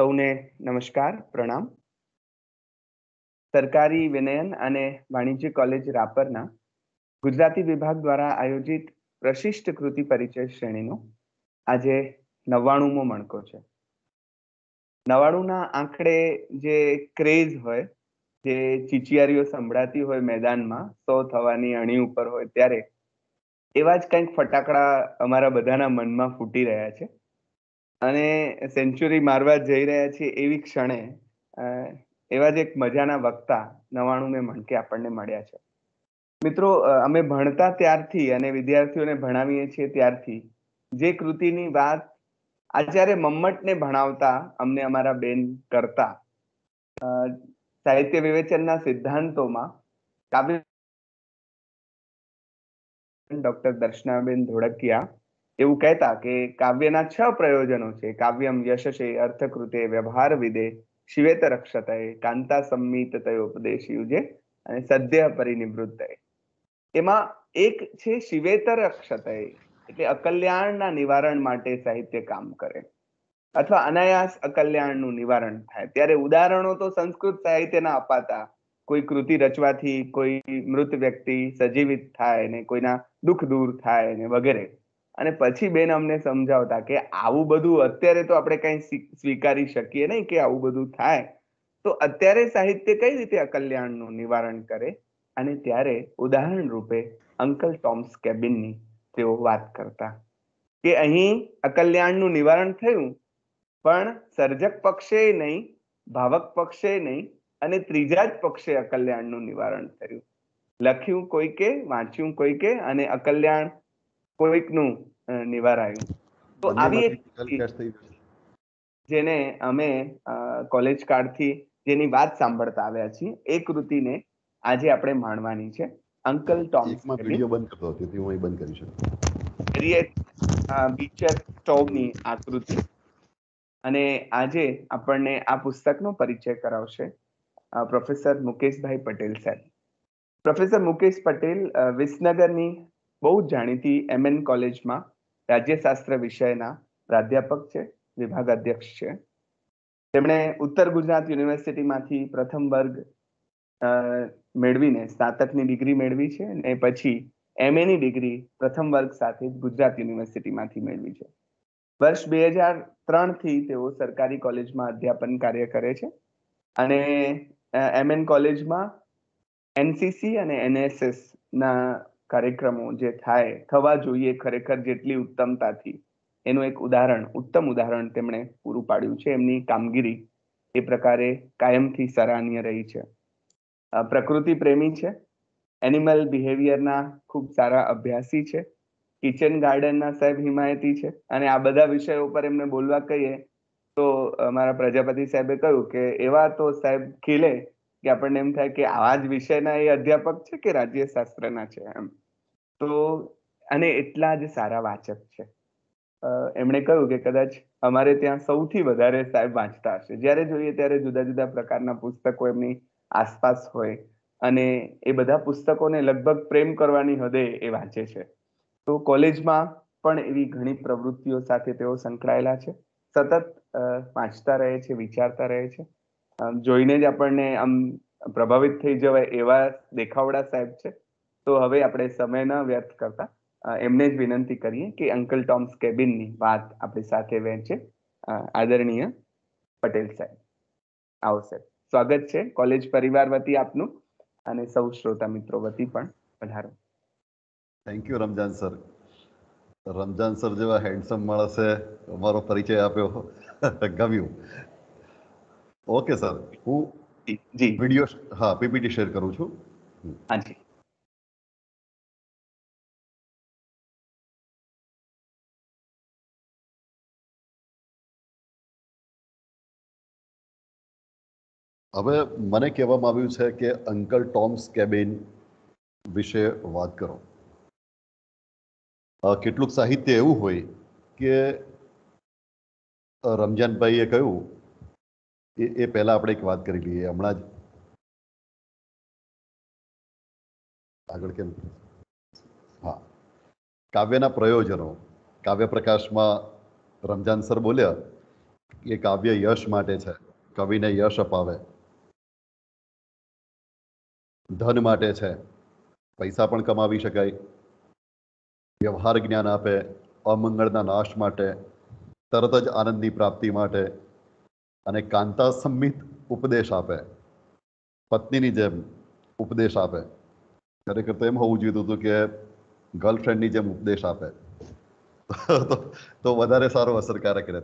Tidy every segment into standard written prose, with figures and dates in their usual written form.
સૌને નમસ્કાર, પ્રણામ. સરકારી વિનયન અને વાણિજ્ય કોલેજ રાપરના ગુજરાતી વિભાગ દ્વારા આયોજિત પ્રશિષ્ટ કૃતિ પરિચય શ્રેણીનો આજે 99મો મણકો છે. 99ના આંકડે જે ક્રેઝ હોય, જે ચીચિયારીઓ સંભળાતી હોય મેદાનમાં 100 થવાની અણી ઉપર હોય ત્યારે એવા જ કંઈક ફટાકડા અમારા બધાના મનમાં ફૂટી રહ્યા છે. અને સેન્ચુરી મારવા જઈ રહ્યા છીએ એવી ક્ષણે અ, એવા જ એક મજાના વક્તા 99મે મણકે આપણને મળ્યા છે. મિત્રો, અમે ભણતા ત્યારથી અને વિદ્યાર્થીઓને ભણાવીએ છીએ ત્યારથી જે કૃતિની વાત આચાર્ય મમ્મટને ભણાવતા અમને અમારા બેન કરતા, અ, સાહિત્ય વિવેચનના સિદ્ધાંતોમાં કાવ્ય ડોક્ટર દર્શનાબેન ધોળકિયા એવું કહેતા કે કાવ્યના 6 પ્રયોજનો છે. કાવ્યમ યશસે અર્થકૃતે વ્યવહાર વિદે શિવેત રક્ષતય કાંતા સંમિતતયોપદેશયુજે અને સદ્ય પરિનિવૃત્તય. એમાં એક છે શિવેતર અક્ષતય, એટલે અકલ્યાણના નિવારણ માટે સાહિત્ય કામ કરે અથવા અનાયાસ અકલ્યાણનું નિવારણ થાય. ત્યારે ઉદાહરણો તો સંસ્કૃત સાહિત્યના અપાતા. કોઈ કૃતિ રચવાથી કોઈ મૃત વ્યક્તિ સજીવિત થાય ને કોઈના દુઃખ દૂર થાય ને વગેરે. અને પછી બેન અમને સમજાવતા કે આવું બધું અત્યારે તો આપણે કઈ સ્વીકારી શકીએ નહીં કે આવું બધું થાય. તો અત્યારે સાહિત્ય કઈ રીતે અકલ્યાણનું નિવારણ કરે? અને ત્યારે ઉદાહરણ રૂપે અંકલ ટોમ્સ કેબિનની તેઓ વાત કરતા કે અહીં અકલ્યાણનું નિવારણ થયું, પણ સર્જક પક્ષે નહીં, ભાવક પક્ષે નહીં અને ત્રીજા જ પક્ષે અકલ્યાણનું નિવારણ થયું. લખ્યું કોઈકે, વાંચ્યું કોઈકે અને અકલ્યાણ કોઈકનું નિવારાયું. તો આવી એક જેને અમે કોલેજ કાળથી જેની વાત સાંભળતા આવ્યા છીએ એ કૃતિને આજે આપણે માણવાની છે. અંકલ ટોમ્સ વિડિયો બંધ કરતો હતો, તેથી હું બંધ કરી શકું. બીચર સ્ટોવની આ કૃતિ. અને આજે આપણને આ પુસ્તકનો પરિચય કરાવશે પ્રોફેસર મુકેશભાઈ પટેલ સાહેબ. પ્રોફેસર મુકેશ પટેલ વિસનગરની બહુ જ જાણીતી MN કોલેજમાં રાજ્યશાસ્ત્ર વિષયના પ્રાધ્યાપક છે, વિભાગ અધ્યક્ષ છે. તેમણે ઉત્તર ગુજરાત યુનિવર્સિટીમાંથી પ્રથમ વર્ગ મેળવીને સ્નાતકની ડિગ્રી મેળવી છે અને પછી MA ની ડિગ્રી પ્રથમ વર્ગ સાથે ગુજરાત યુનિવર્સિટીમાંથી મેળવી છે. વર્ષ 2003થી તેઓ સરકારી કોલેજમાં અધ્યાપન કાર્ય કરે છે અને MN કોલેજમાં NCC અને NSS ના કાર્યક્રમો જે થવા જોઈએ ખરેખર જેટલી ઉત્તમતાથી, એનું એક ઉત્તમ ઉદાહરણ તેમણે પૂરું પાડ્યું છે. એમની કામગીરી એ પ્રકારે કાયમથી સરાહનીય રહી છે. પ્રકૃતિ પ્રેમી છે, એનિમલ બિહેવિયરના ખૂબ સારા અભ્યાસી છે, કિચન ગાર્ડનના સાહેબ હિમાયતી છે. અને આ બધા વિષયો પર એમને બોલવા કહીએ તો અમારા પ્રજાપતિ સાહેબે કહ્યું કે એવા તો સાહેબ ખીલે કે આપણને એમ થાય કે આવા જ વિષયના એ અધ્યાપક છે કે રાજ્યશાસ્ત્રના છે એમ. તો અને એટલા જ સારા વાચક છે. એમણે કહ્યું કે કદાચ અમારે ત્યાં સૌથી વધારે સાહેબ વાંચતા હશે. જ્યારે જોઈએ ત્યારે જુદા જુદા પ્રકારના પુસ્તકો એમની આસપાસ હોય અને એ બધા પુસ્તકોને લગભગ પ્રેમ કરવાની હદે એ વાંચે છે. તો કોલેજમાં પણ એવી ઘણી પ્રવૃત્તિઓ સાથે તેઓ સંકળાયેલા છે. સતત વાંચતા રહે છે, વિચારતા રહે છે. જોઈને જ આપણને આમ પ્રભાવિત થઈ જવાય એવા દેખાવડા સાહેબ છે. તો હવે આપણે સમય ન વ્યર્થ કરતા એમને જ વિનંતી કરીએ કે અંકલ ટોમ્સ કેબિનની વાત આપણી સાથે વહેંચે આદરણીય પટેલ સાહેબ. આવો સાહેબ, સ્વાગત છે કોલેજ પરિવાર વતી આપનું અને સૌ શ્રોતા મિત્રો વતી પણ પધારો. Thank you Ramzan sir. Ramzan sir જેવા હેન્ડસમ માણસે અમારો પરિચય આપ્યો, ગમ્યું. ઓકે સર, હું વિડીયો PPT શેર કરું છું. હાજી. હવે મને કહેવામાં આવ્યું છે કે અંકલ ટોમ્સ કેબિન વિશે વાત કરો. કેટલુંક સાહિત્ય એવું હોય કે રમજાનભાઈએ કહ્યું એ પહેલા આપણે એક વાત કરી લઈએ. હમણાં જ આગળ કેમ, હા, કાવ્યના પ્રયોજનો. કાવ્ય પ્રકાશમાં રમજાન સર બોલ્યા એ કાવ્ય યશ માટે છે, કવિને યશ અપાવે, ધન માટે છે, પૈસા પણ કમાવી શકાય, વ્યવહાર જ્ઞાન આપે, અમંગળના નાશ માટે, તરત જ આનંદની પ્રાપ્તિ માટે, અને કાંતા સંમિત ઉપદેશ આપે, પત્નીની જેમ ઉપદેશ આપે. ખરેખર તો એમ હોવું જોઈતું હતું કે ગર્લફ્રેન્ડની જેમ ઉપદેશ આપે તો વધારે સારો અસરકારક રહે.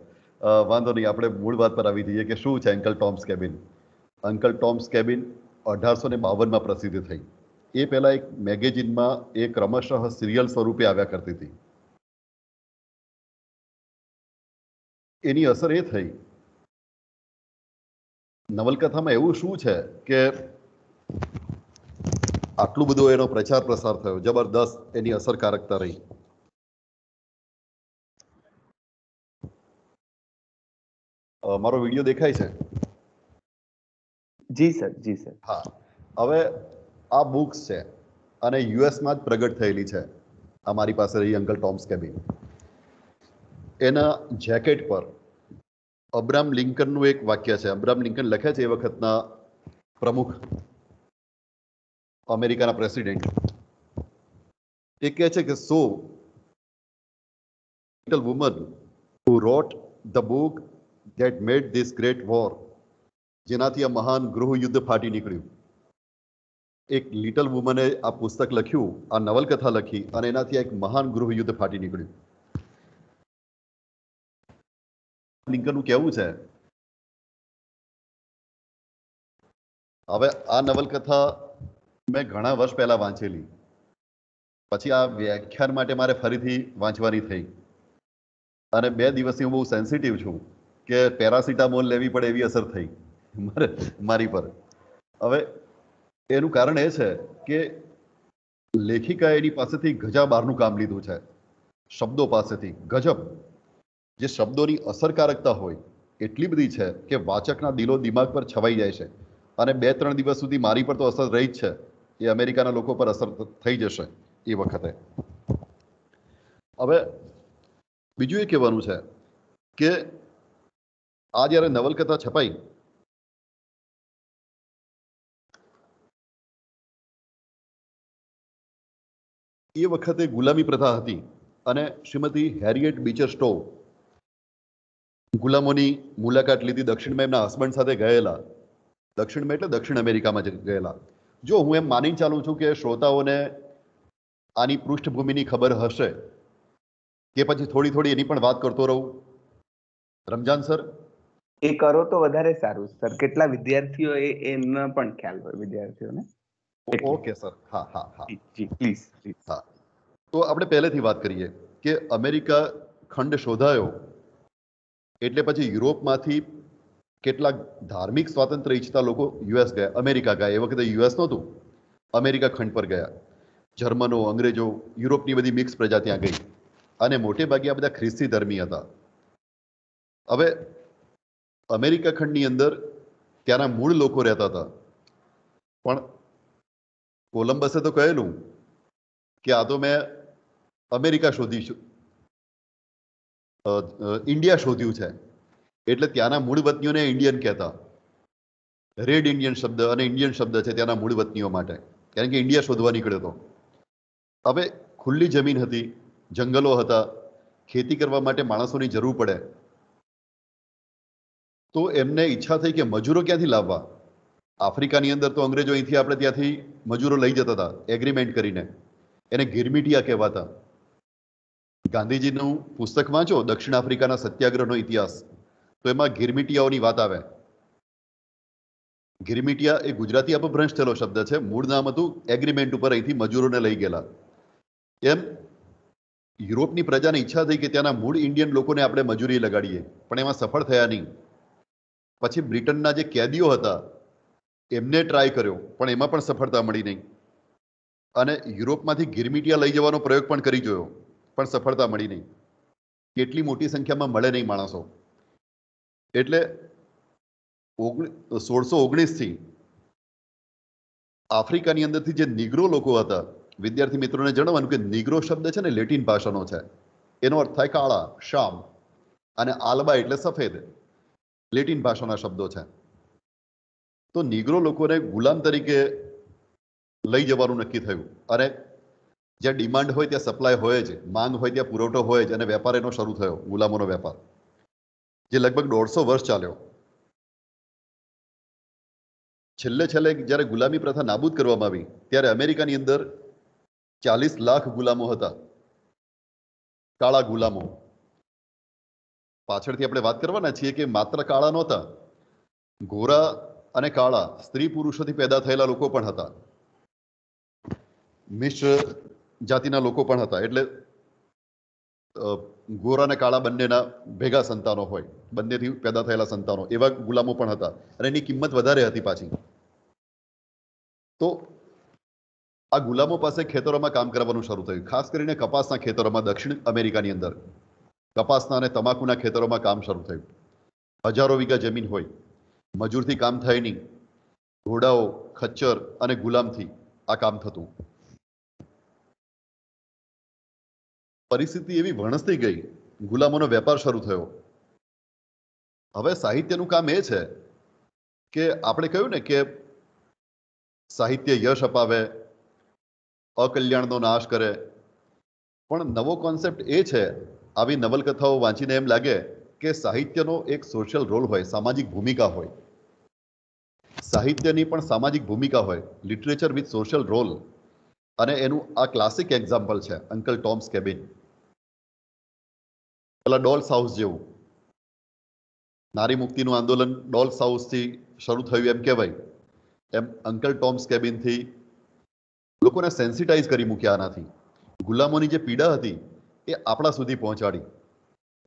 વાંધો નહીં, આપણે મૂળ વાત પર આવી જઈએ કે શું છે uncle Tom's cabin. Uncle Tom's cabin 1852માં પ્રસિદ્ધ થઈ. એ પહેલા એક મેગેઝિનમાં એ ક્રમશઃ સિરિયલ સ્વરૂપે આવ્યા કરતી હતી. એની અસર એ થઈ, નવલકથામાં એવું શું છે કે આટલું બધું એનો પ્રચાર પ્રસાર થયો, જબરદસ્ત એની અસરકારકતા રહી. મારો વિડીયો દેખાય છે? જી સર, જી સર. હા, હવે આ બુક્સ છે અને યુએસમાં જ પ્રગટ થયેલી છે. અમારી પાસે રહી અંકલ ટોમ્સ કેબિન. એના જેકેટ પર અબ્રાહમ લિંકનનું એક વાક્ય છે. અબ્રાહમ લિંકન લખ્યા છે એ વખતના પ્રમુખ, અમેરિકાના પ્રેસિડેન્ટ. એ કહે છે કે so little woman who wrote the book that made this great war, જેનાથી આ મહાન ગૃહ યુદ્ધ ફાટી નીકળ્યું. એક લિટલ વુમને આ પુસ્તક લખ્યું, આ નવલકથા લખી, અને એનાથી એક મહાન ગૃહ યુદ્ધ ફાટી નીકળ્યું. લિંકનનું કહેવું છે, હવે આ નવલકથા મેં ઘણા વર્ષ પહેલા વાંચેલી, પછી આ વ્યાખ્યાન માટે મારે ફરીથી વાંચવાની થઈ, અને 2 દિવસથી હું બહુ સેન્સિટિવ છું કે પેરાસિટામોલ લેવી પડે એવી અસર થઈ મારી પર. હવે એનું કારણ એ છે કે લેખિકાએ એની પાસેથી ગજા બહારનું કામ લીધું છે, શબ્દો પાસેથી ગજબ. જે શબ્દોની અસરકારકતા હોય એટલી બધી છે કે વાચકના દિલો દિમાગ પર છવાઈ જાય છે, અને 2-3 દિવસ સુધી મારી પર તો અસર રહી જ છે, એ અમેરિકાના લોકો પર અસર થઈ જશે એ વખતે. હવે બીજું એ કહેવાનું છે કે આ જ્યારે નવલકથા છપાઈ, એ વખતે ગુલામી પ્રથા હતી, અને શ્રીમતી હેરિયેટ બીચર સ્ટોવ ગુલામોની મુલાકાત લીધી. દક્ષિણમાં એમના હસબન્ડ સાથે ગયેલા. દક્ષિણમાં એટલે દક્ષિણ અમેરિકામાં જ ગયેલા. જો હું એમ માની ચાલું છું કે શ્રોતાઓને આની પૃષ્ઠભૂમિની ખબર હશે, કે પછી થોડી થોડી એની પણ વાત કરતો રહું? રમજાન સર, એ કરો તો વધારે સારું સર. કેટલા વિદ્યાર્થીઓ એનો પણ ખ્યાલ હોય વિદ્યાર્થીઓને. Okay sir. હા હા હા, જી પ્લીઝ. હા. તો આપણે પહેલેથી વાત કરીએ કે અમેરિકા ખંડ શોધાયો એટલે પછી યુરોપમાંથી કેટલાક ધાર્મિક સ્વાતંત્ર્ય ઈચ્છતા લોકો યુએસ ગયા, અમેરિકા ગયા. એ વખતે યુએસ નહોતું, અમેરિકા ખંડ પર ગયા. જર્મનો, અંગ્રેજો, યુરોપની બધી મિક્સ પ્રજા ત્યાં ગઈ, અને મોટે ભાગે આ બધા ખ્રિસ્તી ધર્મી હતા. હવે અમેરિકા ખંડની અંદર ત્યાંના મૂળ લોકો રહેતા હતા, પણ કોલંબસે તો કહેલું કે આ તો મેં અમેરિકા શોધીશું, ઇન્ડિયા શોધ્યું છે. એટલે ત્યાંના મૂળ વતનીઓને ઇન્ડિયન કહેતા. રેડ ઇન્ડિયન શબ્દ અને ઇન્ડિયન શબ્દ છે ત્યાંના મૂળ વતનીઓ માટે, કારણ કે ઇન્ડિયા શોધવા નીકળ્યો હતો. હવે ખુલ્લી જમીન હતી, જંગલો હતા, ખેતી કરવા માટે માણસોની જરૂર પડે, તો એમને ઈચ્છા થઈ કે મજૂરો ક્યાંથી લાવવા. આફ્રિકાની અંદર તો અંગ્રેજો અહીંથી આપણે ત્યાંથી મજૂરો લઈ જતા હતા એગ્રીમેન્ટ કરીને. એને ગિરમિટિયા કહેવાતા. ગાંધીજીનું પુસ્તક વાંચો, દક્ષિણ આફ્રિકાના સત્યાગ્રહનો ઇતિહાસ, તો એમાં ગિરમિટિયાઓની વાત આવે. ગિરમિટિયા એ ગુજરાતી અપભ્રંશ થયેલો શબ્દ છે. મૂળ નામ હતું એગ્રીમેન્ટ ઉપર અહીંથી મજૂરોને લઈ ગયેલા. એમ યુરોપની પ્રજાને ઈચ્છા થઈ કે ત્યાંના મૂળ ઇન્ડિયન લોકોને આપણે મજૂરી લગાડીએ, પણ એમાં સફળ થયા નહીં. પછી બ્રિટનના જે કેદીઓ હતા એમને ટ્રાય કર્યો, પણ એમાં પણ સફળતા મળી નહીં. અને યુરોપમાંથી ગિરમિટિયા લઈ જવાનો પ્રયોગ પણ કરી જોયો, પણ સફળતા મળી નહીં. કેટલી મોટી સંખ્યામાં મળે નહીં માણસો. એટલે 1619થી આફ્રિકાની અંદરથી જે નિગ્રો લોકો હતા, વિદ્યાર્થી મિત્રોને જણાવવાનું કે નિગ્રો શબ્દ છે ને લેટિન ભાષાનો છે. એનો અર્થ થાય કાળા, શામ, અને આલ્બા એટલે સફેદ. લેટિન ભાષાના શબ્દો છે. તો નીગ્રો લોકોને ગુલામ તરીકે લઈ જવાનું નક્કી થયું અને જ્યાં ડિમાન્ડ હોય ત્યાં સપ્લાય હોય જ, માંગ હોય ત્યાં પુરવઠો હોય જ, અને વેપાર એનો શરૂ થયો, ગુલામોનો વેપાર, જે લગભગ 150 વર્ષ ચાલ્યો. છેલ્લે જ્યારે ગુલામી પ્રથા નાબૂદ કરવામાં આવી ત્યારે અમેરિકાની અંદર 40 લાખ ગુલામો હતા, કાળા ગુલામો. પાછળથી આપણે વાત કરવાના છીએ કે માત્ર કાળા નહોતા, ગોરા અને કાળા સ્ત્રી પુરુષોથી પેદા થયેલા લોકો પણ હતા, મિશ્ર જાતિના લોકો પણ હતા. એટલે ગોરા અને કાળા બંનેના ભેગા સંતાનો હોય, બંનેથી પેદા થયેલા સંતાનો, એવા ગુલામો પણ હતા અને એની કિંમત વધારે હતી પાછી. તો આ ગુલામો પાસે ખેતરોમાં કામ કરવાનું શરૂ થયું, ખાસ કરીને કપાસના ખેતરોમાં. દક્ષિણ અમેરિકાની અંદર કપાસના અને તમાકુના ખેતરોમાં કામ શરૂ થયું. હજારો વીઘા જમીન હોય, મજૂરથી કામ થાય નહીં, ઘોડાઓ, ખચ્ચર અને ગુલામથી આ કામ થતું. પરિસ્થિતિ એવી વણસતી ગઈ, ગુલામોનો વેપાર શરૂ થયો. હવે સાહિત્યનું કામ એ છે કે આપણે કહ્યું ને કે સાહિત્ય યશ અપાવે, અકલ્યાણનો નાશ કરે. પણ નવો કોન્સેપ્ટ એ છે, આવી નવલકથાઓ વાંચીને એમ લાગે કે સાહિત્યનો એક સોશિયલ રોલ હોય, સામાજિક ભૂમિકા હોય. સાહિત્યની પણ સામાજિક ભૂમિકા હોય, લિટરેચર વિથ સોશિયલ રોલ. અને એનું આ ક્લાસિક એક્ઝામ્પલ છે અંકલ ટોમ્સ કેબિન. પેલા ડોલ્સ હાઉસ જેવું, નારી મુક્તિનું આંદોલન ડોલ્સ હાઉસથી શરૂ થયું એમ કહેવાય, એમ અંકલ ટોમ્સ કેબિનથી લોકોને સેન્સિટાઇઝ કરી મૂક્યા. આનાથી ગુલામોની જે પીડા હતી એ આપણા સુધી પહોંચાડી,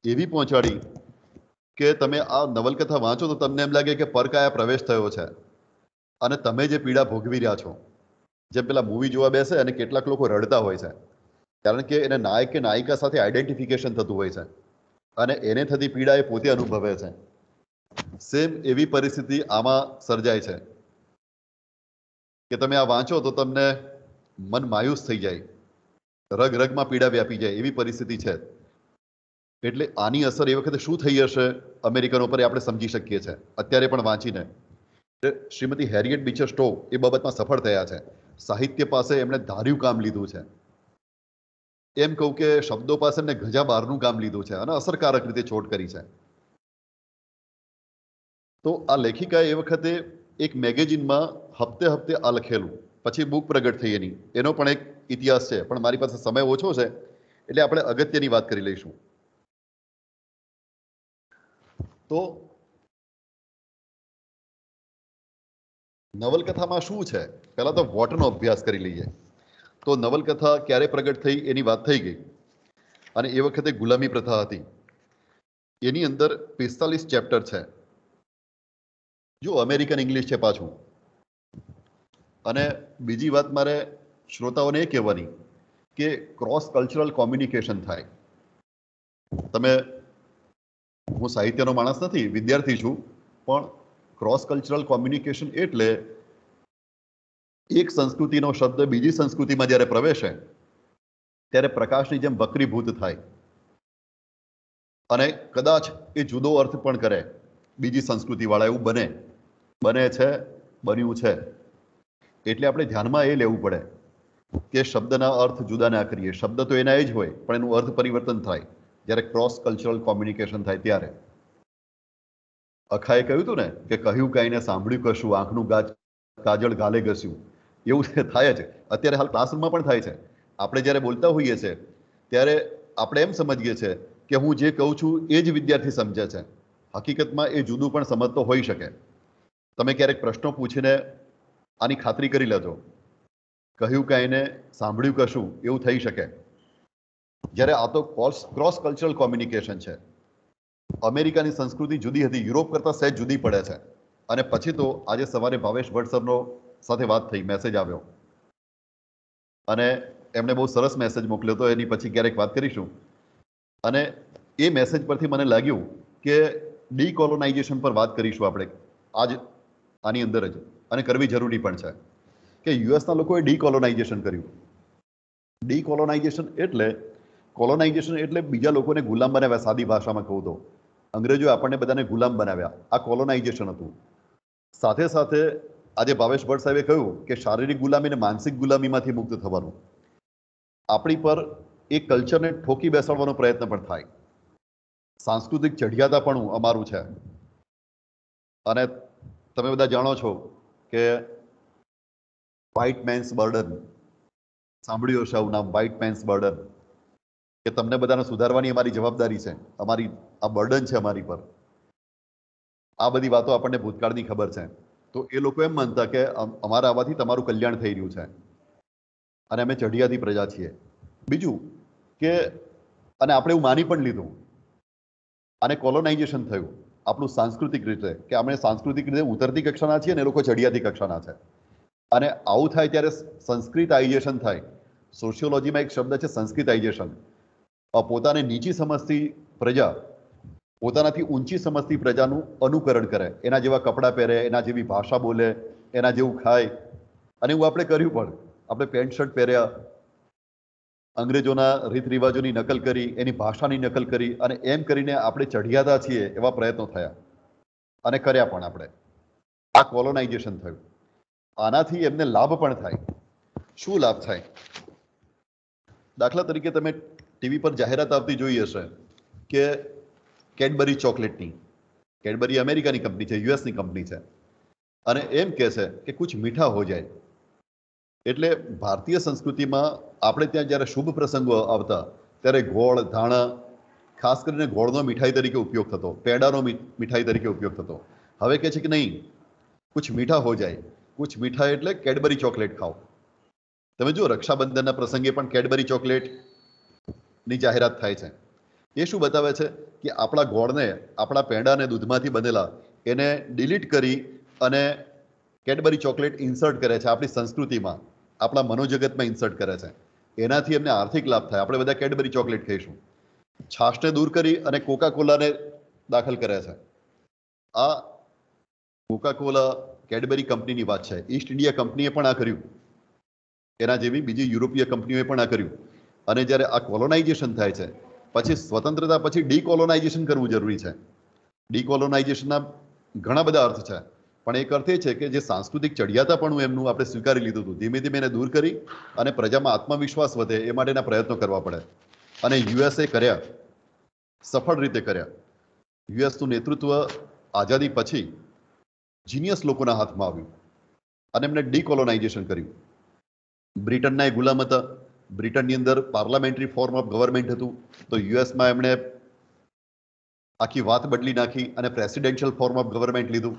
એવી પહોંચાડી કે તમે આ નવલકથા વાંચો તો તમને એમ લાગે કે પરકાયા પ્રવેશ થયો છે અને તમે જે પીડા ભોગવી રહ્યા છો. જેમ પેલા મૂવી જોવા બેસે અને કેટલાક લોકો રડતા હોય છે, કારણ કે એને નાયક કે નાયિકા સાથે આઈડેન્ટિફિકેશન થતું હોય છે અને એને થતી પીડા એ પોતે અનુભવે છે. સેમ એવી પરિસ્થિતિ આમાં સર્જાય છે કે તમે આ વાંચો તો તમને મન માયુસ થઈ જાય, રગ રગમાં પીડા વ્યાપી જાય, એવી પરિસ્થિતિ છે. એટલે આની અસર એ વખતે શું થઈ હશે અમેરિકનો પર, આપણે સમજી શકીએ છીએ અત્યારે પણ વાંચીને. શ્રીમતી હેરિયેટ બીચર સ્ટોવ એ બાબતમાં સફળ થયા છે. સાહિત્ય પાસે એમણે ધાર્યું કામ લીધું છે. એમ કહું કે શબ્દો પાસે એમને ગજા બહારનું કામ લીધું છે અને અસરકારક રીતે છોડ કરી છે. તો આ લેખિકાએ એ વખતે એક મેગેઝિનમાં હપ્તે હપ્તે આ લખેલું, પછી બુક પ્રગટ થઈ એની, એનો પણ એક ઇતિહાસ છે. પણ મારી પાસે સમય ઓછો છે એટલે આપણે અગત્યની વાત કરી લઈશું. તો નવલકથામાં શું છે, પહેલા તો વોટનો અભ્યાસ કરી લઈએ. તો નવલકથા ક્યારે પ્રગટ થઈ એની વાત થઈ ગઈ, અને એ વખતે ગુલામી પ્રથા હતી. એની અંદર 45 ચેપ્ટર છે. જો અમેરિકન ઇંગ્લિશ છે પાછું. અને બીજી વાત મારે શ્રોતાઓને એ કહેવાની કે ક્રોસ કલ્ચરલ કોમ્યુનિકેશન થાય. તમે, હું સાહિત્યનો માણસ નથી, વિદ્યાર્થી છું, પણ ક્રોસ કલ્ચરલ કોમ્યુનિકેશન એટલે એક સંસ્કૃતિનો શબ્દ બીજી સંસ્કૃતિમાં જ્યારે પ્રવેશે ત્યારે પ્રકાશની જેમ વક્રીભૂત થાય અને કદાચ એ જુદો અર્થ પણ કરે બીજી સંસ્કૃતિવાળા. એવું બને છે, બન્યું છે. એટલે આપણે ધ્યાનમાં એ લેવું પડે કે શબ્દના અર્થ જુદા ના કરીએ. શબ્દ તો એના એ જ હોય, પણ એનું અર્થ પરિવર્તન થાય જ્યારે ક્રોસ કલ્ચરલ કોમ્યુનિકેશન થાય ત્યારે. અખાએ કહ્યું હતું ને કે કહ્યું કાંઈ ને સાંભળ્યું કશું, આંખનું કાજળ ગાલે ઘસ્યું. એવું થાય જ અત્યારે હાલ ક્લાસરૂમમાં પણ થાય છે. આપણે જ્યારે બોલતા હોઈએ છીએ ત્યારે આપણે એમ સમજીએ છીએ કે હું જે કહું છું એ જ વિદ્યાર્થી સમજે છે. હકીકતમાં એ જુદું પણ સમજતો હોઈ શકે. તમે ક્યારેક પ્રશ્નો પૂછીને આની ખાતરી કરી લેજો. કહ્યું કાંઈ ને સાંભળ્યું કશું એવું થઈ શકે, જ્યારે આ તો ક્રોસ કલ્ચરલ કોમ્યુનિકેશન છે. અમેરિકાની સંસ્કૃતિ જુદી હતી, યુરોપ કરતાં સહેજ જુદી પડે છે. અને પછી તો આજે સવારે ભાવેશ ભટ્ટ સરનો સાથે વાત થઈ, મેસેજ આવ્યો અને એમણે બહુ સરસ મેસેજ મોકલ્યો હતો, એની પછી ક્યારેક વાત કરીશું. અને એ મેસેજ પરથી મને લાગ્યું કે ડીકોલોનાઇઝેશન પર વાત કરીશું આપણે આજ આની અંદર જ, અને કરવી જરૂરી પણ છે. કે યુએસના લોકોએ ડીકોલોનાઇઝેશન કર્યું. ડીકોલોનાઇઝેશન એટલે બીજા લોકોને ગુલામ બનાવ્યા, સાદી ભાષામાં કહું તો. અંગ્રેજો આપણને બધાને ગુલામ બનાવ્યા. આ કોલોનાઇઝેશન હતું. સાથે સાથે આજે ભાવેશ ભટ્ટ સાહેબે કહ્યું કે શારીરિક ગુલામી અને માનસિક ગુલામીમાંથી મુક્ત થવાનું. આપણી પર એ કલ્ચરને ઠોકી બેસાડવાનો પ્રયત્ન પણ થાય. સાંસ્કૃતિક ચઢિયાતાપણું અમારું છે. અને તમે બધા જાણો છો કે વ્હાઇટ મેન્સ બર્ડન, સાંભળ્યું હશે આવું નામ, વ્હાઇટ મેન્સ બર્ડન, કે તમને બધાને સુધારવાની અમારી જવાબદારી છે, અમારી આ બર્ડન છે અમારી પર. આ બધી વાતો આપણને ભૂતકાળની ખબર છે. તો એ લોકો એમ માનતા કે અમારા આવવાથી તમારું કલ્યાણ થઈ રહ્યું છે અને અમે ચઢિયાતી પ્રજા છીએ. બીજું કે અને આપણે એવું માની પણ લીધું અને કોલોનાઇઝેશન થયું આપણું સાંસ્કૃતિક રીતે, કે આપણે સાંસ્કૃતિક રીતે ઉતરતી કક્ષાના છીએ ને એ લોકો ચઢિયાતી કક્ષાના છે. અને આવું થાય ત્યારે સંસ્કૃતાઇઝેશન થાય. સોશિયોલોજીમાં એક શબ્દ છે સંસ્કૃતાઇઝેશન. પોતાને નીચી સમજતી પ્રજા પોતાનાથી ઊંચી સમજતી પ્રજાનું અનુકરણ કરે, એના જેવા કપડાં પહેરે, એના જેવી ભાષા બોલે, એના જેવું ખાય. અને એવું આપણે કર્યું પણ. આપણે પેન્ટ શર્ટ પહેર્યા, અંગ્રેજોના રીત રિવાજોની નકલ કરી, એની ભાષાની નકલ કરી, અને એમ કરીને આપણે ચઢિયાતા છીએ એવા પ્રયત્નો થયા અને કર્યા પણ આપણે. આ કોલોનાઇઝેશન થયું. આનાથી એમને લાભ પણ થાય. શું લાભ થાય? દાખલા તરીકે તમે ટીવી પર જાહેરાત આવતી જોઈ હશે કે કેડબરી ચોકલેટની. કેડબરી અમેરિકાની કંપની છે, યુએસની કંપની છે. અને એમ કહે છે કે કુછ મીઠા હો જાય. એટલે ભારતીય સંસ્કૃતિમાં આપણે ત્યાં જ્યારે શુભ પ્રસંગો આવતા ત્યારે ગોળ, ધાણા, ખાસ કરીને ગોળનો મીઠાઈ તરીકે ઉપયોગ થતો, પેડાનો મીઠાઈ તરીકે ઉપયોગ થતો. હવે કહે છે કે નહીં, કુછ મીઠા હો જાય. કુછ મીઠા એટલે કેડબરી ચોકલેટ ખાઓ. તમે જુઓ રક્ષાબંધનના પ્રસંગે પણ કેડબરી ચોકલેટની જાહેરાત થાય છે. એ શું બતાવે છે કે આપણા ગોળને, આપણા પેંડાને દૂધમાંથી બનેલા એને ડિલીટ કરી અને કેડબરી ચોકલેટ ઇન્સર્ટ કરે છે આપણી સંસ્કૃતિમાં, આપણા મનોજગતમાં ઇન્સર્ટ કરે છે. એનાથી એમને આર્થિક લાભ થાય. આપણે બધા કેડબરી ચોકલેટ ખાઈશું. છાશને દૂર કરી અને કોકા કોલાને દાખલ કરે છે. આ કોકા કોલા કેડબરી કંપનીની વાત છે. ઈસ્ટ ઇન્ડિયા કંપનીએ પણ આ કર્યું. એના જેવી બીજી યુરોપીય કંપનીઓએ પણ આ કર્યું. અને જ્યારે આ કોલોનાઇઝેશન થાય છે, પછી સ્વતંત્રતા પછી ડીકોલોનાઇઝેશન કરવું જરૂરી છે. ડીકોલોનાઇઝેશનના ઘણા બધા અર્થ છે, પણ એક અર્થ એ છે કે જે સાંસ્કૃતિક ચઢિયાતાપણું એમનું આપણે સ્વીકારી લીધું હતું, ધીમે ધીમે એને દૂર કરી અને પ્રજામાં આત્મવિશ્વાસ વધે એ માટેના પ્રયત્નો કરવા પડે. અને યુએસએ કર્યા, સફળ રીતે કર્યા. યુએસનું નેતૃત્વ આઝાદી પછી જીનિયસ લોકોના હાથમાં આવ્યું અને એમને ડીકોલોનાઇઝેશન કર્યું. બ્રિટનના એ ગુલામ હતા. બ્રિટનની અંદર પાર્લામેન્ટરી ફોર્મ ઓફ ગવર્મેન્ટ હતું. તો યુએસમાં એમણે આખી વાત બદલી નાખી અને પ્રેસિડેન્શિયલ ફોર્મ ઓફ ગવર્મેન્ટ લીધું.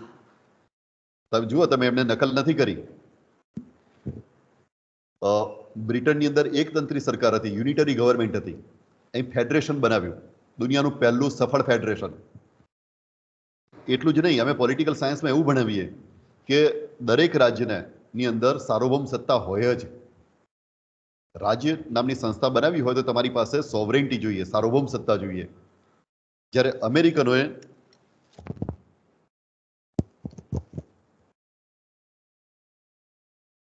તમે જુઓ, તમે એમને નકલ નથી કરી. બ્રિટનની અંદર એકતંત્રી સરકાર હતી, યુનિટરી ગવર્મેન્ટ હતી. અહીં ફેડરેશન બનાવ્યું, દુનિયાનું પહેલું સફળ ફેડરેશન. એટલું જ નહીં, અમે પોલિટિકલ સાયન્સમાં એવું ભણાવીએ કે દરેક રાજ્યને ની અંદર સાર્વભૌમ સત્તા હોય જ. રાજ્ય નામની સંસ્થા બનાવી હોય તો તમારી પાસે સોવરેન્ટી જોઈએ, સાર્વભૌમ સત્તા જોઈએ. જ્યારે અમેરિકનોએ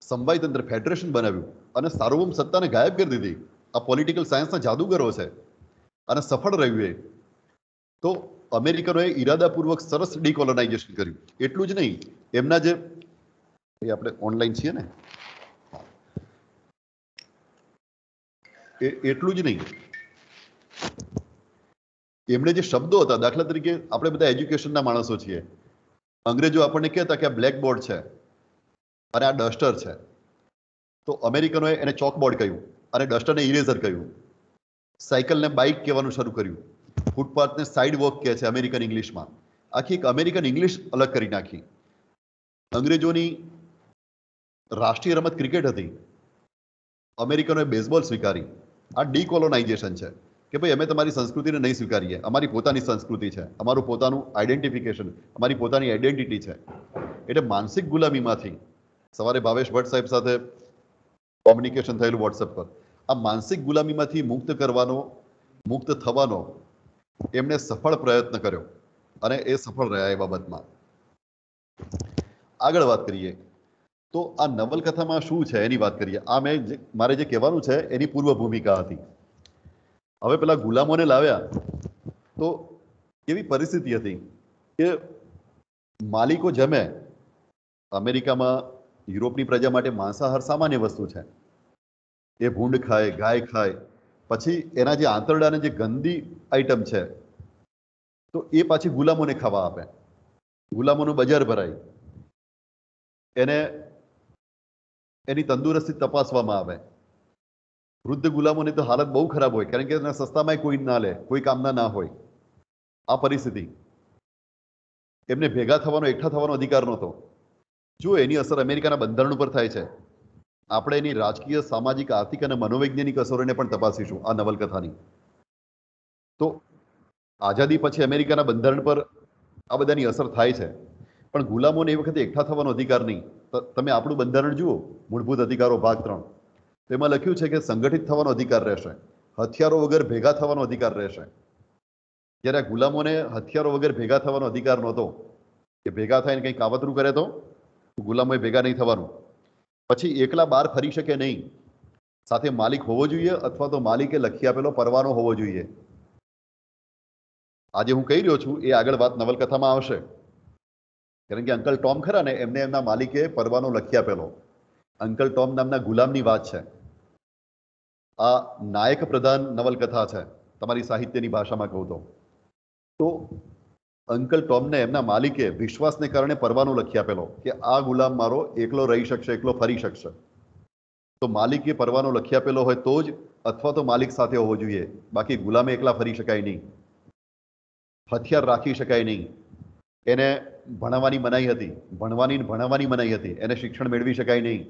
સંવાય તંત્ર ફેડરેશન બનાવ્યું અને સાર્વભૌમ સત્તાને ગાયબ કરી દીધી. આ પોલિટિકલ સાયન્સના જાદુગરો છે અને સફળ રહ્યું એ. તો અમેરિકનોએ ઈરાદાપૂર્વક સરસ ડીકોલોનાઇઝેશન કર્યું. એટલું જ નહીં, એમના જે આપણે ઓનલાઈન છીએ ને, એટલું જ નહીં, એમણે જે શબ્દો હતા, દાખલા તરીકે આપણે બધા એજ્યુકેશનના માણસો છીએ. અંગ્રેજો આપણને કહેતા કે આ બ્લેકબોર્ડ છે અને આ ડસ્ટર છે. તો અમેરિકનોએ એને ચોકબોર્ડ કહ્યું અને ડસ્ટરને ઇરેઝર કહ્યું. સાયકલને બાઇક કહેવાનું શરૂ કર્યું. ફૂટપાથને સાઇડ વોક કહે છે અમેરિકન ઇંગ્લિશમાં. આખી એક અમેરિકન ઇંગ્લિશ અલગ કરી નાખી. અંગ્રેજોની રાષ્ટ્રીય રમત ક્રિકેટ હતી, અમેરિકનોએ બેઝબોલ સ્વીકારી. આ ડીકોલોનાઇઝેશન છે કે ભાઈ અમે તમારી સંસ્કૃતિને નહીં સ્વીકારીએ, અમારી પોતાની સંસ્કૃતિ છે, અમારું પોતાનું આઈડેન્ટિફિકેશન, અમારી પોતાની આઈડેન્ટિટી છે. એટલે માનસિક ગુલામીમાંથી, સવારે ભાવેશ ભટ્ટ સાહેબ સાથે કોમ્યુનિકેશન થયેલું વોટ્સએપ પર, આ માનસિક ગુલામીમાંથી મુક્ત થવાનો એમણે સફળ પ્રયત્ન કર્યો અને એ સફળ રહ્યા એ બાબતમાં. આગળ વાત કરીએ તો આ નવલકથામાં શું છે એની વાત કરીએ. આ મારે જે કહેવાનું છે એની પૂર્વ ભૂમિકા હતી. હવે પેલા ગુલામોને લાવ્યા તો કેવી પરિસ્થિતિ હતી કે માલિકો જમે. અમેરિકામાં યુરોપની પ્રજા માટે માંસાહાર સામાન્ય વસ્તુ છે. એ ભૂંડ ખાય, ગાય ખાય, પછી એના જે આંતરડાને જે ગંદી આઈટમ છે તો એ પાછી ગુલામોને ખાવા આપે. ગુલામોનું બજાર ભરાય, એને એની તંદુરસ્તી તપાસવામાં આવે. વૃદ્ધ ગુલામોની તો હાલત બહુ ખરાબ હોય, કારણ કે એના સસ્તામાં કોઈ ના લે, કોઈ કામના ના હોય. આ પરિસ્થિતિ. એમને ભેગા થવાનો, એકઠા થવાનો અધિકાર નહોતો. જો એની અસર અમેરિકાના બંધારણ ઉપર થાય છે. આપણે એની રાજકીય, સામાજિક, આર્થિક અને મનોવૈજ્ઞાનિક અસરોને પણ તપાસીશું આ નવલકથાની. તો આઝાદી પછી અમેરિકાના બંધારણ પર આ બધાની અસર થાય છે, પણ ગુલામોને એ વખતે એકઠા થવાનો અધિકાર નહીં. તમે આપણું બંધારણ જુઓ, મૂળભૂત અધિકારો ભાગ 3, તેમાં લખ્યું છે કે સંગઠિત થવાનો અધિકાર રહેશે, હથિયારો વગર ભેગા થવાનો અધિકાર રહેશે. જ્યારે ગુલામોને હથિયારો વગર ભેગા થવાનો અધિકાર નહોતો, કે ભેગા થઈને કંઈ કાવતરું કરે તો ગુલામોએ ભેગા નહીં થવાનું. પછી એકલા બહાર ફરી શકે નહીં, સાથે માલિક હોવો જોઈએ, અથવા તો માલિકે લખી આપેલો પરવાનો હોવો જોઈએ. આજે હું કહી રહ્યો છું એ આગળ વાત નવલકથામાં આવશે, કારણ કે અંકલ ટોમ ખરા ને, એમને એમના માલિકે પરવાનો લખી આપેલો. અંકલ ટોમ નામના ગુલામની વાત છે. આ નાયક પ્રધાન નવલકથા છે તમારી સાહિત્યની ભાષામાં કહું તો અંકલ ટોમને એમના માલિકે વિશ્વાસને કારણે પરવાનો લખી આપેલો કે આ ગુલામ મારો એકલો રહી શકશે, એકલો ફરી શકશે. તો માલિકે પરવાનો લખી આપેલો હોય તો જ, અથવા તો માલિક સાથે હોવો જોઈએ, બાકી ગુલામે એકલા ફરી શકાય નહીં. હથિયાર રાખી શકાય નહીં. એને ભણાવવાની મનાઈ હતી, ભણાવવાની મનાઈ હતી. એને શિક્ષણ મેળવી શકાય નહીં.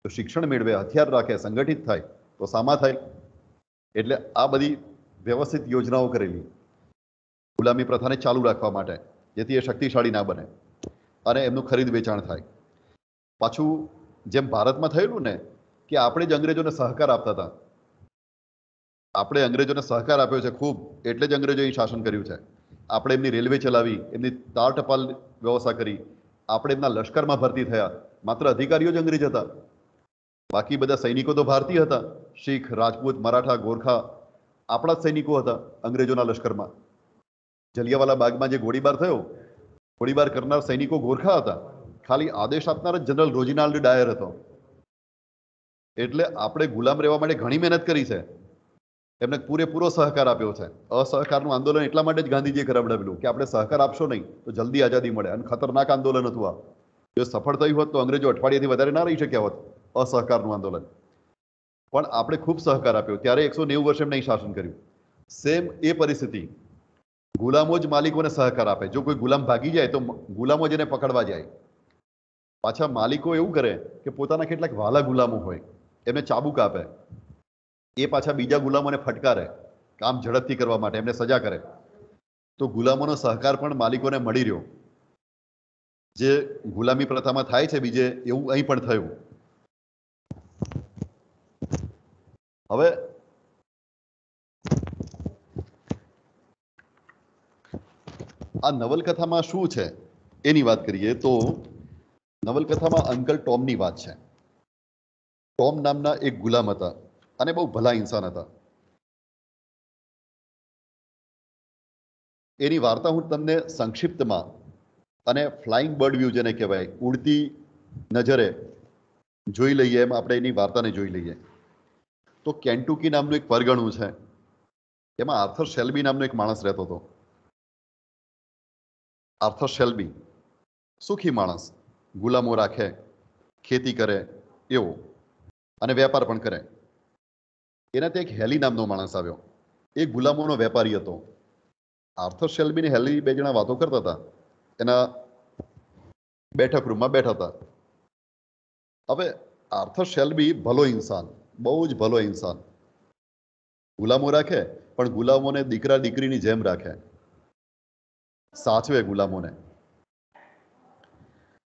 તો શિક્ષણ મેળવે, હથિયાર રાખે, સંગઠિત થાય તો સામા થાય. એટલે આ બધી વ્યવસ્થિત યોજનાઓ કરેલી ગુલામી પ્રથાને ચાલુ રાખવા માટે, જેથી એ શક્તિશાળી ના બને અને એમનું ખરીદ વેચાણ થાય. પાછું જેમ ભારતમાં થયેલું ને કે આપણે જ અંગ્રેજોને સહકાર આપતા હતા. આપણે અંગ્રેજોને સહકાર આપ્યો છે ખૂબ, એટલે જ અંગ્રેજોએ શાસન કર્યું છે. આપણે એમની રેલવે ચલાવી, એમની તાર ટપાલ વ્યવસ્થા કરી, આપણે એમના લશ્કરમાં ભરતી થયા. માત્ર અધિકારીઓ જ અંગ્રેજ હતા, બાકી બધા સૈનિકો તો ભારતીય હતા. શીખ, રાજપૂત, મરાઠા, ગોરખા આપણા જ સૈનિકો હતા અંગ્રેજોના લશ્કરમાં. જલિયાવાલા બાગમાં જે ગોળીબાર થયો, ગોળીબાર કરનાર સૈનિકો ગોરખા હતા. ખાલી આદેશ આપનાર જ જનરલ રોજિનાલ્ડ ડાયર હતો. એટલે આપણે ગુલામ રહેવા માટે ઘણી મહેનત કરી છે, એમને પૂરેપૂરો સહકાર આપ્યો છે. અસહકારનું આંદોલન એટલા માટે જ ગાંધીજીએ કરાવડાવેલું કે આપણે સહકાર આપશો નહીં તો જલ્દી આઝાદી મળે. અને ખતરનાક આંદોલન હતું આ. જો સફળ થયું હોત તો અંગ્રેજો અઠવાડિયાથી વધારે ના રહી શક્યા હોત. અસહકારનું આંદોલન. પણ આપણે ખૂબ સહકાર આપ્યો, ત્યારે 190 વર્ષ એમને શાસન કર્યું. સેમ એ પરિસ્થિતિ, ગુલામો જ માલિકોને સહકાર આપે. જો કોઈ ગુલામ ભાગી જાય તો ગુલામો જ એને પકડવા જાય. પાછા માલિકો એવું કરે કે પોતાના કેટલાક વાલા ગુલામો હોય એમને ચાબુક આપે, એ પાછા બીજા ગુલામોને ફટકારે કામ ઝડપથી કરવા માટે, એમને સજા કરે. તો ગુલામોનો સહકાર પણ માલિકોને મળી રહ્યો. જે ગુલામી પ્રથામાં થાય છે બીજે, એવું અહીં પણ થયું. હવે આ નવલકથામાં શું છે એની વાત કરીએ તો નવલકથામાં અંકલ ટોમની વાત છે. ટોમ નામના એક ગુલામ હતા અને બહુ ભલા ઇન્સાન હતા. એની વાર્તા હું તમને સંક્ષિપ્તમાં અને ફ્લાઇંગ બર્ડ વ્યૂ જેને કહેવાય, ઉડતી નજરે જોઈ લઈએ, એમ આપણે એની વાર્તાને જોઈ લઈએ. તો કેન્ટુકી નામનું એક પરગણું છે, એમાં આર્થર શેલ્બી નામનો એક માણસ રહેતો હતો. આર્થર શેલ્બી સુખી માણસ, ગુલામો રાખે, ખેતી કરે એવો, અને વેપાર પણ કરે. એનાથી એક હેલી નામનો માણસ આવ્યો. એ ગુલામોનો વેપારી હતો. આર્થર શેલ્બી ને હેલી 2 જણા વાતો કરતા હતા, એના બેઠક રૂમમાં બેઠા હતા. હવે આર્થર શેલ્બી ભલો ઇન્સાન, બહુ જ ભલો ઇન્સાન. ગુલામો રાખે, પણ ગુલામોને દીકરા દીકરીની જેમ રાખે, સાચવે ગુલામોને.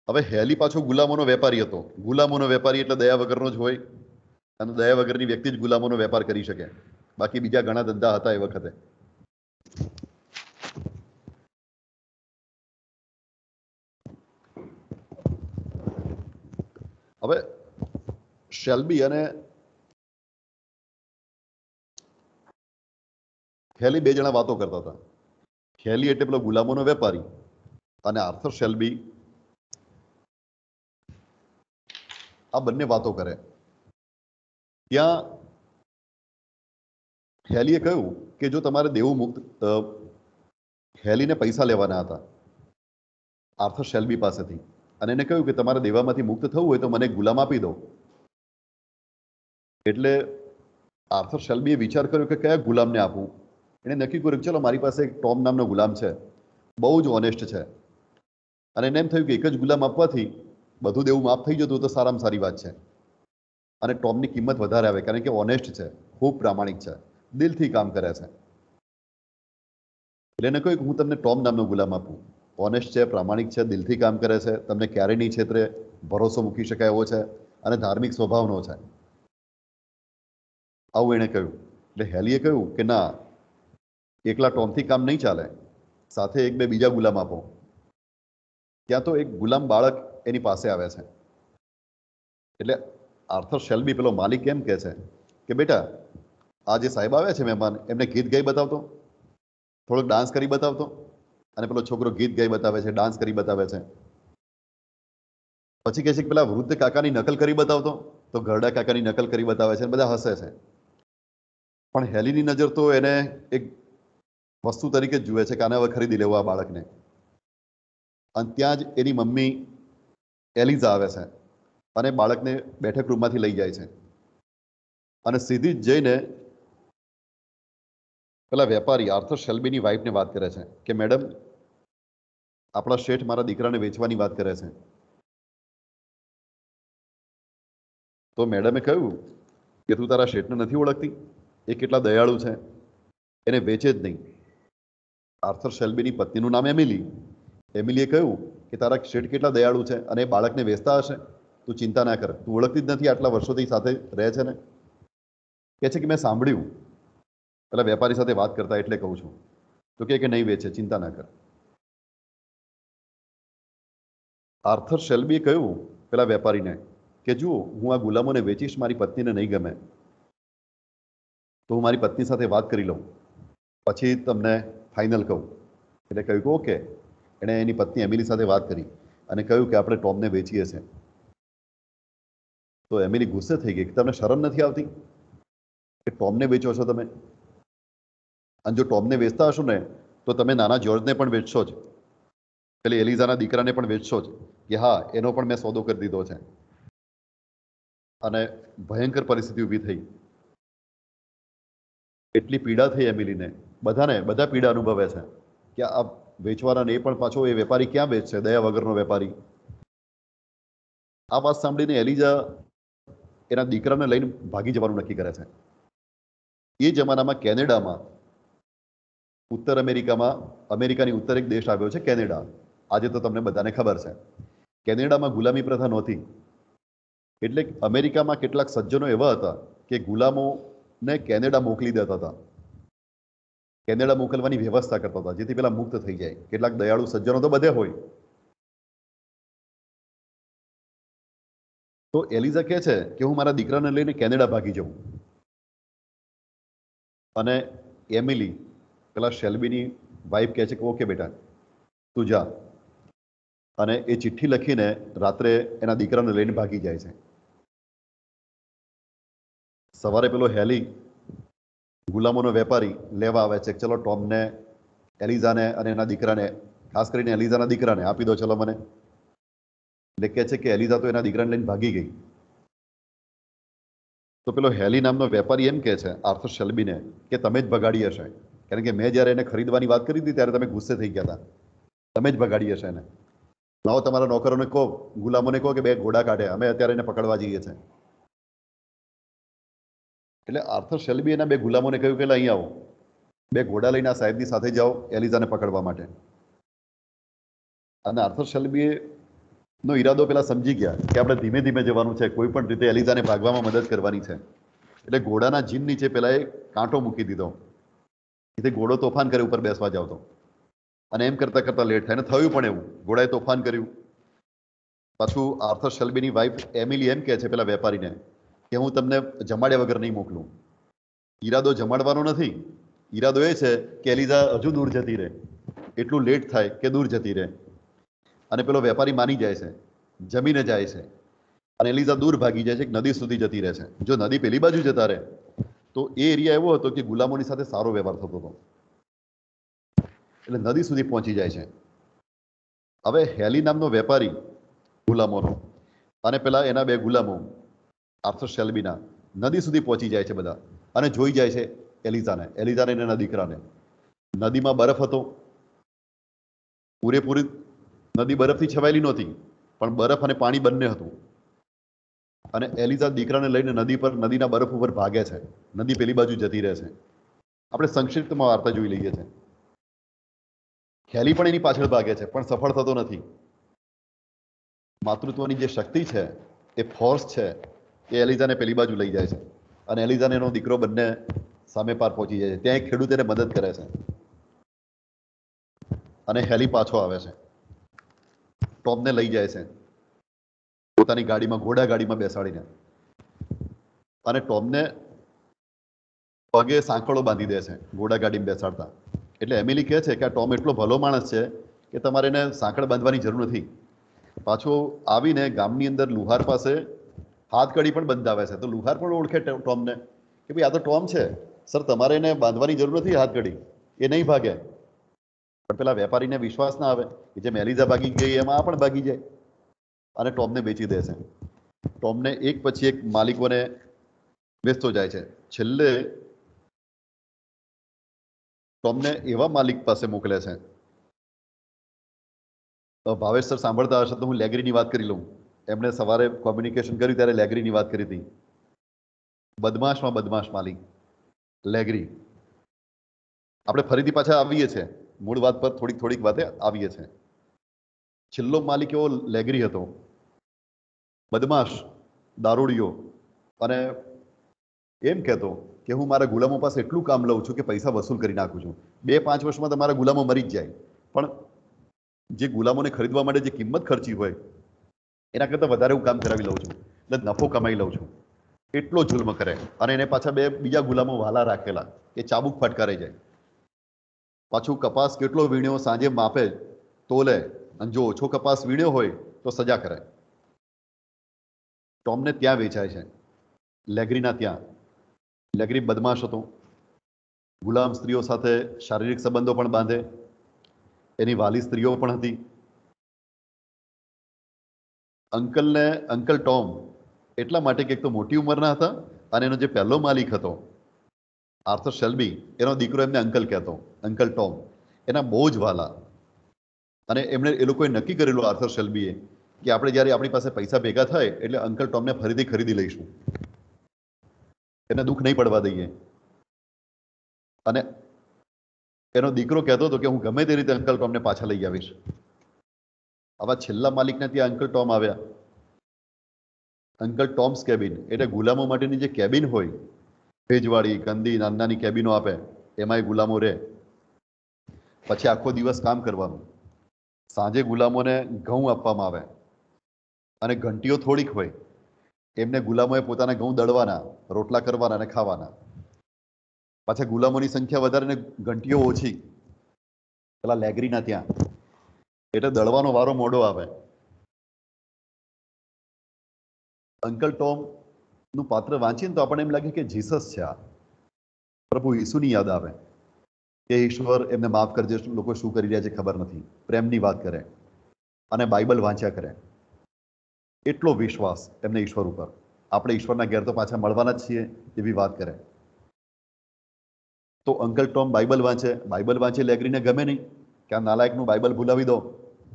હવે હેલી પાછો ગુલામોનો વેપારી હતો. ગુલામોનો વેપારી એટલે દયા વગરનો જ હોય, અને દયા વગરની વ્યક્તિ જ ગુલામોનો વેપાર કરી શકે. બાકી બીજા ઘણા ધંધા હતા એ વખતે. હવે શેલ્બી અને હેલી 2 જણા વાતો કરતા હતા. હેલી એટલે પેલો ગુલામોનો વેપારી અને આર્થર શેલ્બી આ બંને વાતો કરે. ત્યાં હેલીએ કહ્યું કે જો તમારે દેવું મુક્ત હેલીને પૈસા લેવાના હતા આર્થર શેલ્બી પાસેથી, અને એને કહ્યું કે તમારે દેવામાંથી મુક્ત થવું હોય તો મને ગુલામ આપી દો. એટલે આર્થર શેલ્બીએ વિચાર કર્યો કે કયા ગુલામને આપવું. એને નક્કી કર્યું કે ચલો મારી પાસે એક ટોમ નામનો ગુલામ છે, બહુ જ ઓનેસ્ટ છે, અને એને એમ થયું કે એક જ ગુલામ આપવાથી બધું દેવું માફ થઈ જતું તો સારામાં સારી વાત છે, અને ટોમની કિંમત વધારે આવે કારણ કે ઓનેસ્ટ છે, ખૂબ પ્રામાણિક છે, દિલથી કામ કરે છે. એટલે એને કહ્યું કે હું તમને ટોમ નામનો ગુલામ આપું, ઓનેસ્ટ છે, પ્રામાણિક છે, દિલથી કામ કરે છે, તમને ક્યારેય નહીં છેતરે, ભરોસો મૂકી શકાય એવો છે, અને ધાર્મિક સ્વભાવનો છે. આવું એણે કહ્યું. એટલે હેલીએ કહ્યું કે ના, એકલા ટોમથી કામ નહીં ચાલે, સાથે એક બે બીજા ગુલામ આપો. ત્યાં તો એક ગુલામ બાળક એની પાસે આવે છે. એટલે આર્થર શેલ્બી પેલો માલિક એમ કહે છે કે બેટા, આ જે સાહેબ આવે છે મહેમાન, એમને ગીત ગાઈ બતાવતો, થોડોક ડાન્સ કરી બતાવતો. અને પેલો છોકરો ગીત ગાઈ બતાવે છે, ડાન્સ કરી બતાવે છે. પછી કહે છે કે પેલા વૃદ્ધ કાકાની નકલ કરી બતાવતો, તો ઘરડા કાકાની નકલ કરી બતાવે છે, બધા હસે છે. પણ હેલીની નજર તો એને એક વસ્તુ તરીકે જ જુએ છે કે આને હવે ખરીદી લેવું આ બાળકને. અને ત્યાં જ એની મમ્મી એલિઝા આવે છે અને બાળકને બેઠક રૂમમાંથી લઈ જાય છે, અને સીધી જ જઈને પેલા વેપારી આર્થર શેલ્બીની વાઈફને વાત કરે છે કે મેડમ, આપણા શેઠ મારા દીકરાને વેચવાની વાત કરે છે. તો મેડમે કહ્યું કે તું તારા શેઠને નથી ઓળખતી? એ કેટલા દયાળુ છે, એને વેચે જ નહીં. આર્થર શેલ્બીની પત્નીનું નામ એમિલી. એમિલીએ કહ્યું કે તારા શેઠ કેટલા દયાળુ છે અને એ બાળકને વેચતા હશે, તું ચિંતા ના કર, તું ઓળખતી જ નથી, આટલા વર્ષોથી સાથે રહે છે ને. કહે છે કે મેં સાંભળ્યું પેલા વેપારી સાથે વાત કરતા એટલે કહું છું. તો કે નહીં વેચે, ચિંતા ના કર. આર્થર શેલ્બીએ કહ્યું પેલા વેપારીને કે જુઓ, હું આ ગુલામોને વેચીશ, મારી પત્નીને નહીં ગમે તો હું મારી પત્ની સાથે વાત કરી લઉં, પછી તમને ફાઇનલ કહું. એટલે કહ્યું કે ઓકે. એણે એની પત્ની એમિલી સાથે વાત કરી અને કહ્યું કે આપણે ટોમને વેચીએ છીએ. તો એમિલી ગુસ્સે થઈ ગઈ કે તમને શરમ નથી આવતી કે ટોમને વેચો છો તમે? અને જો ટોમને વેચતા હશો ને તો તમે નાના જ્યોર્જને પણ વેચશો જ, પેલી એલિઝાના દીકરાને પણ વેચશો જ, કે હા, એનો પણ મેં સોદો કરી દીધો છે. અને ભયંકર પરિસ્થિતિ ઊભી થઈ. એટલી પીડા થઈ એમિલીને, બધા પીડા અનુભવે છે કે આ વેચવાના એ પણ પાછો એ વેપારી ક્યાં વેચશે, દયા વગરનો વેપારી. આ વાત સાંભળીને એલિઝા એના દીકરાને લઈને ભાગી જવાનું નક્કી કરે છે. એ જમાનામાં કેનેડામાં, ઉત્તર અમેરિકામાં, અમેરિકાની ઉત્તર એક દેશ આવ્યો છે કેનેડા. આજે તો તમને બધાને ખબર છે. કેનેડામાં ગુલામી પ્રથા નહોતી. એટલે અમેરિકામાં કેટલાક સજ્જનો એવા હતા કે ગુલામોને કેનેડા મોકલી દેતા હતા, કેનેડા મોકલવાની વ્યવસ્થા કરતા હતા જેથી પેલા મુક્ત થઈ જાય. કેટલાક દયાળુ સજ્જનો તો બધે હોય. તો એલિઝા કહે છે કે હું મારા દીકરાને લઈને કેનેડા ભાગી જાઉં. અને એમિલી પેલા શેલ્બીની વાઈફ કહે છે કે ઓકે બેટા, તું જા. અને એ ચિઠ્ઠી લખીને રાત્રે એના દીકરાને લઈને ભાગી જાય છે. સવારે પેલો હેલી ગુલામોનો વેપારી લેવા આવે છે, ચલો ટોમને, એલિઝાને અને એના દીકરાને, ખાસ કરીને એલિઝાના દીકરાને આપી દો ચલો મને. એટલે કહે છે કે એલિઝા તો એના દીકરાને લઈને ભાગી ગઈ. તો પેલો હેલી નામનો વેપારી એમ કહે છે આર્થર શેલ્બીને કે તમે જ ભગાડી હશે, કારણ કે મેં જ્યારે એને ખરીદવાની વાત કરી હતી ત્યારે તમે ગુસ્સે થઈ ગયા હતા, તમે જ ભગાડી હશે એને. લાવો તમારા નોકરોને કહો, ગુલામોને કહો કે 2 ઘોડા કાઢે, અમે અત્યારે એને પકડવા જઈએ છીએ. એટલે આર્થર શેલ્બી એના 2 ગુલામોને કહ્યું કે અહીં આવો, 2 ઘોડા લઈને આ સાહેબની સાથે જાઓ એલિઝાને પકડવા માટે. અને આર્થર શેલ્બીએ નો ઈરાદો પેલા સમજી ગયા કે આપણે ધીમે ધીમે જવાનું છે, કોઈ પણ રીતે એલિઝાને ભાગવામાં મદદ કરવાની છે. એટલે ઘોડાના જીન નીચે પેલા એ કાંટો મૂકી દીધો, એટલે ઘોડો તોફાન કરે ઉપર બેસવા જાવ તો. અને એમ કરતા કરતા લેટ થાય, ને થયું પણ એવું, ઘોડાએ તોફાન કર્યું. પાછું આર્થર શેલ્બીની વાઈફ એમિલી એમ કહે છે પેલા વેપારીને કે હું તમને જમાડ્યા વગર નહીં મોકલું. ઈરાદો જમાડવાનો નથી, ઈરાદો એ છે કે એલિઝા હજુ દૂર જતી રહે. એટલું લેટ થાય કે દૂર જતી રહે, અને પેલો વેપારી માની જાય છે, જમીને જાય છે, અને એલિઝા દૂર ભાગી જાય છે, એક નદી સુધી જતી રહે છે. જો નદી પેલી બાજુ જતા રહે તો એ એરિયા એવો હતો કે ગુલામોની સાથે સારો વ્યવહાર થતો હતો, એટલે નદી સુધી પહોંચી જાય છે. હવે હેલી નામનો વેપારી ગુલામોનો અને પેલા એના બે ગુલામો આર્થર શેલ્બીના નદી સુધી પહોંચી જાય છે બધા, અને જોઈ જાય છે એલિઝાને અને એના દીકરાને. નદીમાં બરફ હતો, પૂરેપૂરી નદી બરફથી છવાયેલી નહોતી, પણ બરફ અને પાણી બંને હતું. અને એલિઝા દીકરાને લઈને નદી પર, નદીના બરફ ઉપર ભાગે છે, નદી પેલી બાજુ જતી રહે છે. આપણે સંક્ષિપ્તમાં વાર્તા જોઈ લઈએ છીએ. હેલી પણ એની પાછળ ભાગે છે, પણ સફળ થતો નથી. માતૃત્વની જે શક્તિ છે, એ ફોર્સ છે, એ એલિઝાને પેલી બાજુ લઈ જાય છે, અને એલિઝાને એનો દીકરો બંને સામે પાર પહોંચી જાય છે. ત્યાં એક ખેડૂત એને મદદ કરે છે, અને હેલી પાછો આવે છે, ટોમને લઈ જાય છે પોતાની ગાડીમાં, ઘોડા ગાડીમાં બેસાડીને, અને ટોમને પગે સાંકળો બાંધી દે છે ઘોડા ગાડીમાં બેસાડતા. એટલે એમિલી કહે છે કે આ ટોમ એટલો ભલો માણસ છે કે તમારે એને સાંકળ બાંધવાની જરૂર નથી. પાછો આવીને ગામની અંદર લુહાર પાસે હાથકડી પણ બંધાવે છે. તો લુહાર પણ ઓળખે ટોમને કે ભાઈ આ તો ટોમ છે, સર તમારે એને બાંધવાની જરૂર નથી હાથકડી, એ નહીં ભાગે. પણ પેલા વેપારીને વિશ્વાસ ના આવે કે જેમ એલિઝા ભાગી ગઈ એમાં આ પણ ભાગી જાય, અને ટોમને વેચી દે છે. ટોમને એક પછી એક માલિકોને વેચતો જાય છે. છેલ્લે ટોમને એવા માલિક પાસે મોકલે છે, ભાવેશ સર સાંભળતા હશે તો હું લેગરીની વાત કરી લઉં. એમણે સવારે કોમ્યુનિકેશન કર્યું ત્યારે લેગરીની વાત કરી હતી. બદમાશમાં બદમાશ માલિક લેગરી. આપણે ફરીથી પાછા આવીએ છીએ મૂળ વાત પર, થોડીક વાતે આવીએ છીએ. છેલ્લો માલિક એવો લેગરી હતો, બદમાશ, દારૂડિયો, અને એમ કહેતો કે હું મારા ગુલામો પાસે એટલું કામ લઉં છું કે પૈસા વસૂલ કરી નાખું છું. 2-5 વર્ષમાં તમારા ગુલામો મરી જ જાય, પણ જે ગુલામોને ખરીદવા માટે જે કિંમત ખર્ચી હોય એના કરતાં વધારે હું કામ કરાવી લઉં છું, એટલે નફો કમાઈ લઉં છું. એટલો જુલ્મ કરે. અને એને પાછા 2 બીજા ગુલામો વાલા રાખેલા, એ ચાબુક ફટકારાઈ જાય. પાછું કપાસ કેટલો વીણ્યો સાંજે માપે, તોલે, અને જો ઓછો કપાસ વીણ્યો હોય તો સજા કરે. ટોમને ત્યાં વેચાય છે, લેગરીના ત્યાં. લેગરી બદમાશ હતો, ગુલામ સ્ત્રીઓ સાથે શારીરિક સંબંધો પણ બાંધે, એની વાલી સ્ત્રીઓ પણ હતી. અંકલ ટોમ એટલા માટે કે એક તો મોટી ઉંમરના હતા, અને એનો જે પહેલો માલિક હતો આર્થર શેલ્બી, એનો દીકરો એમને અંકલ કહેતો, અંકલ ટોમ. એના બહુ જ વાલા. અને એમણે એ લોકોએ નક્કી કરેલું આર્થર શેલ્બીએ કે આપણે જ્યારે આપણી પાસે પૈસા ભેગા થાય એટલે અંકલ ટોમને ફરીથી ખરીદી લઈશું, એને દુઃખ નહીં પડવા દઈએ. અને એનો દીકરો કહેતો હતો કે હું ગમે તે રીતે અંકલ ટોમને પાછા લઈ આવીશ. આવા છેલ્લા માલિકને ત્યાં અંકલ ટોમ આવ્યા. અંકલ ટોમ્સ કેબિન એટલે ગુલામો માટેની જે કેબિન હોય, ભેજવાળી ગંદી નાની કેબિનો આપે, એમાં એ ગુલામો રહે. પછી આખો દિવસ કામ કરવાનું. સાંજે ગુલામોને ઘઉં આપવામાં આવે, અને ઘંટીઓ થોડીક હોય, એમને ગુલામોએ પોતાના ઘઉં દળવાના, રોટલા કરવાના અને ખાવાના. પાછા ગુલામોની સંખ્યા વધારે ને ઘંટીઓ ઓછી પેલા લેગરીના ત્યાં, એટલે દળવાનો વારો મોડો આવે. અંકલ ટોમ નું પાત્ર વાંચીને તો આપણને એમ લાગે કે જીસસ છે આ, પ્રભુ ઈસુની યાદ આવે કે ઈશ્વર એમને માફ કરજે, લોકો શું કરી રહ્યા છે ખબર નથી. પ્રેમની વાત કરે અને બાઇબલ વાંચ્યા કરે. એટલો વિશ્વાસ એમને ઈશ્વર ઉપર. આપણે ઈશ્વરના ઘેર તો પાછા મળવાના જ છીએ એવી વાત કરે. તો અંકલ ટોમ બાઇબલ વાંચે. લેગરીને ગમે નહીં કે આ નાલાયકનું બાઇબલ ભૂલાવી દો,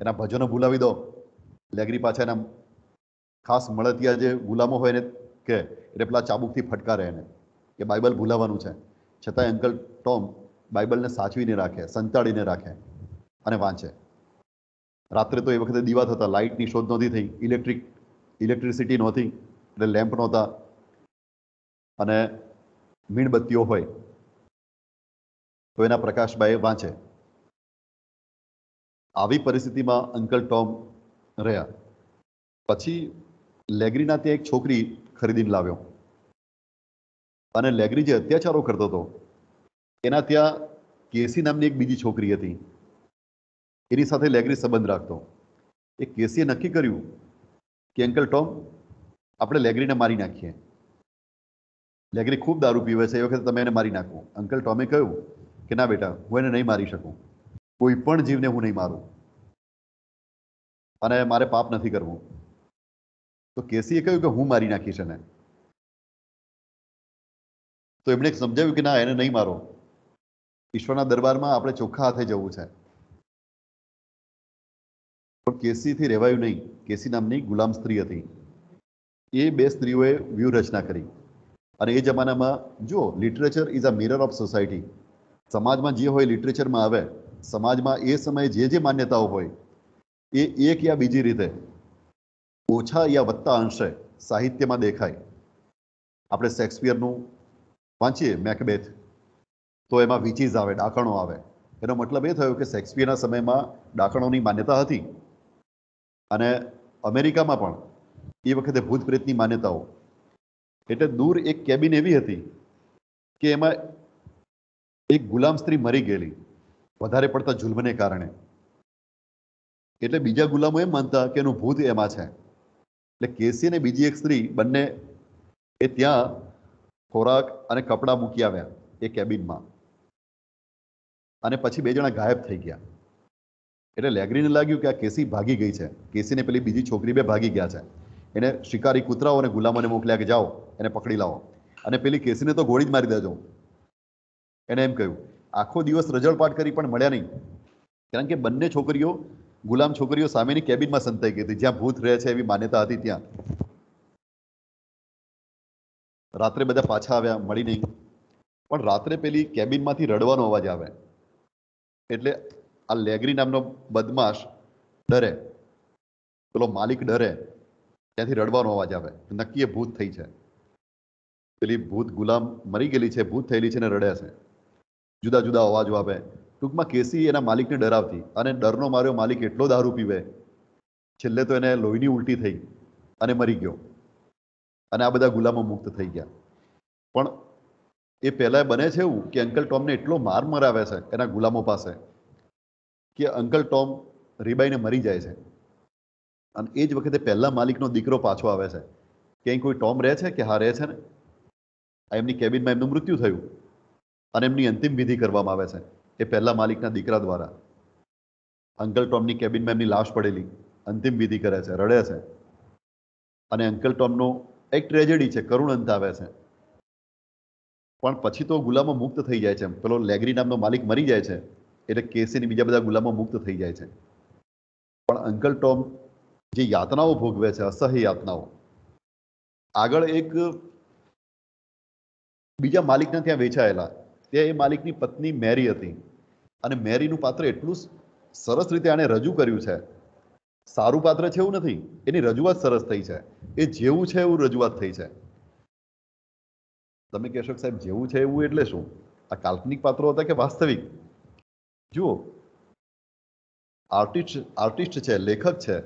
એના ભજનો ભૂલાવી દો. લેગરી પાછા એના ખાસ મળતિયા જે ગુલામો હોય એને કે, એટલે પેલા ચાબુકથી ફટકારે એને કે બાઇબલ ભૂલાવાનું છે. છતાંય અંકલ ટોમ બાઇબલને સાચવીને રાખે, સંતાડીને રાખે અને વાંચે. રાત્રે તો એ વખતે દીવા થતા, લાઇટની શોધ નહોતી થઈ, ઇલેક્ટ્રિસિટી નહોતી, એટલે લેમ્પ નહોતા, અને મીણબત્તીઓ હોય તો એના પ્રકાશમાં એ વાંચે. આવી પરિસ્થિતિમાં અંકલ ટોમ રહ્યા. પછી લેગરીના ત્યાં એક છોકરી ખરીદીને લાવ્યો, અને લેગરી જે અત્યાચારો કરતો હતો એના ત્યાં કેસી નામની એક બીજી છોકરી હતી. એની સાથે લેગ્રી સંબંધ રાખતો. એ કેસીએ નક્કી કર્યું કે અંકલ ટોમ, આપણે લેગ્રીને મારી નાખીએ. લેગ્રી ખૂબ દારૂ પીવે છે, એ વખતે તમે એને મારી નાખો. અંકલ ટોમે કહ્યું કે ના બેટા, હું એને નહીં મારી શકું, કોઈ પણ જીવને હું નહીં મારું, અને મારે પાપ નથી કરવું. તો કેસીએ કહ્યું કે હું મારી નાખીશ એને. તો એમણે સમજાવ્યું કે ના, એને નહીં મારો, ઈશ્વરના દરબારમાં આપણે ચોખ્ખા હાથે જવું છે. પણ કેસીથી રહેવાયું નહીં. કેસી નામની ગુલામ સ્ત્રી હતી. એ બે સ્ત્રીઓએ વ્યૂહરચના કરી. અને એ જમાનામાં જો literature is a mirror of society. સમાજમાં જે હોય લિટરેચરમાં આવે. સમાજમાં એ સમયે જે માન્યતાઓ હોય એ એક યા બીજી રીતે ઓછા યા વધતા અંશે સાહિત્યમાં દેખાય. આપણે શેક્સપિયરનું વાંચીએ મેકબેથ, તો એમાં વિચીઝ આવે, ડાકણો આવે. એનો મતલબ એ થયો કે શેક્સપિયરના સમયમાં ડાકણોની માન્યતા હતી. અને અમેરિકામાં પણ એ વખતે ભૂત પ્રેતની માન્યતાઓ. એટલે દૂર એક કેબિન એવી હતી કે એમાં એક ગુલામ સ્ત્રી મરી ગયેલી વધારે પડતા જુલ્મને કારણે. એટલે બીજા ગુલામો એમ માનતા કે એનું ભૂત એમાં છે. એટલે કેસી અને બીજી એક સ્ત્રી બંને એ ત્યાં ખોરાક અને કપડાં મૂકી આવ્યા એ કેબિનમાં. અને પછી બે જણા ગાયબ થઈ ગયા. એટલે લેગ્રીને લાગ્યું કે આ કેસી ભાગી ગઈ છે. કેસીને પેલી બીજી છોકરી બે ભાગી ગયા છે. એને શિકારી કૂતરાઓ અને ગુલામોને મોકલ્યા કે જાઓ એને પકડી લાવો, અને પેલી કેસીને તો ગોળી જ મારી દેજો. એને એમ કહ્યું. આખો દિવસ રજળપાટ કરી પણ મળ્યા નહીં, કારણ કે બંને છોકરીઓ, ગુલામ છોકરીઓ સામેની કેબિનમાં સંતાઈ ગઈ હતી, જ્યાં ભૂત રહે છે એવી માન્યતા હતી ત્યાં. રાત્રે બધા પાછા આવ્યા, મળી નહીં. પણ રાત્રે પેલી કેબિનમાંથી રડવાનો અવાજ આવે. એટલે આ લેગ્રી નામનો બદમાશ ડરે, પેલો માલિક ડરે, ત્યાંથી રડવાનો અવાજ આવે. નક્કી એ ભૂત થઈ છે, પેલી ભૂત ગુલામ મરી ગયેલી છે, ભૂત થયેલી છે ને રડે છે. જુદા જુદા અવાજો આવે. ટૂંકમાં કેસી એના માલિકને ડરાવતી, અને ડરનો માર્યો માલિક એટલો દારૂ પીવે, છેલ્લે તો એને લોહીની ઉલટી થઈ અને મરી ગયો. અને આ બધા ગુલામો મુક્ત થઈ ગયા. પણ એ પહેલા બને છે એવું કે અંકલ ટોમને એટલો માર મરાવે છે એના ગુલામો પાસે કે અંકલ ટોમ રીબાઈને મરી જાય છે. અને એ જ વખતે પહેલા માલિકનો દીકરો પાછો આવે છે કે અહીં કોઈ ટોમ રહે છે કે હા રહે છે ને. એમની કેબિનમાં એમનું મૃત્યુ થયું અને એમની અંતિમ વિધિ કરવામાં આવે છે એ પહેલા માલિકના દીકરા દ્વારા. અંકલ ટોમની કેબિનમાં એમની લાશ પડેલી, અંતિમ વિધિ કરે છે, રડે છે. અને અંકલ ટોમનો એક ટ્રેજેડી છે, કરુણ અંત આવે છે. પણ પછી તો ગુલામો મુક્ત થઈ જાય છે. પેલો લેગ્રી નામનો માલિક મરી જાય છે એટલે કેસીની બીજા બધા ગુલામો મુક્ત થઈ જાય છે. પણ અંકલ ટોમ જે યાતનાઓ ભોગવે છે, અસહ્ય યાતનાઓ, આગળ એક બીજા માલિકના ત્યાં વેચાયેલા. ત્યાં એ માલિકની પત્ની મેરી હતી, અને મેરીનું પાત્ર એટલું સરસ રીતે આને રજૂ કર્યું છે. સારું પાત્ર છે એવું નથી, એની રજૂઆત સરસ થઈ છે. એ જેવું છે એવું રજૂઆત થઈ છે. તમે કહેશો સાહેબ જેવું છે એવું એટલે શું? આ કાલ્પનિક પાત્રો હતા કે વાસ્તવિક? જુઓ, આર્ટિસ્ટ છે, લેખક છે,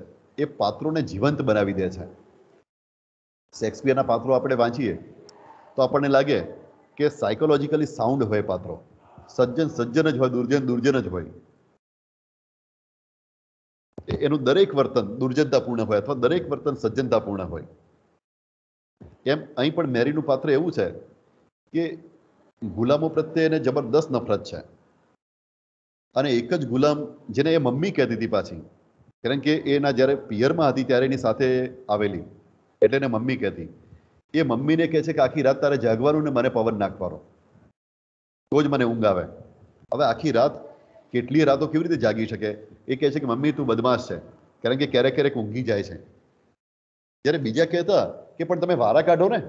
એ પાત્રોને જીવંત બનાવી દે છે. શેક્સપિયરના પાત્રો આપણે વાંચીએ તો આપણને લાગે કે સાયકોલોજીકલી સાઉન્ડ હોય પાત્રો, સજ્જન સજ્જન જ હોય, દુર્જન દુર્જન જ હોય. એનું દરેક વર્તન દુર્જનતાપૂર્ણ હોય અથવા દરેક વર્તન સજ્જનતાપૂર્ણ હોય. એમ અહીં પણ મેરીનું પાત્ર એવું છે કે ગુલામો પ્રત્યે એને જબરદસ્ત નફરત છે. અને એક જ ગુલામ, જેને એ મમ્મી કહેતી હતી પાછી, કારણ કે એના જ્યારે પિયરમાં હતી ત્યારે એની સાથે આવેલી, એટલે એને મમ્મી કહેતી. એ મમ્મીને કહે છે કે આખી રાત તારે જાગવાનું ને મને પવન નાખવાનો, તો જ મને ઊંઘ આવે. હવે આખી રાત કેટલીય રાતો કેવી રીતે જાગી શકે? એ કહે છે કે મમ્મી તું બદમાશ છે, કારણ કે ક્યારેક ક્યારેક ઊંઘી જાય છે. જ્યારે બીજા કહેતા કે પણ તમે વારા કાઢો ને,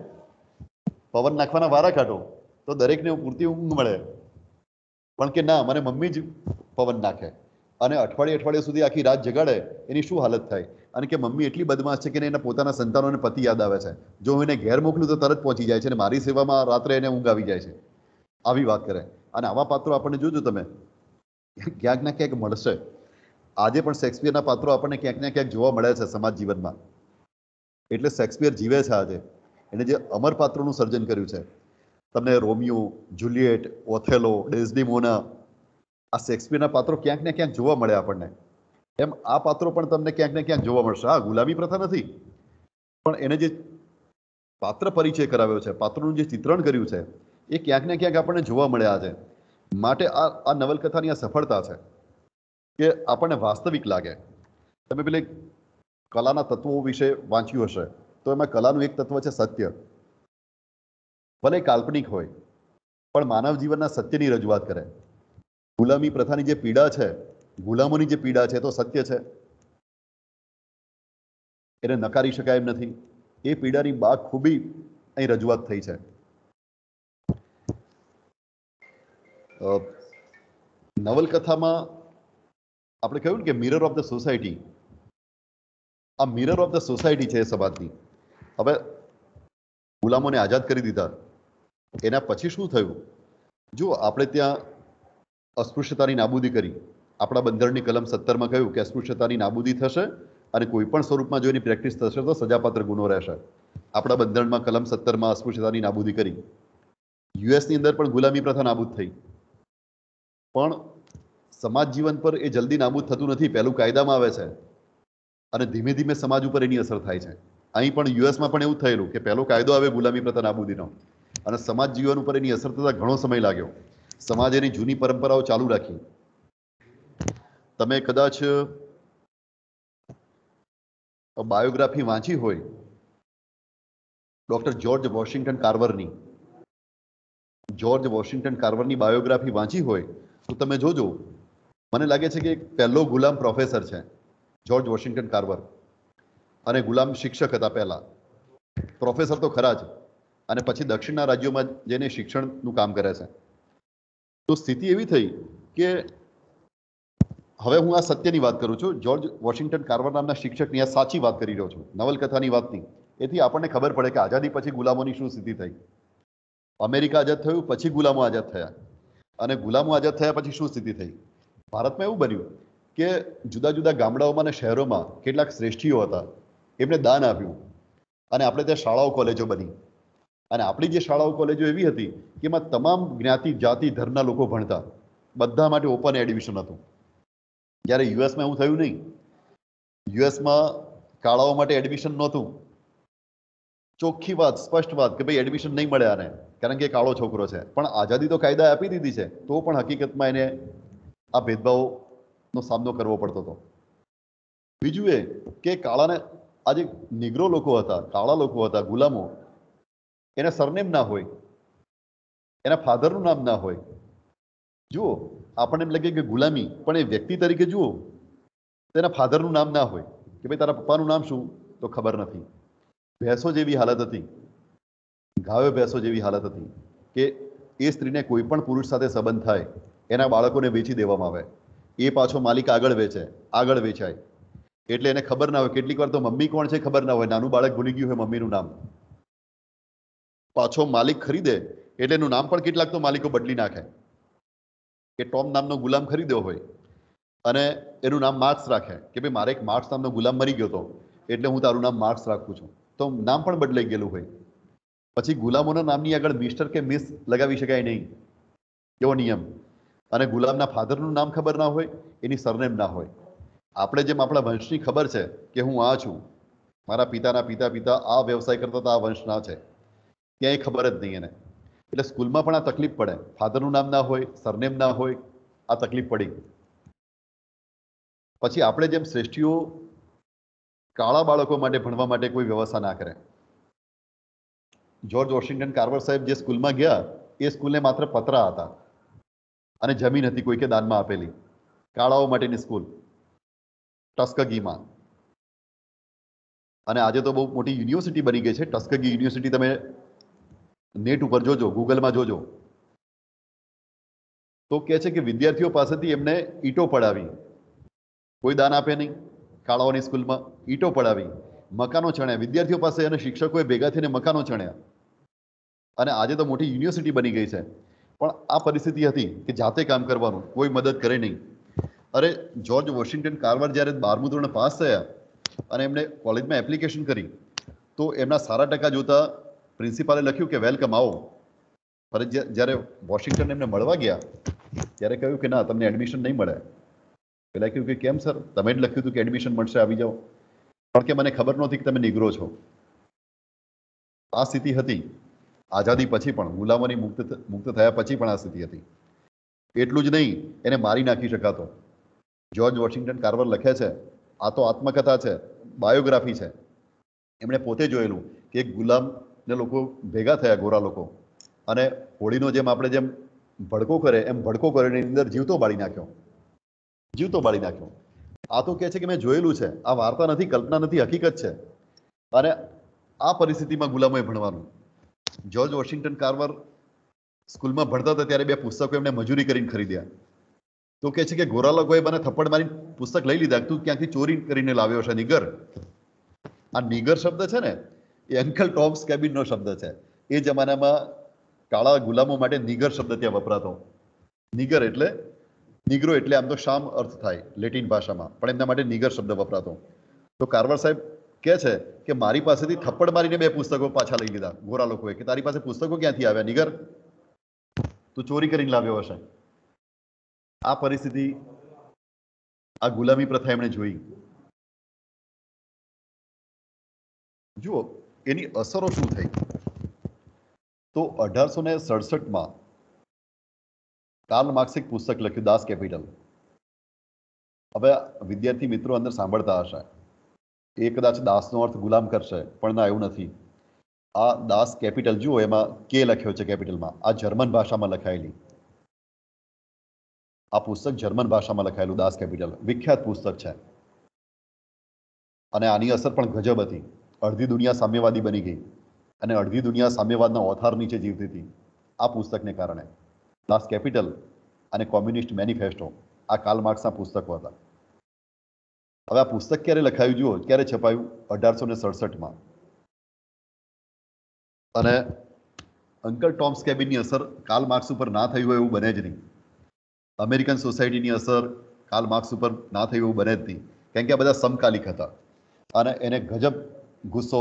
પવન નાખવાના વારા કાઢો તો દરેકને પૂરતી ઊંઘ મળે. પણ કે ના, મને મમ્મી જ પવન નાખે અને અઠવાડિયે સુધી આખી રાત જગાડે, એની શું હાલત થાય? અને કે મમ્મી એટલી બદમાશ છે કે એના પોતાના સંતાનોને પતિ યાદ આવે છે. જો હું એને ઘેર મોકલું તો તરત પહોંચી જાય છે અને મારી સેવામાં રાત્રે એને ઊંઘ આવી જાય છે. આવી વાત કરે. અને આવા પાત્રો આપણને જોજો તમે ક્યાંક ના ક્યાંક મળશે. આજે પણ શેક્સપિયરના પાત્રો આપણને ક્યાંક ને ક્યાંક જોવા મળે છે સમાજ જીવનમાં. એટલે શેક્સપિયર જીવે છે આજે. એને જે અમર પાત્રોનું સર્જન કર્યું છે, તમને રોમિયો, જુલિયેટ, ઓથેલો, ડેઝડીમોના, આ શેક્સપિયરના પાત્રો ક્યાંક ને ક્યાંક જોવા મળે આપણને. એમ આ પાત્રો પણ તમને ક્યાંક ને ક્યાંક જોવા મળશે. આ ગુલામી પ્રથા નથી, પણ એને જે પાત્ર પરિચય કરાવ્યો છે, પાત્રનું જે ચિત્રણ કર્યું છે, એ ક્યાંક ને ક્યાંક આપણને જોવા મળ્યા છે. માટે આ નવલકથાની આ સફળતા છે કે આપણને વાસ્તવિક લાગે. તમે પેલી કલાના તત્વો વિશે વાંચ્યું હશે, તો એમાં કલાનું એક તત્વ છે સત્ય. ભલે કાલ્પનિક હોય, પણ માનવ જીવનના સત્યની રજૂઆત કરે. ગુલામી પ્રથાની જે પીડા છે, ગુલામોની જે પીડા છે, તો સત્ય છે, એને નકારી શકાય એમ નથી. એ પીડાની બાખૂબી અહીં રજૂઆત થઈ છે. નવલકથામાં આપણે કહ્યું ને કે મિરર ઓફ ધ સોસાયટી, આ મિરર ઓફ ધ સોસાયટી છે એ સમાજની. હવે ગુલામોને આઝાદ કરી દીધા, એના પછી શું થયું? જો આપણે ત્યાં અસ્પૃશ્યતાની નાબૂદી કરી, આપણા બંધારણની કલમ 17માં કહ્યું કે અસ્પૃશ્યતાની નાબૂદી થશે અને કોઈ પણ સ્વરૂપમાં જો એની પ્રેક્ટિસ થશે તો સજાપાત્ર ગુનો રહેશે. આપણા બંધારણમાં કલમ 17માં અસ્પૃશ્યતાની નાબૂદી કરી. યુએસની અંદર પણ ગુલામી પ્રથા નાબૂદ થઈ, પણ સમાજ જીવન પર એ જલ્દી નાબૂદ થતું નથી. પહેલું કાયદામાં આવે છે અને ધીમે ધીમે સમાજ ઉપર એની અસર થાય છે. અહીં પણ યુએસમાં પણ એવું થયેલું કે પહેલો કાયદો આવે ગુલામી પ્રથા નાબૂદીનો, અને સમાજ જીવન ઉપર એની અસર થતા ઘણો સમય લાગ્યો. સમાજ એની જૂની પરંપરાઓ ચાલુ રાખી. તમે કદાચ બાયોગ્રાફી વાંચી હોય ડોક્ટર જ્યોર્જ વોશિંગ્ટન કાર્વરની, જ્યોર્જ વોશિંગ્ટન કાર્વરની બાયોગ્રાફી વાંચી હોય તો તમે જોજો, મને લાગે છે કે એક પહેલો ગુલામ પ્રોફેસર છે જ્યોર્જ વોશિંગ્ટન કાર્વર, અને ગુલામ શિક્ષક હતા. પહેલા પ્રોફેસર તો ખરા જ, અને પછી દક્ષિણના રાજ્યોમાં જઈને શિક્ષણનું કામ કરે છે. તો સ્થિતિ એવી થઈ કે હવે હું આ સત્યની વાત કરું છું, જ્યોર્જ વોશિંગ્ટન કાર્વર નામના શિક્ષકની આ સાચી વાત કરી રહ્યો છું, નવલકથાની વાત નહીં. એથી આપણને ખબર પડે કે આઝાદી પછી ગુલામોની શું સ્થિતિ થઈ. અમેરિકા આઝાદ થયું, પછી ગુલામો આઝાદ થયા, અને ગુલામો આઝાદ થયા પછી શું સ્થિતિ થઈ. ભારતમાં એવું બન્યું કે જુદા જુદા ગામડાઓમાં અને શહેરોમાં કેટલાક શ્રેષ્ઠીઓ હતા, એમને દાન આપ્યું, અને આપણે ત્યાં શાળાઓ કોલેજો બની. અને આપણી જે શાળાઓ કોલેજો એવી હતી કે એમાં તમામ જ્ઞાતિ જાતિ ધર્મના લોકો ભણતા, બધા માટે ઓપન એડમિશન હતું. જ્યારે યુએસમાં એવું થયું નહીં. યુએસમાં કાળાઓ માટે એડમિશન નહોતું. ચોખ્ખી વાત, સ્પષ્ટ વાત કે ભાઈ એડમિશન નહીં મળે આને, કારણ કે એ કાળો છોકરો છે. પણ આઝાદી તો કાયદા આપી દીધી છે, તો પણ હકીકતમાં એને આ ભેદભાવનો સામનો કરવો પડતો હતો. બીજું એ કે કાળાને આ જે નિગ્રો લોકો હતા, કાળા લોકો હતા, ગુલામો, એના સરનેમ ના હોય, એના ફાધરનું નામ ના હોય. જુઓ, આપણને એમ લાગે કે ગુલામી, પણ એ વ્યક્તિ તરીકે જુઓ તેના ફાધરનું નામ ના હોય કે ભાઈ તારા પપ્પાનું નામ શું, તો ખબર નથી. ભેંસો જેવી હાલત હતી, ગાયો ભેંસો જેવી હાલત હતી કે એ સ્ત્રીને કોઈ પણ પુરુષ સાથે સંબંધ થાય, એના બાળકોને વેચી દેવામાં આવે. એ પાછો માલિક આગળ વેચે, આગળ વેચાય, એટલે એને ખબર ના હોય. કેટલીક વાર તો મમ્મી કોણ છે ખબર ના હોય, નાનું બાળક ભૂલી ગયું હોય મમ્મીનું નામ. પાછો માલિક ખરીદે એટલે એનું નામ પણ કેટલાક તો માલિકો બદલી નાખે. કે ટોમ નામનો ગુલામ ખરીદ્યો હોય અને એનું નામ માર્ક્સ રાખે કે ભાઈ મારે એક માર્ક્સ નામનો ગુલામ મરી ગયો હતો, એટલે હું તારું નામ માર્ક્સ રાખું છું. તો નામ પણ બદલાઈ ગયેલું હોય. પછી ગુલામોના નામની આગળ મિસ્ટર કે મિસ લગાવી શકાય નહીં, એવો નિયમ. અને ગુલામના ફાધરનું નામ ખબર ના હોય, એની સરનેમ ના હોય. આપણે જેમ આપણા વંશની ખબર છે કે હું આ છું, મારા પિતાના પિતા પિતા આ વ્યવસાય કરતા હતા, આ વંશના છે, ક્યાંય ખબર જ નહીં એને. એટલે સ્કૂલમાં પણ આ તકલીફ પડે, ફાધરનું નામ ના હોય, સરનેમ ના હોય, આ તકલીફ પડી. પછી આપણે જેમ શ્રેષ્ઠીઓ કાળા બાળકો માટે ભણવા માટે કોઈ વ્યવસ્થા ના કરે. જ્યોર્જ વોશિંગ્ટન કાર્વર સાહેબ જે સ્કૂલમાં ગયા, એ સ્કૂલને માત્ર પતરા હતા અને જમીન હતી કોઈકે દાનમાં આપેલી, કાળાઓ માટેની સ્કૂલ ટસ્કગીમાં. અને આજે તો બહુ મોટી યુનિવર્સિટી બની ગઈ છે ટસ્કગી યુનિવર્સિટી. તમે નેટ ઉપર જોજો, ગૂગલમાં જોજો, તો કહે છે કે વિદ્યાર્થીઓ પાસેથી એમને ઈંટો પડાવી, કોઈ દાન આપે નહીં, કાળાઓની સ્કૂલમાં ઈંટો પડાવી, મકાનો ચણ્યા વિદ્યાર્થીઓ પાસે, અને શિક્ષકોએ ભેગા થઈને મકાનો ચણ્યા. અને આજે તો મોટી યુનિવર્સિટી બની ગઈ છે. પણ આ પરિસ્થિતિ હતી કે જાતે કામ કરવાનું, કોઈ મદદ કરે નહીં. અરે જ્યોર્જ વોશિંગ્ટન કાર્વર જ્યારે 12મું ધોરણ પાસ થયા અને એમણે કોલેજમાં એપ્લિકેશન કરી, તો એમના સારા ટકા જોતા પ્રિન્સિપાલે લખ્યું કે વેલકમ, આવો. પણ જ્યારે વોશિંગ્ટન એમને મળવા ગયા ત્યારે કહ્યું કે ના, તમને એડમિશન નહીં મળે. પેલા કહ્યું કે કેમ સર, તમે જ લખ્યું હતું કે એડમિશન મળશે, આવી જાઓ. પણ કે મને ખબર નહોતી કે તમે નિગ્રો છો. આ સ્થિતિ હતી આઝાદી પછી પણ, ગુલામોની મુક્ત થયા પછી પણ આ સ્થિતિ હતી. એટલું જ નહીં, એને મારી નાખી શકાતો. જ્યોર્જ વોશિંગ્ટન કાર્વર લખે છે, આ તો આત્મકથા છે, બાયોગ્રાફી છે. એમણે પોતે જોયેલું કે એક ગુલામને લોકો ભેગા થયા, ગોરા લોકો, અને હોળીનો જેમ આપણે જેમ ભડકો કરે એમ ભડકો કરીને એની અંદર જીવતો બાળી નાખ્યો. જીવતો બાળી નાખ્યો. આ તો કહે છે કે મેં જોયેલું છે, આ વાર્તા નથી, કલ્પના નથી, હકીકત છે. અને આ પરિસ્થિતિમાં ગુલામોએ ભણવાનું. જ્યોર્જ વોશિંગ્ટન કાર્વર સ્કૂલમાં ભણતા હતા ત્યારે 2 પુસ્તકો એમને મજૂરી કરીને ખરીદ્યા. તો કહે છે કે ગોરા લોકોએ મને થપ્પડ મારી પુસ્તક લઈ લીધા, તું ક્યાંથી ચોરી કરીને લાવ્યો છે નિગર. આ નિગર શબ્દ છે ને, એ અંકલ ટોમ્સ કેબિનનો શબ્દ છે. એ જમાનામાં કાળા ગુલામો માટે નિગર શબ્દ ત્યાં વપરાતો. નિગર એટલે, નિગ્રો એટલે આમ તો શામ અર્થ થાય લેટિન ભાષામાં, પણ એમના માટે નિગર શબ્દ વપરાતો. તો કાર્વર સાહેબ કહે છે કે મારી પાસેથી થપ્પડ મારીને 2 પુસ્તકો પાછા લઈ લીધા ગોરા લોકોએ, કે તારી પાસે પુસ્તકો ક્યાંથી આવ્યા નિગર, તું ચોરી કરીને લાવ્યો હશે. આ પરિસ્થિતિ, આ ગુલામી પ્રથા એમણે જોઈ. જુઓ એની અસરો શું થઈ. તો 1867માં કાર્લ માર્ક્સે એક પુસ્તક લખ્યું, દાસ કેપિટલ. હવે વિદ્યાર્થી મિત્રો અંદર સાંભળતા હશે, એ કદાચ દાસનો અર્થ ગુલામ કરશે, પણ ના, એવું નથી. આ દાસ કેપિટલ જુઓ, એમાં કે લખ્યો છે કેપિટલમાં. આ જર્મન ભાષામાં લખાયેલી, આ પુસ્તક જર્મન ભાષામાં લખાયેલું દાસ કેપિટલ વિખ્યાત પુસ્તક છે. અને આની અસર પણ ગજબ હતી. અડધી દુનિયા સામ્યવાદી બની ગઈ અને અડધી દુનિયા સામ્યવાદના ઓથાર નીચે જીવતી હતી આ પુસ્તકને કારણે. દાસ કેપિટલ અને કોમ્યુનિસ્ટ મેનિફેસ્ટો આ કાર્લ માર્ક્સના પુસ્તકો હતા. હવે આ પુસ્તક ક્યારે લખાયું જુઓ, ક્યારે છપાયું? 1867માં. અને અંકલ ટોમ્સ કેબિનની અસર કાર્લ માર્ક્સ ઉપર ના થઈ હોય એવું બને જ નહીં. અમેરિકન સોસાયટીની અસર કાર્લ માર્ક્સ ઉપર ના થઈ એવું બને જ નહીં, કારણ કે આ બધા સમકાલિક હતા. અને એને ગજબ ગુસ્સો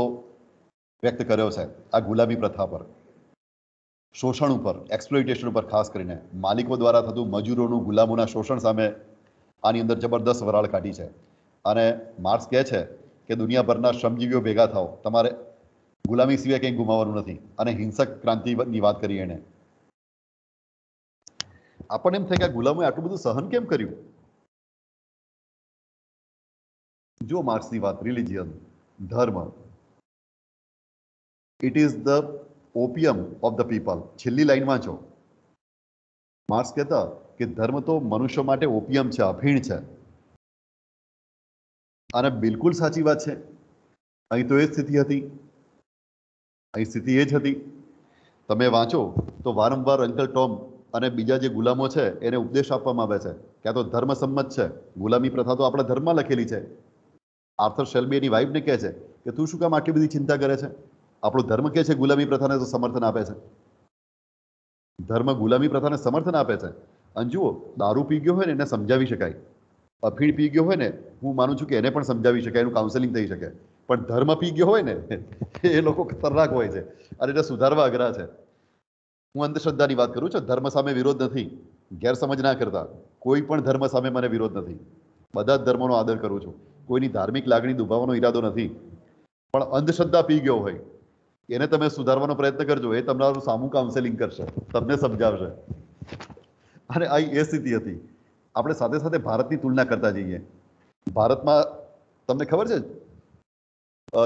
વ્યક્ત કર્યો છે આ ગુલામી પ્રથા પર, શોષણ ઉપર, એક્સપ્લોઇટેશન ઉપર. ખાસ કરીને માલિકો દ્વારા થતું મજૂરોનું, ગુલામોના શોષણ સામે આની અંદર જબરદસ્ત વરાળ કાઢી છે. અને માર્ક્સ કહે છે કે દુનિયાભરના શ્રમજીવીઓ ભેગા થાઓ, તમારે ગુલામી સિવાય કંઈ ગુમાવવાનું નથી. અને હિંસક ક્રાંતિની વાત કરી એને. આપણને એમ થાય કે આ ગુલામોએ આટલું બધું સહન કેમ કર્યું? જો માર્ક્સની વાત, રિલિજિયન, ધર્મ, it is the opium of the people. છેલ્લી લાઈન વાંચો. માર્ક્સ કહેતા કે ધર્મ તો મનુષ્ય માટે ઓપિયમ છે, અફીણ છે. અને બિલકુલ સાચી વાત છે. અહીં તો એ જ સ્થિતિ હતી, અહીં સ્થિતિ એ જ હતી. તમે વાંચો તો વારંવાર અંકલ ટોમ અને બીજા જે ગુલામો છે એને ઉપદેશ આપવામાં આવે છે કે આ તો ધર્મસંમત છે. ગુલામી પ્રથા તો આપણા ધર્મમાં લખેલી છે. આર્થર શેલ્બી એની વાઈફને કહે છે કે તું શું કામ આટલી બધી ચિંતા કરે છે? આપણો ધર્મ કહે છે ગુલામી પ્રથાને તો સમર્થન આપે છે. ધર્મ ગુલામી પ્રથાને સમર્થન આપે છે. અને જુઓ, દારૂ પી ગયો હોય ને એને સમજાવી શકાય, અફીણ પી ગયો હોય ને હું માનું છું કે એને પણ સમજાવી શકાય, એનું કાઉન્સેલિંગ થઈ શકે. પણ ધર્મ પી ગયો હોય ને એ લોકો ખતરનાક હોય છે અને એને સુધારવા અઘરા છે. હું અંધશ્રદ્ધાની વાત કરું છું, ધર્મ સામે વિરોધ નથી, ગેરસમજ ના કરતા. કોઈ પણ ધર્મ સામે મને વિરોધ નથી, બધા જ ધર્મોનો આદર કરું છું, કોઈની ધાર્મિક લાગણી દુભાવવાનો ઈરાદો નથી. પણ અંધશ્રદ્ધા પી ગયો હોય એને તમે સુધારવાનો પ્રયત્ન કરજો, એ તમારું સામું કાઉન્સેલિંગ કરશે, તમને સમજાવશે. અને આ એ સ્થિતિ હતી. આપણે સાથે સાથે ભારતની તુલના કરતા જઈએ. ભારતમાં તમને ખબર છે,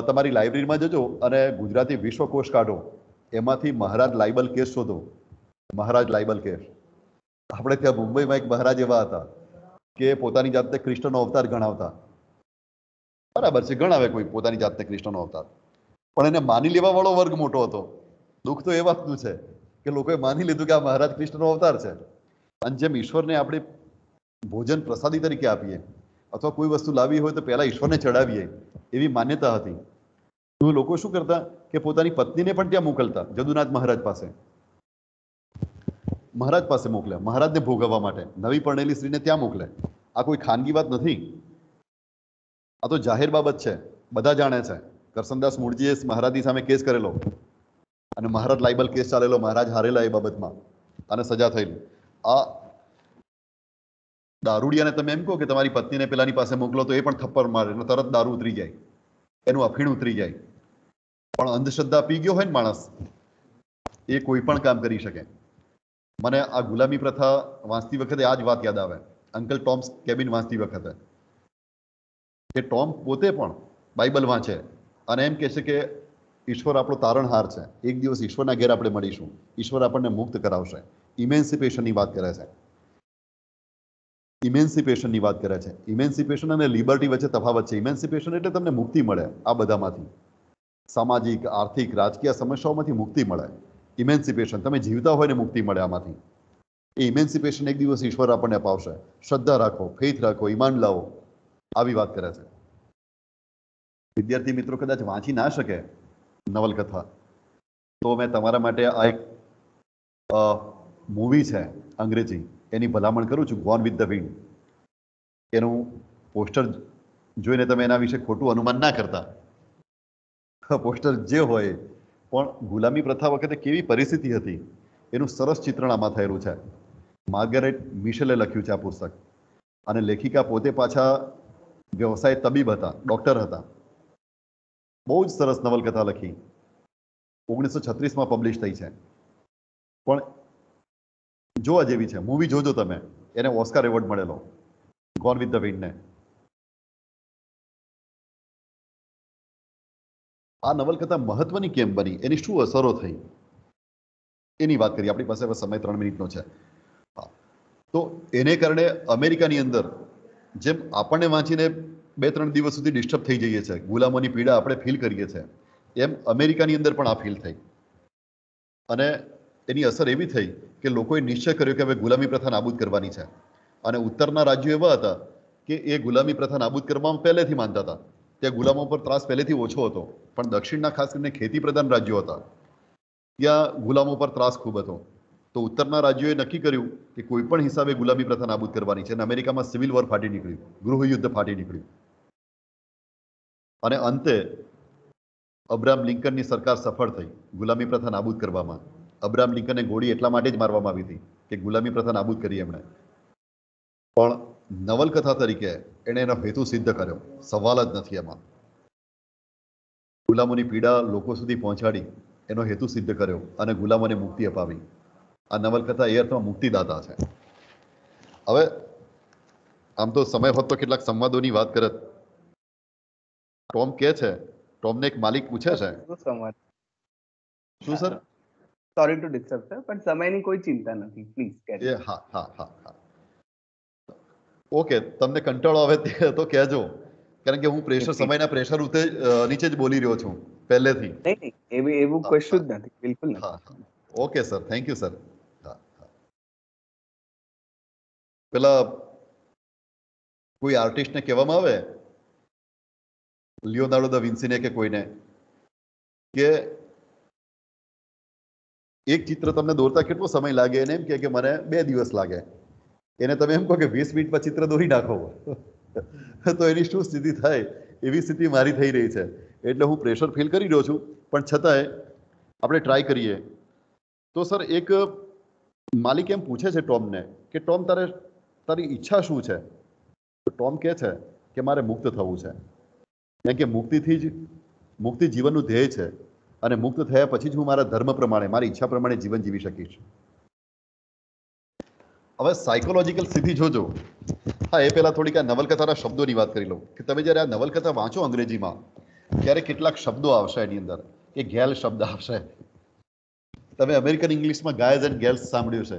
તમારી લાઇબ્રેરીમાં જજો અને ગુજરાતી વિશ્વકોશ કાઢો, એમાંથી મહારાજ લાઇબલ કેસ શોધો. મહારાજ લાઇબલ કેસ. આપણે ત્યાં મુંબઈમાં એક મહારાજ એવા હતા કે પોતાની જાતને કૃષ્ણનો અવતાર ગણાવતા. બરાબર છે, ગણાવે કોઈ પોતાની જાતને કૃષ્ણનો અવતાર, પણ એને માની લેવા વાળો વર્ગ મોટો હતો. દુઃખ તો એ વાતનું છે કે લોકોએ માની લીધું કે આ મહારાજ કૃષ્ણનો અવતાર છે. અને જેમ ઈશ્વરને આપણે ભોજન પ્રસાદી તરીકે આપીએ અથવા કોઈ વસ્તુ લાવી હોય તો પહેલા ઈશ્વરને ચડાવીએ, એવી માન્યતા હતી. તો લોકો શું કરતા કે પોતાની પત્નીને પણ ત્યાં મોકલતા, જદુનાથ મહારાજ પાસે. મહારાજ પાસે મોકલે, મહારાજને ભોગવવા માટે. નવી પરણેલી સ્ત્રીને ત્યાં મોકલે. આ કોઈ ખાનગી વાત નથી, આ તો જાહેર બાબત છે, બધા જાણે છે. કરસનદાસ મૂળજીએ મહારાજની સામે કેસ કરેલો અને મહારાજ લાઇબલ કેસ ચાલેલો, મહારાજ હારેલા એ બાબતમાં અને સજા થયેલી. આ દારૂડિયાને તમે એમ કહો કે તમારી પત્નીને પેલાની પાસે મોકલો તો એ પણ થપ્પડ મારે એટલે તરત દારૂ ઉતરી જાય, એનું અફીણ ઉતરી જાય. પણ અંધશ્રદ્ધા પી ગયો હોય ને માણસ, એ કોઈ પણ કામ કરી શકે. મને આ ગુલામી પ્રથા વાંચતી વખતે આ જ વાત યાદ આવે, અંકલ ટોમ્સ કેબિન વાંચતી વખતે, કે ટોમ પોતે પણ બાઇબલ વાંચે અને એમ કહે છે કે ઈશ્વર આપણો તારણહાર છે, એક દિવસ ઈશ્વરના ઘેર આપણે મળીશું, ઈશ્વર આપણને મુક્ત કરાવશે. ઇમેન્સિપેશનની વાત કરે છે, ઇમેન્સિપેશનની વાત કરે છે. ઇમેન્સિપેશન અને લિબર્ટી વચ્ચે તફાવત છે. ઇમેન્સિપેશન એટલે તમને મુક્તિ મળે આ બધામાંથી, સામાજિક, આર્થિક, રાજકીય સમસ્યાઓમાંથી મુક્તિ મળે. ઇમેન્સિપેશન તમે જીવતા હોય ને મુક્તિ મળે આમાંથી. એ ઇમેન્સિપેશન એક દિવસ ઈશ્વર આપણને અપાવશે. શ્રદ્ધા રાખો, ફેથ રાખો, ઈમાન લાવો, આવી વાત કરે છે. વિદ્યાર્થી મિત્રો કદાચ વાંચી ના શકે નવલકથા, તો મેં તમારા માટે આ એક મૂવી છે અંગ્રેજી, એની ભલામણ કરું છું, ગોન વિથ ધ વિન્ડ. એનું પોસ્ટર જોઈને તમે એના વિશે ખોટું અનુમાન ના કરતા. પોસ્ટર જે હોય પણ ગુલામી પ્રથા વખતે કેવી પરિસ્થિતિ હતી એનું સરસ ચિત્રણ આમાં થયેલું છે. માર્ગરેટ મિશેલે લખ્યું છે આ પુસ્તક, અને લેખિકા પોતે પાછા વ્યવસાય તબીબ હતા, ડોક્ટર હતા. બહુ જ સરસ નવલકથા લખી, 1936માં પબ્લિશ થઈ છે. પણ જોવા જેવી છે, મૂવી જોજો તમે, એને ઓસ્કાર એવોર્ડ મળેલો ગોન વિથ ધ વિન્ડને. આ નવલકથા મહત્વની કેમ બની, એની શું અસરો થઈ, એની વાત કરીએ. આપણી પાસે સમય 3 મિનિટનો છે. તો એને કારણે અમેરિકાની અંદર જેમ આપણને વાંચીને 2-3 દિવસ સુધી ડિસ્ટર્બ થઈ જઈએ છીએ, ગુલામોની પીડા આપણે ફીલ કરીએ છીએ, એમ અમેરિકાની અંદર પણ આ ફીલ થઈ. અને એની અસર એવી થઈ કે લોકોએ નિશ્ચય કર્યો કે હવે ગુલામી પ્રથા નાબૂદ કરવાની છે. અને ઉત્તરના રાજ્યો એવા હતા કે એ ગુલામી પ્રથા નાબૂદ કરવામાં પહેલેથી માનતા હતા, ત્યાં ગુલામો પર ત્રાસ પહેલેથી ઓછો હતો. પણ દક્ષિણના ખાસ કરીને ખેતી પ્રધાન રાજ્યો હતા, ત્યાં ગુલામો પર ત્રાસ ખૂબ હતો. તો ઉત્તરના રાજ્યોએ નક્કી કર્યું કે કોઈ પણ હિસાબે ગુલામી પ્રથા નાબૂદ કરવાની છે. અને અમેરિકામાં સિવિલ વોર ફાટી નીકળ્યું, ગૃહયુદ્ધ ફાટી નીકળ્યું. અને અંતે અબ્રાહમ લિંકનની સરકાર સફળ થઈ ગુલામી પ્રથા નાબૂદ કરવામાં. અબ્રાહમ લિંકનને ગોળી એટલા માટે જ મારવામાં આવી હતી કે ગુલામી પ્રથા નાબૂદ કરી એમણે. પણ નવલકથા તરીકે એણે એનો હેતુ સિદ્ધ કર્યો, સવાલ જ નથી એમાં. ગુલામોની પીડા લોકો સુધી પહોંચાડી, એનો હેતુ સિદ્ધ કર્યો અને ગુલામોને મુક્તિ અપાવી. આ નવલકથા એ અર્થમાં મુક્તિદાતા છે. હવે આમ તો સમય હોત તો કેટલાક સંવાદોની વાત કરત. ટોમ કે છે, ટોમને એક માલિક પૂછે છે, શું sir? Sorry to disturb sir, પણ સમયની કોઈ ચિંતા નથી, પ્લીઝ કેરી. હા હા હા હા, ઓકે. તમને કંટાળો આવે તો કહેજો, કારણ કે હું સમયના પ્રેશર નીચે જ બોલી રહ્યો છું પહેલેથી. નહીં, એવું કશું જ નથી, બિલકુલ નથી. હા, okay sir, thank you sir. હા, પેલા કોઈ આર્ટિસ્ટને કહેવામાં આવે, લિયોનાર્ડો દ વિન્સીને કે કોઈને, કે એક ચિત્ર તમને દોરતા કેટલો સમય લાગે, એને એમ કે મને 2 દિવસ લાગે. એને તમે એમ કહો કે 20 મિનિટમાં ચિત્ર દોરી નાખો, તો એની શું સ્થિતિ થાય? એવી સ્થિતિ મારી થઈ રહી છે. એટલે હું પ્રેશર ફીલ કરી રહ્યો છું, પણ છતાંય આપણે ટ્રાય કરીએ. તો સર, એક માલિક એમ પૂછે છે ટોમને કે ટોમ, તારી ઈચ્છા શું છે? ટોમ કહે છે કે મારે મુક્ત થવું છે, કેમ કે મુક્તિ જીવનનું ધ્યેય છે. અને મુક્ત થયા પછી જ હું મારા ધર્મ પ્રમાણે, મારી ઈચ્છા પ્રમાણે જીવન જીવી શકીશ. હવે સાયકોલોજીકલ સ્થિતિ જોજો. હા, એ પહેલા થોડીક આ નવલકથાના શબ્દોની વાત કરી લઉં કે તમે જ્યારે આ નવલકથા વાંચો અંગ્રેજીમાં, ત્યારે કેટલાક શબ્દો આવશે એની અંદર, કે ગેલ શબ્દ આવશે. તમે અમેરિકન ઇંગ્લિશમાં ગાયઝ એન્ડ ગર્લ્સ સાંભળ્યું છે?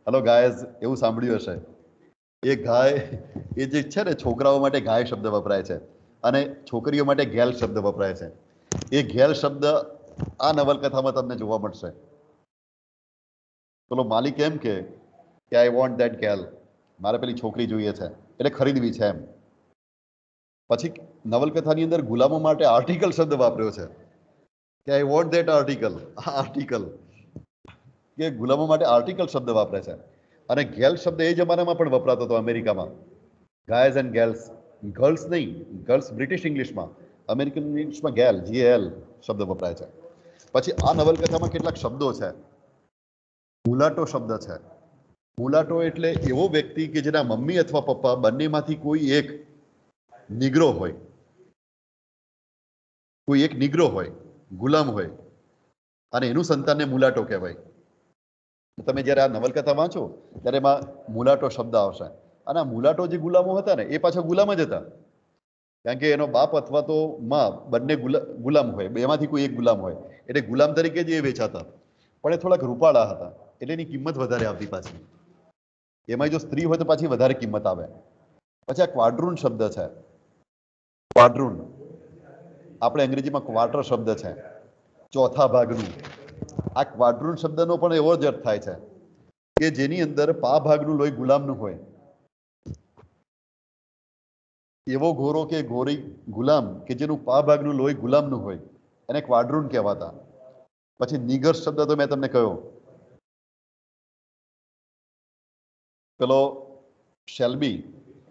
હલો ગાયઝ, એવું સાંભળ્યું હશે. એ ગાય, એ જે છે ને, છોકરાઓ માટે ગાય શબ્દ વપરાય છે અને છોકરીઓ માટે ગેલ શબ્દ વપરાય છે. એ ગેલ શબ્દ આ નવલકથામાં તમને જોવા મળશે. પેલો માલિક એમ કે આઈ વોન્ટ ધેટ ગેલ, મારે પેલી છોકરી જોઈએ છે, એટલે ખરીદવી છે એમ. પછી નવલકથાની અંદર ગુલામો માટે આર્ટિકલ શબ્દ વાપર્યો છે કે I want that article. Article, કે ગુલામો માટે આર્ટિકલ શબ્દ વાપરે છે. અને ગેલ શબ્દ એ જમાનામાં પણ વપરાતો હતો અમેરિકામાં. ગાયઝ એન્ડ ગર્લ્સ, ગર્લ્સ નહીં, ગર્લ્સ બ્રિટિશ ઇંગ્લિશમાં, અમેરિકન ઇંગ્લિશમાં ગેલ, GAL શબ્દ વપરાય છે. પછી આ નવલકથામાં કેટલાક શબ્દો છે. મુલાટો શબ્દ છે, મુલાટો એટલે એવો વ્યક્તિ કે જેના મમ્મી અથવા પપ્પા બંનેમાંથી કોઈ એક નિગ્રો હોય, કોઈ એક નિગ્રો હોય, ગુલામ હોય, અને એનું સંતાનને મુલાટો કહેવાય. તમે જ્યારે આ નવલકથા વાંચો ત્યારે એમાં મુલાટો શબ્દ આવશે. અને આ મુલાટો જે ગુલામો હતા ને એ પાછા ગુલામ જ હતા, કારણ કે એનો બાપ અથવા તો માં બંને ગુલામ હોય, બેમાંથી કોઈ એક ગુલામ હોય, એટલે ગુલામ તરીકે જ એ વેચાતા. પણ એ થોડાક રૂપાળા હતા એટલે એની કિંમત વધારે આવતી પાછી. એમાં જો સ્ત્રી હોય તો પાછી વધારે કિંમત આવે. પછી આ ક્વાડ્રૂન શબ્દ છે, ક્વાડ્રૂન આપણે અંગ્રેજીમાં ક્વાર્ટર શબ્દ છે, ચોથા ભાગનું. આ ક્વાડ્રૂન શબ્દનો પણ એવો જ અર્થ થાય છે કે જેની અંદર પા ભાગનું લોહી ગુલામનું હોય. એવો ઘોરો કે ઘોરી ગુલામ કે જેનું પા ભાગનું લોહી ગુલામનું હોય એને ક્વાડ્રૂન કહેવાતા. પછી નિગર શબ્દ તો મેં તમને કહ્યો, પેલો શેલ્બી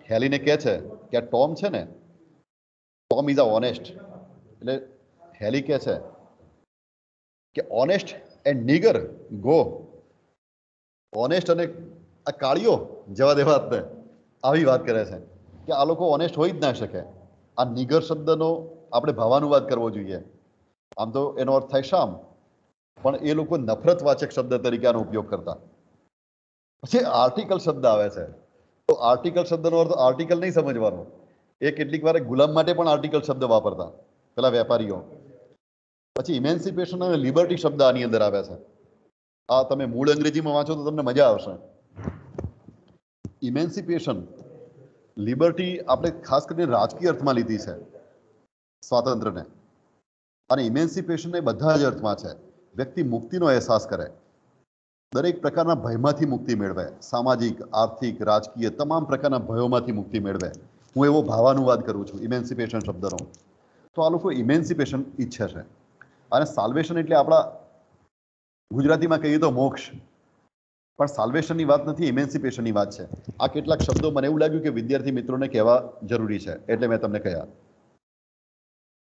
હેલીને કહે છે કે આ ટોમ છે ને, ટોમ ઇઝ અ ઓનેસ્ટ. એટલે હેલી કહે છે કે honest and nigger go. Honest અને આ કાળીઓ જવા દેવા જ ને, આવી વાત કરે છે કે આ લોકો ઓનેસ્ટ હોઈ જ ના શકે. આ નિગર શબ્દનો આપણે ભાવાનુવાદ કરવો જોઈએ. આમ તો એનો અર્થ થાય શામ, પણ એ લોકો નફરતવાચક શબ્દ તરીકે આનો ઉપયોગ કરતા. પછી આર્ટિકલ શબ્દ આવે છે, તો આર્ટિકલ શબ્દનો અર્થ આર્ટિકલ નહીં સમજવાનો. એ કેટલીક વાર ગુલામ માટે પણ આર્ટિકલ શબ્દ વાપરતા પેલા વેપારીઓ. પછી ઇમેન્સિપેશન અને લિબર્ટી શબ્દ આની અંદર આવે છે. આ તમે મૂળ અંગ્રેજીમાં વાંચો તો તમને મજા આવશે. ઇમેન્સિપેશન, લિબર્ટી આપણે ખાસ કરીને રાજકીય અર્થમાં લીધી છે, સ્વાતંત્ર્યને. અને ઇમેન્સિપેશન એ બધા જ અર્થમાં છે. વ્યક્તિ મુક્તિનો અહેસાસ કરે, દરેક પ્રકારના ભયમાંથી મુક્તિ મેળવે, સામાજિક, આર્થિક, રાજકીય તમામ પ્રકારના ભયોમાંથી મુક્તિ મેળવે. હું એવો ભાવાનુવાદ કરું છું ઇમેન્સિપેશન શબ્દનો. તો આ લોકો ઇમેન્સિપેશન ઈચ્છે છે. અને સાલ્વેશન એટલે આપણા ગુજરાતીમાં કહીએ તો મોક્ષ, પણ સાલ્વેશનની વાત નથી, ઇમેન્સિપેશનની વાત છે. આ કેટલાક શબ્દો મને એવું લાગ્યું કે વિદ્યાર્થી મિત્રોને કહેવા જરૂરી છે, એટલે મેં તમને કહ્યા.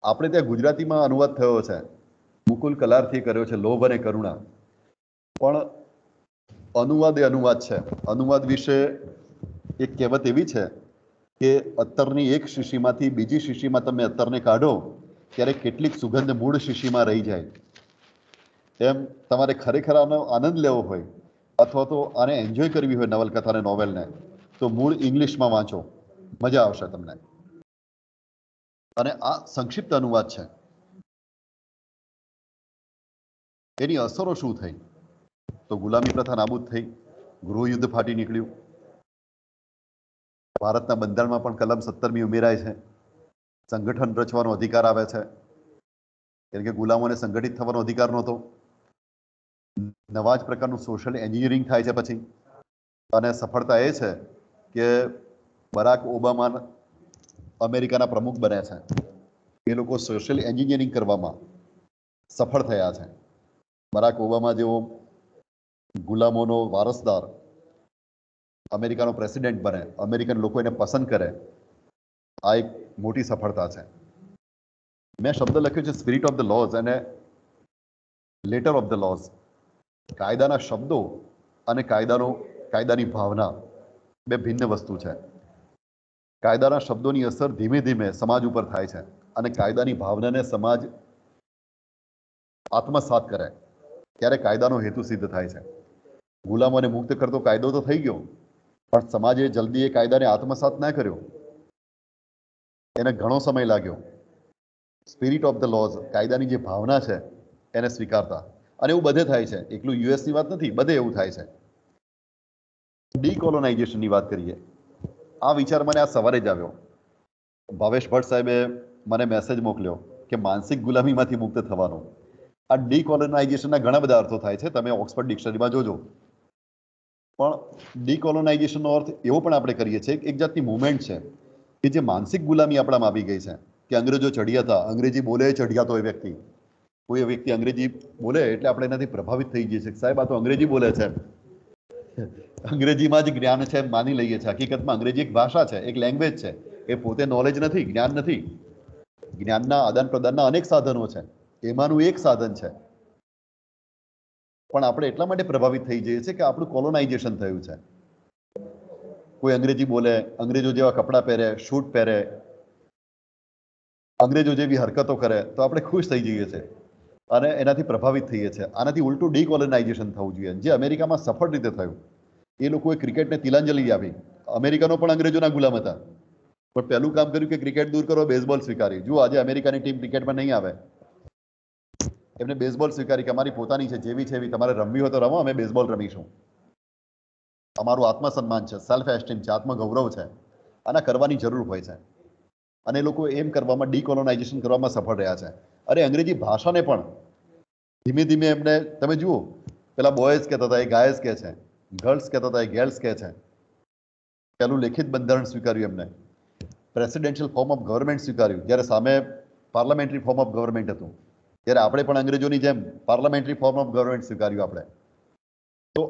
આપણે ત્યાં ગુજરાતીમાં અનુવાદ થયો છે, મુકુલ કલારથી કર્યો છે, લોભ અને કરુણા. પણ અનુવાદ એ અનુવાદ છે. અનુવાદ વિશે એક કહેવત એવી છે કે અત્તરની એક શીશીમાંથી બીજી શીશીમાં તમે અત્તરને કાઢો ત્યારે કેટલીક સુગંધ મૂળ શીશીમાં રહી જાય. એમ તમારે ખરેખર આનો આનંદ લેવો હોય અથવા તો આને એન્જોય કરવી હોય નવલકથાને, નોવેલને, તો મૂળ ઇંગ્લિશમાં વાંચો, મજા આવશે તમને. અને આ સંક્ષિપ્ત અનુવાદ છે. એની અસરો શું થઈ? તો ગુલામી પ્રથા નાબૂદ થઈ, ગૃહયુદ્ધ ફાટી નીકળ્યું, ભારતના બંધારણમાં પણ કલમ 17મી ઉમેરાય છે, સંગઠન રચવાનો અધિકાર આવે છે, કારણ કે ગુલામોને સંગઠિત થવાનો અધિકાર નહોતો. નવા જ પ્રકારનું સોશિયલ એન્જિનિયરિંગ થાય છે પછી. અને સફળતા એ છે કે બરાક ઓબામા અમેરિકાના પ્રમુખ બન્યા છે. એ લોકો સોશિયલ એન્જિનિયરિંગ કરવામાં સફળ થયા છે. બરાક ઓબામા જેવો ગુલામોનો વારસદાર અમેરિકાનો પ્રેસિડેન્ટ બને, અમેરિકન લોકો એને પસંદ કરે, આ એક મોટી સફળતા છે. મેં શબ્દ લખ્યો છે સ્પિરિટ ઓફ ધ લોઝ અને લેટર ઓફ ધ લોઝ. કાયદાના શબ્દો અને કાયદાની ભાવના બે ભિન્ન વસ્તુ છે. કાયદાના શબ્દોની અસર ધીમે ધીમે સમાજ ઉપર થાય છે અને કાયદાની ભાવનાને સમાજ આત્મસાત કરે ત્યારે કાયદાનો હેતુ સિદ્ધ થાય છે. ગુલામોને મુક્ત કરતો કાયદો તો થઈ ગયો, પણ સમાજે જલ્દી એ કાયદાને આત્મસાત ના કર્યો, એને ઘણો સમય લાગ્યો. સ્પિરિટ ઓફ ધ લોઝ, કાયદાની જે ભાવના છે એને સ્વીકારતા. અને એવું બધે થાય છે, એકલું યુએસની વાત નથી, બધે એવું થાય છે. ડીકોલોનાઇઝેશનની વાત કરીએ. આ વિચાર મને આ સવારે જ આવ્યો. ભાવેશ ભટ્ટ સાહેબે મને મેસેજ મોકલ્યો કે માનસિક ગુલામીમાંથી મુક્ત થવાનો. આ ડીકોલોનાઇઝેશનના ઘણા બધા અર્થો થાય છે, તમે ઓક્સફર્ડ ડિક્શનરીમાં જોજો. પણ ડીકોલોનાઇઝેશનનો અર્થ એવો પણ આપણે કરીએ છીએ એક જાતની મુવમેન્ટ છે કે જે માનસિક ગુલામી આપણામાં આવી ગઈ છે કે અંગ્રેજો ચડિયાતા, અંગ્રેજી બોલે ચડિયાતો એ વ્યક્તિ. કોઈ વ્યક્તિ અંગ્રેજી બોલે એટલે આપણે એનાથી પ્રભાવિત થઈ જઈએ છીએ, સાહેબ આ તો અંગ્રેજી બોલે છે, અંગ્રેજીમાં જ જ્ઞાન છે માની લઈએ છીએ. હકીકતમાં અંગ્રેજી એક ભાષા છે, એક લેંગ્વેજ છે. એ પોતે નોલેજ નથી, જ્ઞાન નથી. જ્ઞાનના આદાન પ્રદાનના અનેક સાધનો છે, એમાંનું એક સાધન છે પણ આપણે એટલા માટે પ્રભાવિત થઈ જઈએ છીએ કે આપણું કોલોનાઇઝેશન થયું છે. કોઈ અંગ્રેજી બોલે, અંગ્રેજો જેવા કપડાં પહેરે, શૂટ પહેરે, અંગ્રેજો જેવી હરકતો કરે તો આપણે ખુશ થઈ જઈએ છીએ અને એનાથી પ્રભાવિત થઈએ છીએ. આનાથી ઉલટું ડીકોલોનાઇઝેશન થવું જોઈએ, જે અમેરિકામાં સફળ રીતે થયું. એ લોકોએ ક્રિકેટને તિલાંજલિ આપી. અમેરિકનો પણ અંગ્રેજોના ગુલામ હતા, પણ પહેલું કામ કર્યું કે ક્રિકેટ દૂર કરો, બેઝબોલ સ્વીકારી. જુઓ, આજે અમેરિકાની ટીમ ક્રિકેટમાં નહીં આવે, એમને બેઝબોલ સ્વીકારી કે અમારી પોતાની છે, જેવી છે એવી, તમારે રમવી હોય તો રમો, અમે બેઝબોલ રમીશું. અમારું આત્મસન્માન છે, સેલ્ફ એસ્ટીમ છે, આત્મગૌરવ છે. આના કરવાની જરૂર હોય છે અને એ લોકો એમ કરવામાં, ડીકોલોનાઇઝેશન કરવામાં સફળ રહ્યા છે. અરે અંગ્રેજી ભાષાને પણ ધીમે ધીમે એમને, તમે જુઓ, પેલા બોયઝ કહેતા હતા એ ગાયઝ કહે છે, ગર્લ્સ કહેતા હતા એ ગર્લ્સ કહે છે. પેલું લેખિત બંધારણ સ્વીકાર્યું એમને, પ્રેસિડેન્શિયલ ફોર્મ ઓફ ગવર્મેન્ટ સ્વીકાર્યું, જ્યારે સામે પાર્લામેન્ટરી ફોર્મ ઓફ ગવર્મેન્ટ હતું. ત્યારે આપણે પણ અંગ્રેજોની જેમ પાર્લામેન્ટરી ફોર્મ ઓફ ગવર્મેન્ટ સ્વીકાર્યું આપણે. તો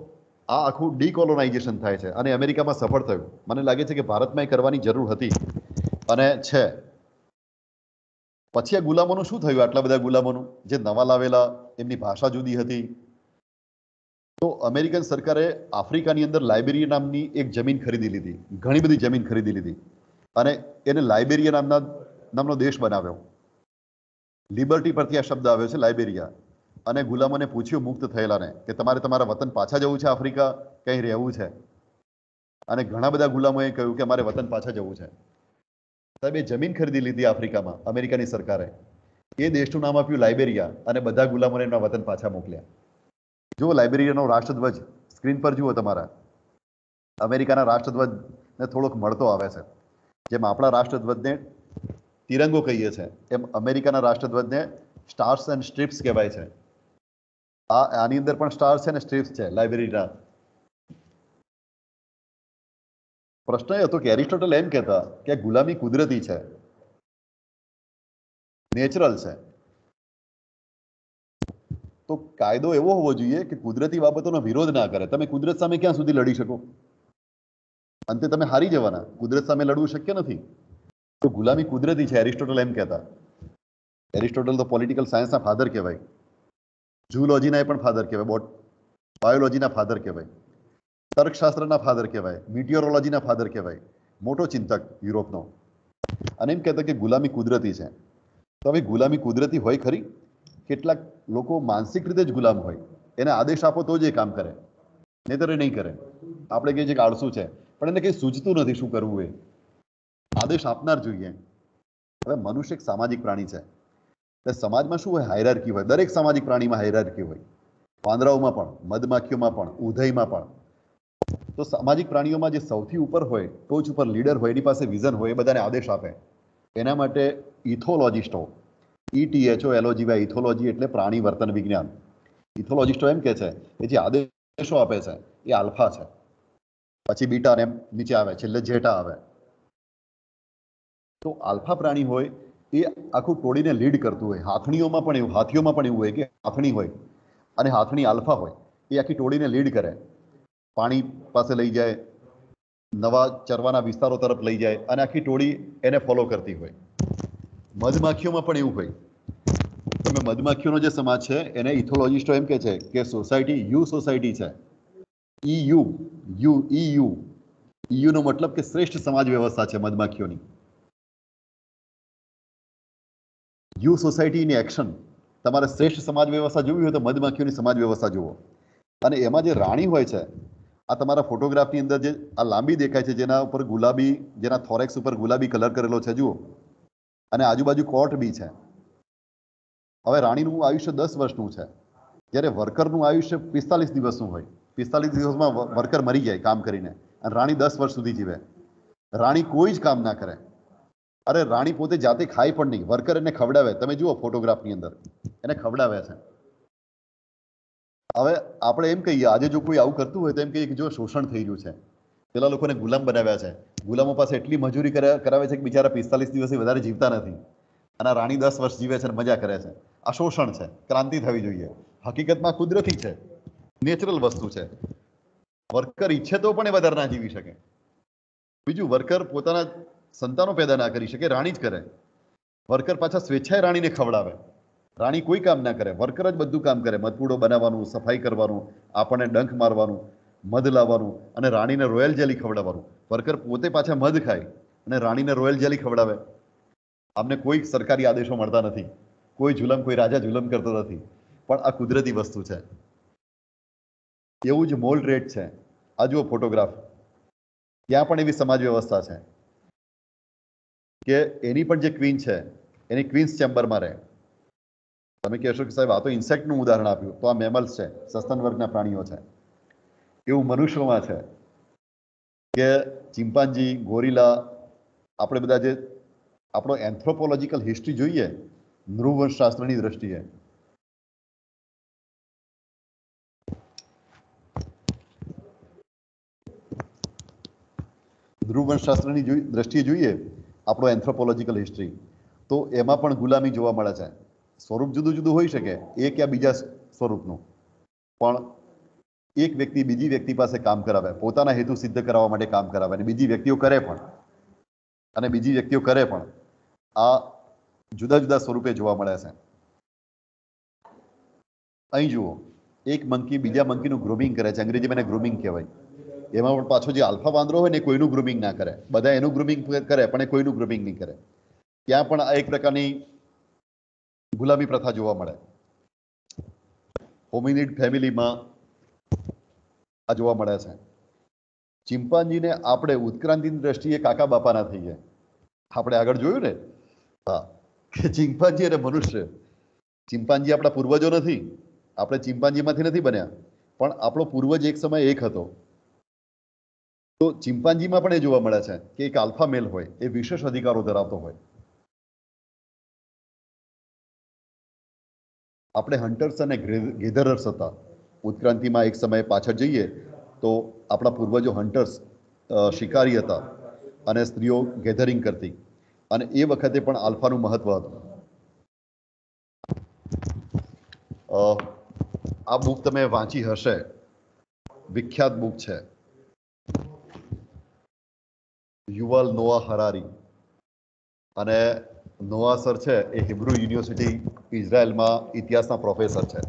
આ આખું ડીકોલોનાઇઝેશન થાય છે અને અમેરિકામાં સફળ થયું. મને લાગે છે કે ભારતમાં એ કરવાની જરૂર હતી અને છે. પછી આ ગુલામોનું શું થયું? આટલા બધા ગુલામોનું જે નવા લાવેલા, એમની ભાષા જુદી હતી. તો અમેરિકન સરકારે આફ્રિકાની અંદર લાઇબેરિયા નામની એક જમીન ખરીદી લીધી, ઘણી બધી જમીન ખરીદી લીધી અને એને લાઇબેરિયા નામનો દેશ બનાવ્યો. લિબર્ટી પરથી આ શબ્દ આવ્યો છે, લાઇબેરિયા. અને ગુલામોને પૂછ્યું, મુક્ત થયેલાને, કે તમારે તમારા વતન પાછા જવું છે, આફ્રિકા કંઈ રહેવું છે? અને ઘણા બધા ગુલામોએ કહ્યું કે અમારે વતન પાછા જવું છે. સાહેબ, એ જમીન ખરીદી લીધી આફ્રિકામાં અમેરિકાની સરકારે. એ દેશનું નામ આપ્યું લાઇબેરિયા અને બધા ગુલામોને એમના વતન પાછા મોકલ્યા. જુઓ, લાઇબેરિયાનો રાષ્ટ્રધ્વજ સ્ક્રીન પર જુઓ તમારા. અમેરિકાના રાષ્ટ્રધ્વજને થોડોક મળતો આવે છે. જેમ આપણા રાષ્ટ્રધ્વજને તિરંગો કહીએ છીએ, એમ અમેરિકાના રાષ્ટ્રધ્વજને સ્ટાર્સ એન્ડ સ્ટ્રીપ્સ કહેવાય છે. આની અંદર પણ સ્ટાર્સ છે ને સ્ટ્રીપ્સ છે લાઇબેરિયાના. પ્રશ્ન એ હતો કે એરિસ્ટોટલ એમ કહેતા કે ગુલામી કુદરતી છે, નેચરલ છે. તો કાયદો એવો હોવો જોઈએ કે કુદરતી બાબતોનો વિરોધ ના કરે. તમે કુદરત સામે ક્યાં સુધી લડી શકો? અંતે તમે હારી જવાના. કુદરત સામે લડવું શક્ય નથી. તો ગુલામી કુદરતી છે, એરિસ્ટોટલ એમ કહેતા. એરિસ્ટોટલ તો પોલિટિકલ સાયન્સના ફાધર કહેવાય, ઝૂલોજીના પણ ફાધર કહેવાય, બાયોલોજીના ફાધર કહેવાય, તર્કશાસ્ત્રના ફાધર કહેવાય, મિટિયોરોલોજીના ફાધર કહેવાય, મોટો ચિંતક યુરોપનો. અને એમ કહેતા કે ગુલામી કુદરતી છે. તો હવે ગુલામી કુદરતી હોય ખરી? કેટલાક લોકો માનસિક રીતે જ ગુલામ હોય, એને આદેશ આપો તો જ એ કામ કરે, નહીંતર એ નહીં કરે. આપણે કહીએ છીએ કે આળસુ છે, પણ એને કંઈ સૂચતું નથી શું કરવું એ. આદેશ આપનાર જોઈએ. હવે મનુષ્ય એક સામાજિક પ્રાણી છે. સમાજમાં શું હોય? હાયરાર્કી હોય. દરેક સામાજિક પ્રાણીમાં હાયરાર્કી હોય. વાંદરાઓમાં પણ, મધમાખીઓમાં પણ, ઉધઈમાં પણ. તો સામાજિક પ્રાણીઓમાં જે સૌથી ઉપર હોય, ટોચ ઉપર લીડર હોય, એની પાસે વિઝન હોય, એ બધાને આદેશ આપે. એના માટે ઇથોલોજિસ્ટો, ETHOLOGY, ઇથોલોજી એટલે પ્રાણી વર્તન વિજ્ઞાન. ઇથોલોજિસ્ટો એમ કે છે કે જે આદેશો આપે છે એ આલ્ફા છે, પછી બીટા ને નીચે આવે, છેલ્લે ઝેટા આવે. તો આલ્ફા પ્રાણી હોય એ આખું ટોળીને લીડ કરતું હોય. હાથણીઓમાં પણ એવું, હાથીઓમાં પણ એવું હોય કે હાથણી હોય અને હાથણી આલ્ફા હોય, એ આખી ટોળીને લીડ કરે. પાણી પાસે લઈ જાય, નવા ચરવાના વિસ્તારો તરફ લઈ જાય અને આખી ટોળી એને ફોલો કરતી હોય. મધમાખીઓમાં પણ એવું હોય. તમે મધમાખીઓનો જે સમાજ છે એને ઇથોલોજિસ્ટો એમ કે છે કે સોસાયટી યુ સોસાયટી છે. EU નો મતલબ કે શ્રેષ્ઠ સમાજ વ્યવસ્થા છે મધમાખીઓની. યુ સોસાયટીની એક્શન. તમારે શ્રેષ્ઠ સમાજ વ્યવસ્થા જોવી હોય તો મધમાખીઓની સમાજ વ્યવસ્થા જુઓ. અને એમાં જે રાણી હોય છે, આ તમારા ફોટોગ્રાફની અંદર જે આ લાંબી દેખાય છે, જેના ઉપર ગુલાબી, જેના થોરેક્સ ઉપર ગુલાબી કલર કરેલો છે, જુઓ. અને આજુબાજુ કોર્ટ બી છે. હવે રાણીનું આયુષ્ય 10 વર્ષનું છે, જ્યારે વર્કરનું આયુષ્ય 45 દિવસનું હોય. 45 દિવસમાં વર્કર મરી જાય કામ કરીને, અને રાણી 10 વર્ષ સુધી જીવે. રાણી કોઈ જ કામ ના કરે. અરે રાણી પોતે જાતે ખાય પણ નહીં, વર્કર એને ખવડાવે. તમે જુઓ ફોટોગ્રાફની અંદર, એને ખવડાવે છે. હવે આપણે એમ કહીએ, આજે જો કોઈ આવું કરતું હોય તો એમ કહીએ કે જો શોષણ થઈ રહ્યું છે, પેલા લોકોને ગુલામ બનાવ્યા છે, ગુલામો પાસે એટલી મજૂરી કરાવે છે કે બિચારા 45 દિવસથી વધારે જીવતા નથી, અને રાણી 10 વર્ષ જીવે છે અને મજા કરે છે. આ શોષણ છે, ક્રાંતિ થવી જોઈએ. હકીકતમાં કુદરતી છે, નેચરલ વસ્તુ છે. વર્કર ઈચ્છે તો પણ એ વધારે ના જીવી શકે. બીજું, વર્કર પોતાના સંતાનો પેદા ના કરી શકે, રાણી જ કરે. વર્કર પાછા સ્વેચ્છાએ રાણીને ખવડાવે. રાણી કોઈ કામ ના કરે, વર્કર જ બધું કામ કરે, મધપૂડો બનાવવાનું, સફાઈ કરવાનું, આપણને ડંખ મારવાનું, મધ લાવવાનું અને રાણીને રોયલ જેલી ખવડાવવાનું. વર્કર પોતે પાછા મધ ખાય અને રાણીને રોયલ જેલી ખવડાવે. આમને કોઈ સરકારી આદેશો મળતા નથી, કોઈ રાજા જુલમ કરતો નથી, પણ આ કુદરતી વસ્તુ છે. એવું જ મોલ રેટ છે. આ જુઓ ફોટોગ્રાફ, ત્યાં પણ એવી સમાજ વ્યવસ્થા છે કે એની પણ જે ક્વીન છે એની ક્વીન્સ ચેમ્બરમાં રહે. તમે કહેશો કે સાહેબ આ તો ઇન્સેક્ટનું ઉદાહરણ આપ્યું, તો આ મેમલ્સ છે, સસ્તન વર્ગના પ્રાણીઓ છે. એવું મનુષ્યોમાં છે કે ચિમ્પાન્જી, ગોરીલા, આપણે બધા જે આપણો એન્થ્રોપોલોજીકલ હિસ્ટ્રી જોઈએ નૃવંશશાસ્ત્રની દ્રષ્ટિએ, ધ્રુવવંશશાસ્ત્રની દ્રષ્ટિએ જોઈએ આપણો એન્થ્રોપોલોજીકલ હિસ્ટ્રી, તો એમાં પણ ગુલામી જોવા મળે છે. સ્વરૂપ જુદું જુદું હોઈ શકે, એક યા બીજા સ્વરૂપનું, પણ એક વ્યક્તિ બીજી વ્યક્તિ પાસે કામ કરાવે, પોતાના હેતુ સિદ્ધ કરાવવા માટે કામ કરાવે, અને બીજી વ્યક્તિઓ કરે પણ, આ જુદા જુદા સ્વરૂપે જોવા મળે છે. અહીં જુઓ, એક મંકી બીજા મંકીનું ગ્રૂમિંગ કરે છે, અંગ્રેજીમાં એને ગ્રૂમિંગ કહેવાય. એમાં પણ પાછો જે આલ્ફા વાંદરો હોય ને કોઈનું ગ્રૂમિંગ ના કરે, બધા એનું ગ્રૂમિંગ કરે પણ એ કોઈનું ગ્રૂમિંગ નહીં કરે. ત્યાં પણ આ એક પ્રકારની ગુલામી પ્રથા જોવા મળે. હોમિનિડ ફેમિલીમાં આ જોવા મળે છે. ચિમ્પાન્જીને આપણે ઉત્ક્રાંતિની દ્રષ્ટિએ કાકા બાપાના થઈએ. આપણે આગળ જોયું ને, હા, કે ચિમ્પાન્જી અને મનુષ્ય, ચિમ્પાન્જી આપણા પૂર્વજો નથી, આપણે ચિમ્પાન્જીમાંથી નથી બન્યા, પણ આપણો પૂર્વજ એક સમય એક હતો. તો ચિમ્પાન્જીમાં પણ એ જોવા મળે છે કે એક આલ્ફા મેલ હોય, એ વિશેષ અધિકારો ધરાવતો હોય. આપણે હન્ટર્સ અને ગેધરર્સ હતા. ઉત્ક્રાંતિમાં એક સમયે પાછળ જઈએ તો આપણા પૂર્વજો હન્ટર્સ, શિકારી હતા, અને સ્ત્રીઓ ગેધરિંગ કરતી, અને એ વખતે પણ આલ્ફાનું મહત્વ હતું. આ બુક તમે વાંચી હશે, વિખ્યાત બુક છે, યુવાલ નોઆ હરારી. અને નોઆ સર છે એ હિબ્રુ યુનિવર્સિટી ઇઝરાયલમાં ઇતિહાસના પ્રોફેસર છે.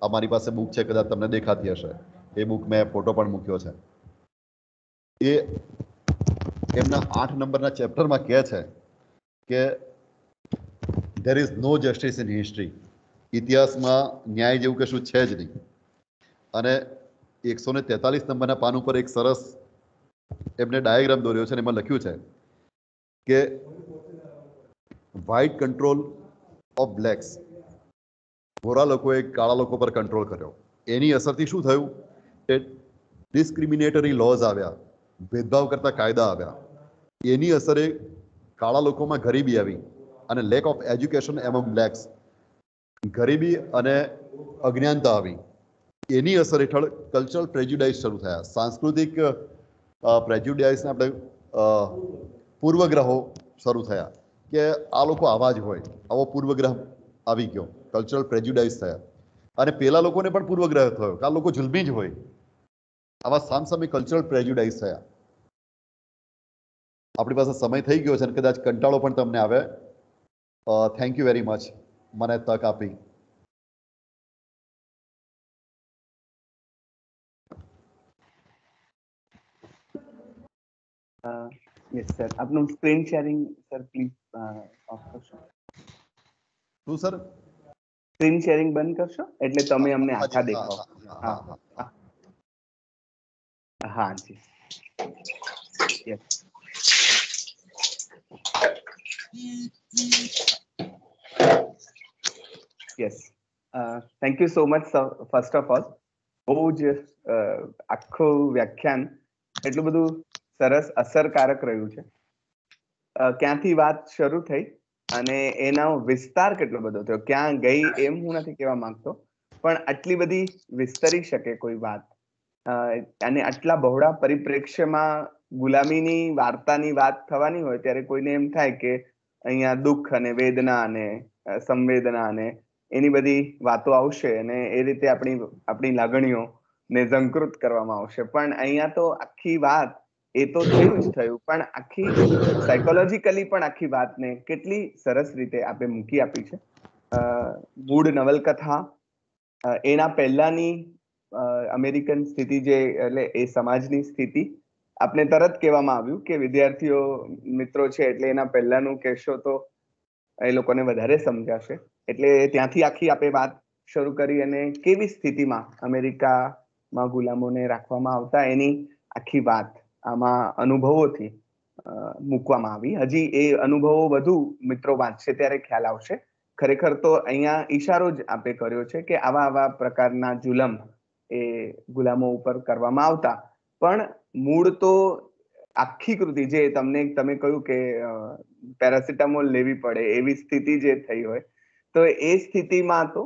આ મારી પાસે બુક છે, કદાચ તમને દેખાતી હશે. એ બુક મેં ફોટો પણ મૂક્યો છે. એ એમના 8 નંબરના ચેપ્ટરમાં કહે છે કે there is no justice in history. ઇતિહાસમાં ન્યાય જેવું કશું છે જ નહીં. અને 143 નંબરના પાન ઉપર એક સરસ એમને ડાયાગ્રામ દોર્યો છે, અને એમાં લખ્યું છે કે વ્હાઇટ કંટ્રોલ ઓફ બ્લેક્સ, ગોરા લોકોએ કાળા લોકો પર કંટ્રોલ કર્યો. એની અસરથી શું થયું કે ડિસ્ક્રિમિનેટરી લોઝ આવ્યા, ભેદભાવ કરતા કાયદા આવ્યા. એની અસરે કાળા લોકોમાં ગરીબી આવી, અને lack of education among blacks, ગરીબી અને અજ્ઞાનતા આવી. એની અસર હેઠળ કલ્ચરલ પ્રેજ્યુડાઇઝ શરૂ થયા, સાંસ્કૃતિક પ્રેજ્યુડાઇઝના આપણે પૂર્વગ્રહો શરૂ થયા કે આ લોકો આવા જ હોય, આવો પૂર્વગ્રહ આવી ગયો, કલ્ચરલ પ્રેજ્યુડાઇઝ થયા. અને પેલા લોકોને પણ પૂર્વગ્રહ થયો કે આ લોકો જુલમી જ હોય. આવા સામસામે કલ્ચરલ પ્રેજ્યુડાઇઝ થયા. આપણી પાસે સમય થઈ ગયો છે અને કદાચ કંટાળો પણ તમને આવે. થેન્ક યુ વેરી મચ મને તક આપી. યસ સર, આપનું screen sharing sir please of કરશો. શું સર? સ્ક્રીન શેરિંગ બંધ કરશો એટલે તમે અમને આખા દેખાઓ. હા જી, yes. Yes, thank you so much sir. First of all, બહુ જ આખું વ્યાખ્યાન એટલું બધું સરસ અસરકારક રહ્યું છે. ક્યાંથી વાત શરૂ થઈ અને એનો વિસ્તાર કેટલો બધો થયો, ક્યાં ગઈ એમ હું નથી કહેવા માંગતો, પણ આટલી બધી વિસ્તરી શકે કોઈ વાત, અને આટલા બહોળા પરિપ્રેક્ષ્યમાં ગુલામીની વાર્તાની વાત થવાની હોય ત્યારે કોઈને એમ થાય કે અહીંયા દુઃખ અને વેદના અને સંવેદના અને એની બધી વાતો આવશે અને એ રીતે આપણી લાગણીઓ ને ઝંકૃત કરવામાં આવશે. પણ અહીંયા તો આખી વાત એ તો થયું જ થયું, પણ આખી સાયકોલોજીકલી પણ આખી વાતને કેટલી સરસ રીતે આપે મૂકી આપી છે. મૂળ નવલકથા, એના પહેલાની અમેરિકન સ્થિતિ, જે એટલે એ સમાજની સ્થિતિ, આપને તરત કહેવામાં આવ્યું કે વિદ્યાર્થીઓ મિત્રો છે એટલે એના પહેલાનું કહેશો તો એ લોકોને વધારે સમજાશે, એટલે ત્યાંથી આખી આપે વાત શરૂ કરી અને કેવી સ્થિતિમાં અમેરિકામાં ગુલામોને રાખવામાં આવતા એની આખી વાત આમાં અનુભવોથી મૂકવામાં આવી. હજી એ અનુભવો વધુ મિત્રો વાંચશે ત્યારે ખ્યાલ આવશે. ખરેખર તો અહીંયા ઈશારો જ આપે કર્યો છે કે આવા પ્રકારના જુલમ એ ગુલામો ઉપર કરવામાં આવતા, પણ મૂળ તો આખી કૃતિ જે તમે કહ્યું કે પેરાસિટામોલ લેવી પડે એવી સ્થિતિ જે થઈ હોય, તો એ સ્થિતિમાં તો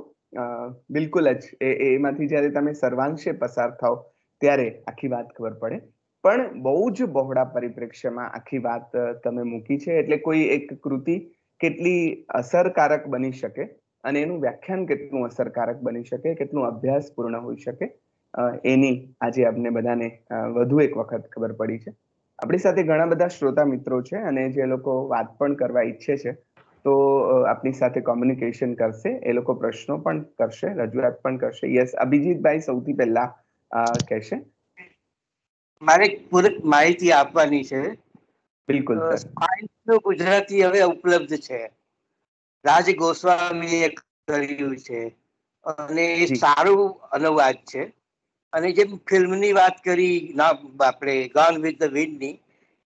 બિલકુલ જ એમાંથી જયારે તમે સર્વાંશે પસાર થાવ ત્યારે આખી વાત ખબર પડે. પણ બહુ જ બહોળા પરિપ્રેક્ષ્યમાં આખી વાત તમે મૂકી છે, એટલે કોઈ એક કૃતિ કેટલી અસરકારક બની શકે અને એનું વ્યાખ્યાન કેટલું અસરકારક બની શકે, કેટલું અભ્યાસપૂર્ણ હોઈ શકે, એની આજે આપને બધાને વધુ એક વખત ખબર પડી છે. આપણી સાથે ઘણા બધા શ્રોતા મિત્રો છે અને જે લોકો વાત પણ કરવા ઈચ્છે છે તો આપની સાથે કોમ્યુનિકેશન કરશે, એ લોકો પ્રશ્નો પણ કરશે, રજૂઆત પણ કરશે. યસ, અભિજીતભાઈ સૌથી પહેલા કહેશે. મારે પૂરક માહિતી આપવાની છે. બિલકુલ સર. સાયન્સનું ગુજરાતી હવે ઉપલબ્ધ છે, રાજ ગોસ્વામીએ કર્યું છે અને એ સારું અનુવાદ છે. અને જેમ ફિલ્મની વાત કરી આપણે ગોન વિથ ધ વિન્ડની,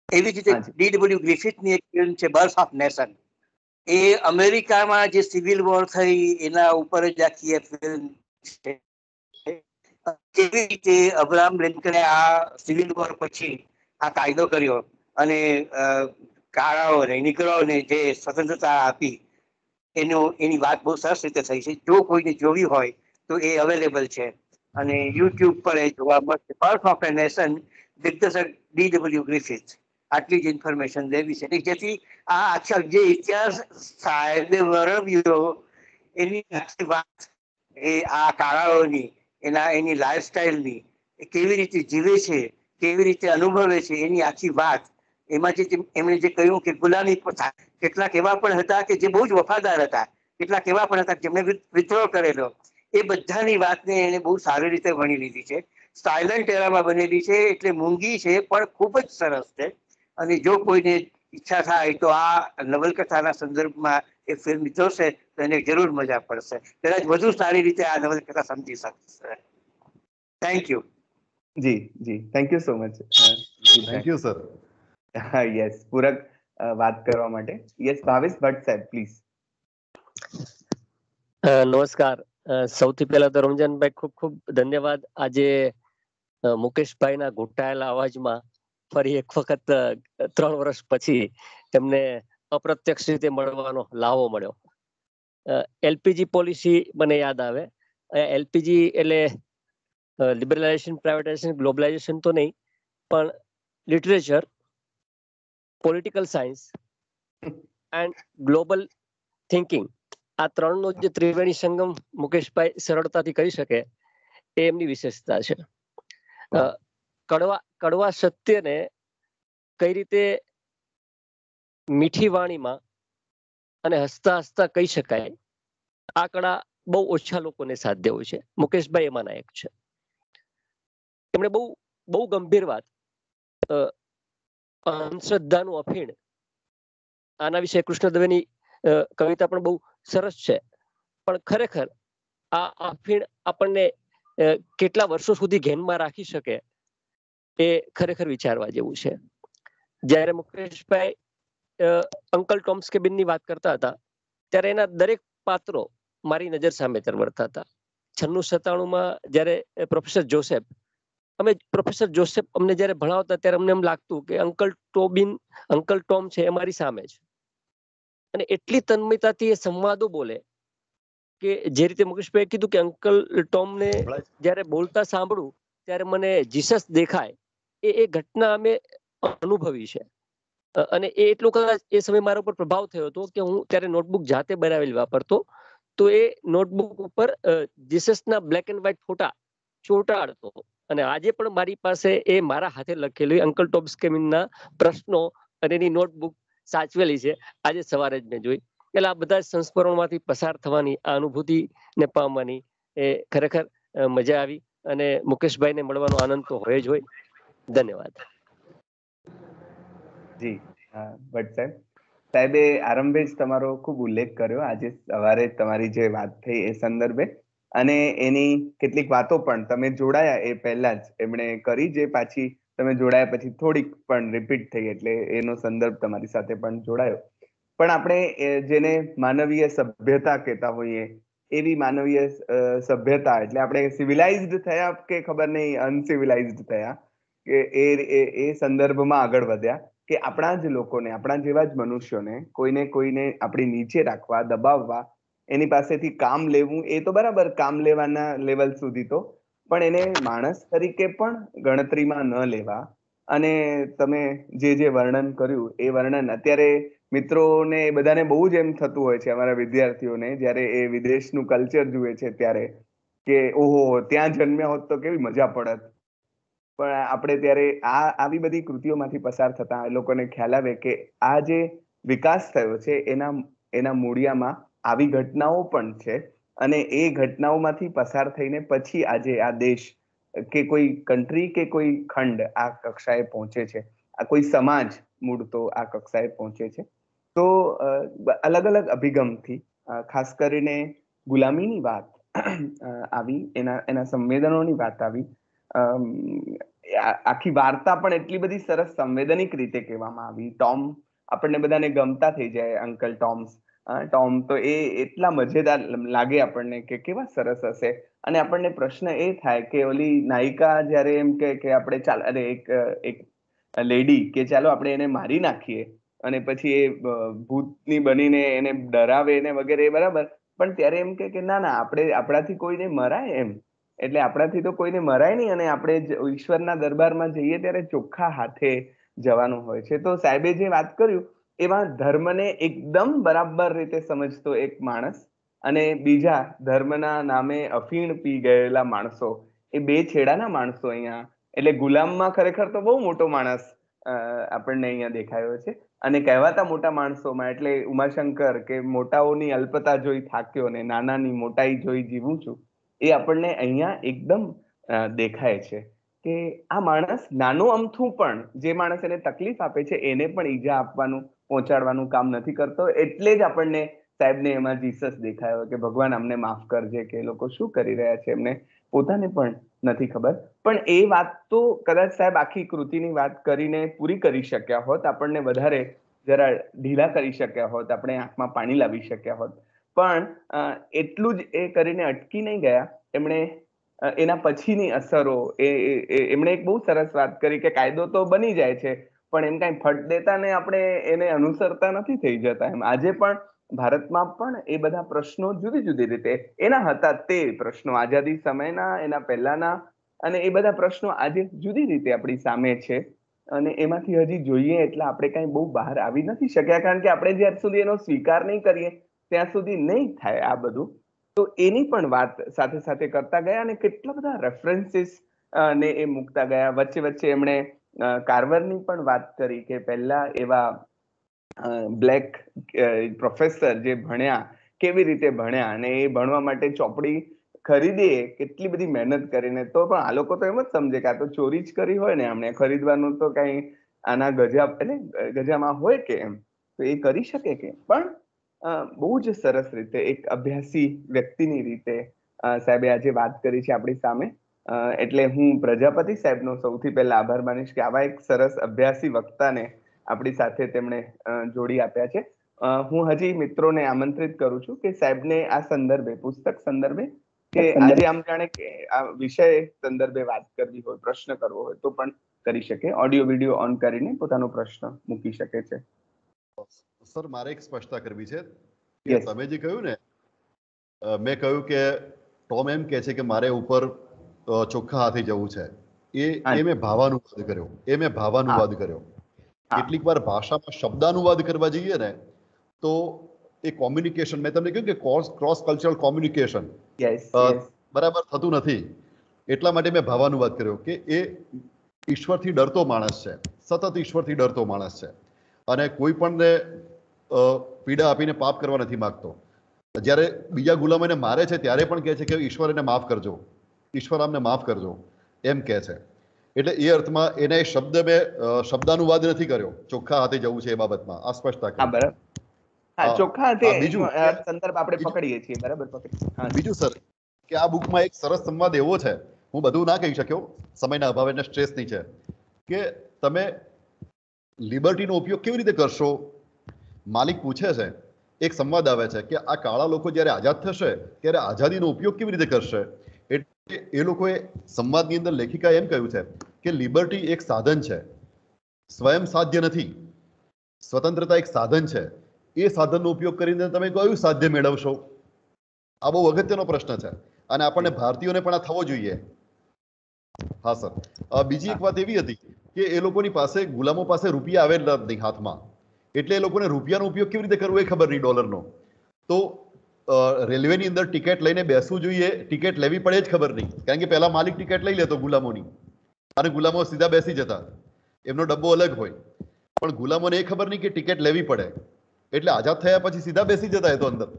એવી જ રીતે ડી.ડબલ્યુ. ગ્રિફિથની એક ફિલ્મ છે બર્થ ઓફ નેશન. એ અમેરિકામાં જે સિવિલ વોર થઈ એના ઉપર જ આખી ફિલ્મ છે. કેવી રીતે અબ્રાહમ લિંકને આ સિવિલ વોર પછી આ કાયદો કર્યો અને કાળાઓને, નીગ્રોને જે સ્વતંત્રતા આપી, એની વાત બહુ સરસ રીતે થઈ છે. જો કોઈને જોવી હોય તો એ અવેલેબલ છે અને યુટ્યુબ પર એ જોવા મળશે. બર્થ ઓફ એ નેશન, દિગ્દર્શક ડી.ડબલ્યુ. ગ્રિફિથ. આટલી જ ઇન્ફોર્મેશન લેવી છે, જેથી આ આખા જે ઇતિહાસ સાહેબે વર્ણવ્યો એની આખી વાત, એ આ કાળાઓની, એની લાઈફસ્ટાઈલની, કેવી રીતે જીવે છે, કેવી રીતે અનુભવે છે, એની આખી વાત. એમાં જે એમણે જે કહ્યું કે ગુલામી પ્રથા, કેટલાક એવા પણ હતા કે જે બહુ જ વફાદાર હતા, કેટલાક એવા પણ હતા જેમણે વિદ્રોહ કરેલો. એ બધાની વાતને એને બહુ સારી રીતે વણી લીધી છે. સાયલન્ટ એરામાં બનેલી છે એટલે મૂંગી છે પણ ખૂબ જ સરસ છે. અને જો કોઈને ઈચ્છા થાય તો આ નવલકથાના સંદર્ભમાં એ ફિલ્મ જોશે તો એને જરૂર મજા પડશે, કદાચ વધુ સારી રીતે આ નવલકથા સમજી શકશે. Thank you. જી જી, thank you so much. Thank you sir. Yes, પૂરક વાત કરવા માટે. યસ, ભાવેશ ભટ્ટ સાહેબ પ્લીઝ. નમસ્કાર. સૌથી પહેલા તો રમજાનભાઈ ખૂબ ખૂબ ધન્યવાદ. આજે મુકેશભાઈના ઘૂંટાયેલા અવાજમાં ફરી એક વખત 3 વર્ષ પછી એમને અપ્રત્યક્ષ રીતે મળવાનો લાવો મળ્યો. એલપીજી પોલિસી મને યાદ આવે. એલપીજી એટલે લિબરલાઇઝેશન, પ્રાઇવેટાઇઝેશન, ગ્લોબલાઇઝેશન તો નહીં, પણ literature, political science and global thinking, આ ત્રણનો જે ત્રિવેણી સંગમ મુકેશભાઈ સરળતાથી કરી શકે એ એમની વિશેષતા છે. કડવા સત્યને કઈ રીતે મીઠી વાણીમાં અને હસતા હસતા કહી શકાય, આ કળા બહુ ઓછા લોકોને સાધ્ય હોય છે. મુકેશભાઈ એમાંના એક છે. એમણે બહુ ગંભીર વાત, અંધશ્રદ્ધાનું અફીણ, આના વિશે કૃષ્ણ દવેની કવિતા પણ બહુ સરસ છે. પણ ખરેખર આ અફીણ આપણને કેટલા વર્ષો સુધી ધ્યાનમાં રાખી શકે એ ખરેખર વિચારવા જેવું છે. જ્યારે મુકેશભાઈ અંકલ ટોમ્સ કેબિનની વાત કરતા હતા ત્યારે એના દરેક પાત્રો મારી નજર સામે તરવરતા હતા. 96-97માં જ્યારે પ્રોફેસર જોસેફ અમને જ્યારે ભણાવતા ત્યારે અમને એમ લાગતું કે અંકલ ટોમ છે એ મારી સામે છે. અને એટલી તન્મયતાથી એ સંવાદો બોલે કે જે રીતે મુકેશભાઈએ કીધું કે અંકલ ટોમને જ્યારે બોલતા સાંભળું ત્યારે મને જીસસ દેખાય, એ ઘટના અમે અનુભવી છે. અને એ એટલો કદાચ એ સમય મારા ઉપર પ્રભાવ થયો હતો કે હું ત્યારે નોટબુક જાતે બનાવેલી વાપરતો, તો એ નોટબુક ઉપર જીસસના બ્લેક એન્ડ વ્હાઇટ ફોટા ચોંટાડતો. અને આજે પણ મારી પાસે એ મારા હાથે લખેલી અંકલ ટોમ્સ કેબિનના પ્રશ્નો અને એની નોટબુક સાચવેલી છે. આજે સવારે જ મેં જોઈ. એટલે આ બધા સંસ્મરણોમાંથી પસાર થવાની આ અનુભૂતિને પામવાની એ ખરેખર મજા આવી અને મુકેશભાઈને મળવાનો આનંદ તો હોય જ હોય. ધન્યવાદ. જી ભટ્ટ સાહેબ, સાહેબે આરંભે જ તમારો ખૂબ ઉલ્લેખ કર્યો આજે સવારે તમારી જે વાત થઈ એ સંદર્ભે, અને એની કેટલીક વાતો પણ તમે જોડાયા એ પહેલા જ એમણે કરી, જે પાછી તમે જોડાયા પછી થોડીક પણ રિપીટ થઈ, એટલે એનો સંદર્ભ તમારી સાથે પણ જોડાયો. પણ આપણે જેને માનવીય સભ્યતા કહેતા હોઈએ એવી માનવીય સભ્યતા, એટલે આપણે સિવિલાઇઝ્ડ થયા કે ખબર નહીં અનસિવિલાઇઝ્ડ થયા, કે એ સંદર્ભમાં આગળ વધ્યા કે આપણા જ લોકોને, આપણા જેવા જ મનુષ્યોને કોઈને આપણી નીચે રાખવા, દબાવવા, એની પાસેથી કામ લેવું, એ તો બરાબર, કામ લેવાના લેવલ સુધી તો, પણ એને માણસ તરીકે પણ ગણતરીમાં ન લેવા. અને તમે જે વર્ણન કર્યું એ વર્ણન અત્યારે મિત્રોને બધાને બહુ જ એમ થતું હોય છે, અમારા વિદ્યાર્થીઓને, જ્યારે એ વિદેશનું કલ્ચર જુએ છે ત્યારે, કે ઓહો ત્યાં જન્મ્યા હોત તો કેવી મજા પડત. પણ આપણે ત્યારે આવી બધી કૃતિઓમાંથી પસાર થતા એ લોકોને ખ્યાલ આવે કે આ જે વિકાસ થયો છે એના મૂળિયામાં આવી ઘટનાઓ પણ છે, અને એ ઘટનાઓમાંથી પસાર થઈને પછી આજે આ દેશ કે કોઈ કન્ટ્રી કે કોઈ ખંડ આ કક્ષાએ પહોંચે છે, આ કોઈ સમાજ મૂળ તો આ કક્ષાએ પહોંચે છે. તો અલગ અલગ અભિગમથી ખાસ કરીને ગુલામીની વાત આવી, એના સંવેદનોની વાત આવી, આખી વાર્તા પણ એટલી બધી સરસ સંવેદનિક રીતે કહેવામાં આવી. ટોમ આપણને બધાને ગમતા થઈ જાય, અંકલ ટોમ તો એ એટલા મજેદાર લાગે આપણને કે કેવા સરસ હશે. અને આપણને પ્રશ્ન એ થાય કે ઓલી નાયિકા જ્યારે એમ કે આપણે ચાલ, અરે એક લેડી કે ચાલો આપણે એને મારી નાખીએ અને પછી એ ભૂતની બનીને એને ડરાવે ને વગેરે, બરાબર, પણ ત્યારે એમ કે ના ના, આપણાથી કોઈને મરાય એમ, એટલે આપણાથી તો કોઈને મરાય નહીં, અને આપણે ઈશ્વરના દરબારમાં જઈએ ત્યારે ચોખ્ખા હાથે જવાનું હોય છે. તો સાહેબે જે વાત કર્યું એમાં ધર્મને એકદમ બરાબર રીતે સમજતો એક માણસ અને બીજા ધર્મના નામે અફીણ પી ગયેલા માણસો, એ બે છેડાના માણસો અહીંયા, એટલે ગુલામમાં ખરેખર તો બહુ મોટો માણસ આપણને અહીંયા દેખાયો છે. અને કહેવાતા મોટા માણસોમાં એટલે ઉમાશંકર કે મોટાઓની અલ્પતા જોઈ થાક્યો ને નાનાની મોટાઈ જોઈ જીવું છું, એ આપણને અહીંયા એકદમ દેખાય છે કે આ માણસ નાનું અમથું પણ, જે માણસ એને તકલીફ આપે છે એને પણ ઈજા આપવાનું, પહોંચાડવાનું કામ નથી કરતો. એટલે જ આપણને સાહેબને એમાં જીસસ દેખાયો કે ભગવાન અમને માફ કરજે, કે એ લોકો શું કરી રહ્યા છે એમને પોતાને પણ નથી ખબર. પણ એ વાત તો કદાચ સાહેબ આખી કૃતિની વાત કરીને પૂરી કરી શક્યા હોત, આપણને વધારે જરા ઢીલા કરી શક્યા હોત, આપણે આંખમાં પાણી લાવી શક્યા હોત, પણ એટલું જ એ કરીને અટકી નહીં ગયા. એમણે એના પછીની અસરો, એમણે એક બહુ સરસ વાત કરી કે કાયદો તો બની જાય છે પણ એમ કાંઈ ફટ દેતા ને આપણે એને અનુસરતા નથી થઈ જતા. એમ આજે પણ ભારતમાં પણ એ બધા પ્રશ્નો જુદી જુદી રીતે એના હતા, તે પ્રશ્નો આઝાદી સમયના, એના પહેલાના, અને એ બધા પ્રશ્નો આજે જુદી રીતે આપણી સામે છે. અને એમાંથી હજી જોઈએ એટલે આપણે કાંઈ બહુ બહાર આવી નથી શક્યા, કારણ કે આપણે જ્યાં સુધી એનો સ્વીકાર નહીં કરીએ ત્યાં સુધી નહીં થાય આ બધું. તો એની પણ વાત સાથે સાથે કરતા ગયા અને કેટલા બધા રેફરન્સીસ ને એ મૂકતા ગયા. વચ્ચે વચ્ચે એમણે કાર્વરની પણ વાત કરી કે પહેલા એવા બ્લેક પ્રોફેસર જે ભણ્યા, કેવી રીતે ભણ્યા, અને એ ભણવા માટે ચોપડી ખરીદીએ કેટલી બધી મહેનત કરીને, તો પણ આ લોકો તો એમ જ સમજે કે આ તો ચોરી જ કરી હોય ને, આમણે ખરીદવાનું તો કઈ આના ગજા, એટલે ગજામાં હોય કે એમ, તો એ કરી શકે કે. પણ બહુ જ સરસ રીતે એક અભ્યાસી વ્યક્તિની રીતે સાહેબે આજે વાત કરી છે આપણી સામે. એટલે હું પ્રજાપતિ સાહેબનો સૌથી પહેલા આભાર માનીશ કે આવા એક સરસ અભ્યાસી વક્તાને આપણી સાથે તેમણે જોડી આપ્યા છે. હું હજી મિત્રોને આમંત્રિત કરું છું કે સાહેબને આ સંદર્ભે, પુસ્તક સંદર્ભે, કે આજે આમ જાણે કે આ વિષય સંદર્ભે વાત કરવી હોય, પ્રશ્ન કરવો હોય તો પણ કરી શકે. ઓડિયો વિડિયો ઓન કરીને પોતાનો પ્રશ્ન મૂકી શકે છે. સર, મારે એક સ્પષ્ટતા કરવી છે કે તમે જે કહ્યું ને, મેં કહ્યું કે ટોમ એમ કહે છે કે મારે ઉપર ચોખ્ખા હાથે જવું છે, એ મેં ભાવાનુવાદ કર્યો. કેટલીક વાર ભાષામાં શબ્દાનુવાદ કરવા જઈએ ને તો એ કોમ્યુનિકેશન, મેં તમને કહ્યું કે ક્રોસ કલ્ચરલ કોમ્યુનિકેશન બરાબર થતું નથી. એટલા માટે મેં ભાવાનુવાદ કર્યો કે એ ઈશ્વરથી ડરતો માણસ છે, સતત ઈશ્વરથી ડરતો માણસ છે, અને કોઈ પણને પીડા આપીને પાપ કરવા નથી માંગતો. જ્યારે બીજા ગુલામ એને મારે છે ત્યારે પણ કહે છે કે ઈશ્વર એને માફ કરજો, ઈશ્વર આમને માફ કરજો એમ કહે છે. એટલે એ અર્થમાં એને શબ્દાનુવાદ નથી કર્યો, ચોખ્ખા હાથે જવું છે એ બાબતમાં આ સ્પષ્ટતા કરી. બરાબર. હા, ચોખ્ખા હાથે બીજું સંદર્ભ આપણે પકડીએ છીએ. બરાબર, બીજું સર કે આ બુકમાં એક સરસ સંવાદ એવો છે, હું બધું ના કહી શક્યો સમયના અભાવે અને સ્ટ્રેસની છે, કે તમે લિબર્ટીનો ઉપયોગ કેવી રીતે કરશો. માલિક પૂછે છે, એક સંવાદ આવે છે કે આ કાળા લોકો જ્યારે આઝાદ થશે ત્યારે આઝાદીનો ઉપયોગ કેવી રીતે કરશે. એટલે એ લોકોએ સંવાદની અંદર લેખિકાએ એમ કહ્યું છે કે લિબર્ટી એક સાધન છે, સ્વયં સાધ્ય નથી. સ્વતંત્રતા એક સાધન છે, એ સાધનનો ઉપયોગ કરીને તમે કયું સાધ્ય મેળવશો. આ બહુ અગત્યનો પ્રશ્ન છે અને આપણને ભારતીયોને પણ આ થવો જોઈએ. હા સર, બીજી એક વાત એવી હતી કે એ લોકોની પાસે, ગુલામો પાસે રૂપિયા આવેલા નથી હાથમાં, એટલે એ લોકોને રૂપિયાનો ઉપયોગ કેવી રીતે કરવો એ ખબર નહીં, ડોલરનો. તો રેલવેની અંદર ટિકિટ લઈને બેસવું જોઈએ, ટિકિટ લેવી પડે જ ખબર નહીં, કારણ કે પહેલા માલિક ટિકિટ લઈ લેતો ગુલામોની અને ગુલામો સીધા બેસી જતા, એમનો ડબ્બો અલગ હોય. પણ ગુલામોને એ ખબર નહીં કે ટિકિટ લેવી પડે, એટલે આઝાદ થયા પછી સીધા બેસી જતા એ તો અંદર,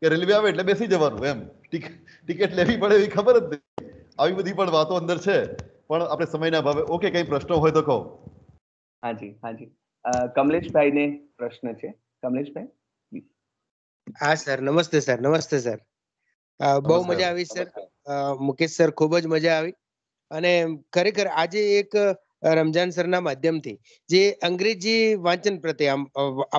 કે રેલવે આવે એટલે બેસી જવાનું એમ, ટિકિટ લેવી પડે એવી ખબર જ નહીં. આવી બધી પણ વાતો અંદર છે, પણ આપણે સમયના અભાવે. ઓકે, કઈ પ્રશ્નો હોય તો કહો. હાજી, કમલેશભાઈને પ્રશ્ન છે. કમલેશભાઈ. હા સર, નમસ્તે સર. નમસ્તે સર. બહુ મજા આવી સર. મુકેશ સર, ખૂબ જ મજા આવી. અને ખરેખર આજે એક રમજાન સરના માધ્યમથી જે અંગ્રેજી વાંચન પ્રત્યે આમ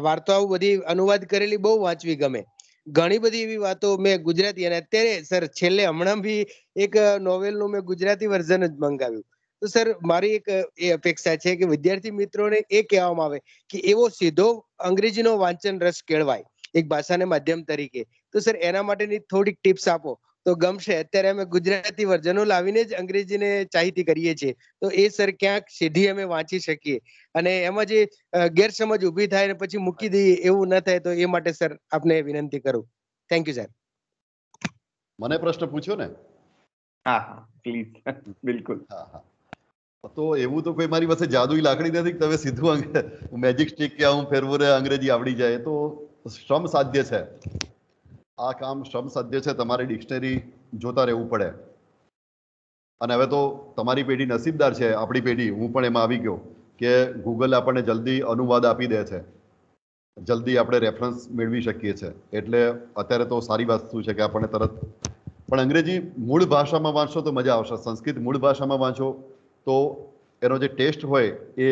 વાર્તાઓ બધી અનુવાદ કરેલી બહુ વાંચવી ગમે. ઘણી બધી એવી વાતો મેં ગુજરાતી, અને અત્યારે સર છેલ્લે હમણાં બી એક નોવેલનું મેં ગુજરાતી વર્ઝન જ મંગાવ્યું. તો સર મારી એક એ અપેક્ષા છે કે વિદ્યાર્થી મિત્રોને એ કહેવામાં આવે કે એવો સીધો અંગ્રેજીનો વાંચન રસ કેળવાય એક ભાષાને માધ્યમ તરીકે. તો સર એના માટેની થોડીક ટિપ્સ આપો તો ગમશે. અત્યારે અમે ગુજરાતી વર્ઝનો લાવીને જ અંગ્રેજીને ચાહીતી કરીએ છીએ, તો એ સર ક્યાંક સીધી અમે વાંચી શકીએ અને એમાં જે ગેરસમજ ઊભી થાય ને પછી મૂકી દઈએ એવું ન થાય, તો એ માટે સર આપને વિનંતી કરું. Thank you sir. મને પ્રશ્ન પૂછ્યો ને? હા, પ્લીઝ. બિલકુલ. હા. તો એવું તો કોઈ મારી પાસે જાદુઈ લાકડી નથી કે તમે સીધું મેજિક સ્ટિક કે હું ફેરવું ને અંગ્રેજી આવડી જાય. તો શ્રમ સાધ્ય છે આ કામ, શ્રમ સાધ્ય છે. તમારે ડિક્શનરી જોતા રહેવું પડે. અને હવે તો તમારી પેઢી નસીબદાર છે, આપણી પેઢી, હું પણ એમાં આવી ગયો, કે ગૂગલ આપણને જલ્દી અનુવાદ આપી દે છે, જલ્દી આપણે રેફરન્સ મેળવી શકીએ છીએ. એટલે અત્યારે તો સારી વસ્તુ છે કે આપણને તરત. પણ અંગ્રેજી મૂળ ભાષામાં વાંચો તો મજા આવશે. સંસ્કૃત મૂળ ભાષામાં વાંચો તો એનો જે ટેસ્ટ હોય એ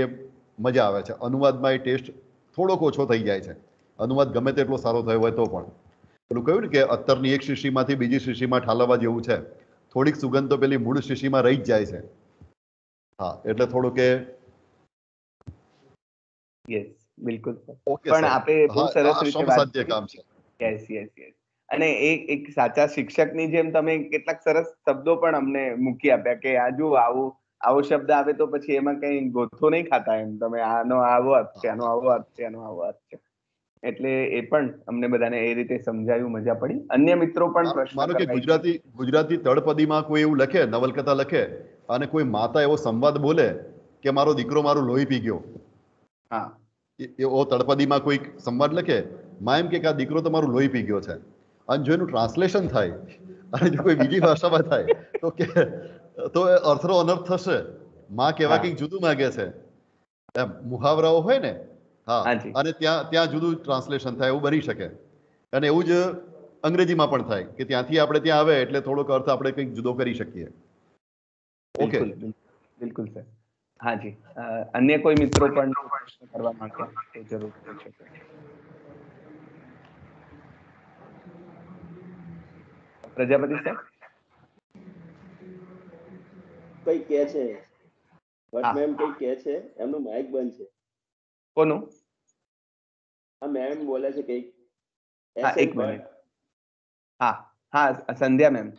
મજા આવે છે. અનુવાદમાં એ ટેસ્ટ થોડોક ઓછો થઈ જાય છે. અનુવાદ ગમે તેટલો સારો થયો હોય તો પણ. પેલું કહ્યું ને કે અત્તરની એક શીશીમાંથી બીજી શીશીમાં ઠાલવવા જેવું છે. થોડીક સુગંધ તો પેલી મૂળ શીશીમાં રહી જ જાય છે. હા, એટલે થોડું કે યસ, બિલકુલ સર. ઓકે પણ સર. આપે બહુ હા, સરસ આ રીતે શ્રમ વાત સાધ્ય કરી. કામ છે. યસ. અને એક સાચા શિક્ષકની જેમ તમે કેટલાક સરસ શબ્દો પણ અમને મૂકી આપ્યા કે આ જો આવો શબ્દ આવે તો પછી એમાં કઈ ગોથો નહીં ખાતા એમ તમે, આનો આવો અર્થ છે, આનો આવો અર્થ છે, આનો આવો અર્થ છે. એટલે એ પણ અમને બધાને એ રીતે સમજાયું, મજા પડી. અન્ય મિત્રો પણ પ્રશ્ન માનો કે કરવા ગુજરાતી તળપદીમાં કોઈ એવું લખે, નવલકથા લખે અને કોઈ માતા એવો સંવાદ બોલે કે મારો દીકરો મારું લોહી પી ગયો. હા, એવો તળપદીમાં કોઈ સંવાદ લખે, માં એમ કે આ દીકરો તો મારું લોહી પી ગયો છે. અને જો એનું ટ્રાન્સલેશન થાય અને જો કોઈ બીજી ભાષામાં થાય તો અર્થનો અનર્થ થશે. માં કહેવા કંઈક જુદું માંગે છે એમ. મુહાવરાઓ હોય ને, હા, અને ત્યાં જુદું ટ્રાન્સલેશન થાય એવું બની શકે. અને એવું જ અંગ્રેજીમાં પણ થાય કે ત્યાંથી આપણે ત્યાં આવે એટલે થોડોક અર્થ આપણે કંઈક જુદો કરી શકીએ. ઓકે, બિલકુલ સર. હાજી, અન્ય કોઈ મિત્રો પણ પ્રશ્ન કરવા માંગે તો જરૂર કરી શકો. પ્રજાપતિ સર કઈ કે છે, ભટ્ટ મેમ કઈ કે છે, એમનું માઇક બંધ છે. કોનું? હા, મેમ બોલે છે કઈક. હા, એક મિનિટ. હા, સંધ્યા મેમ.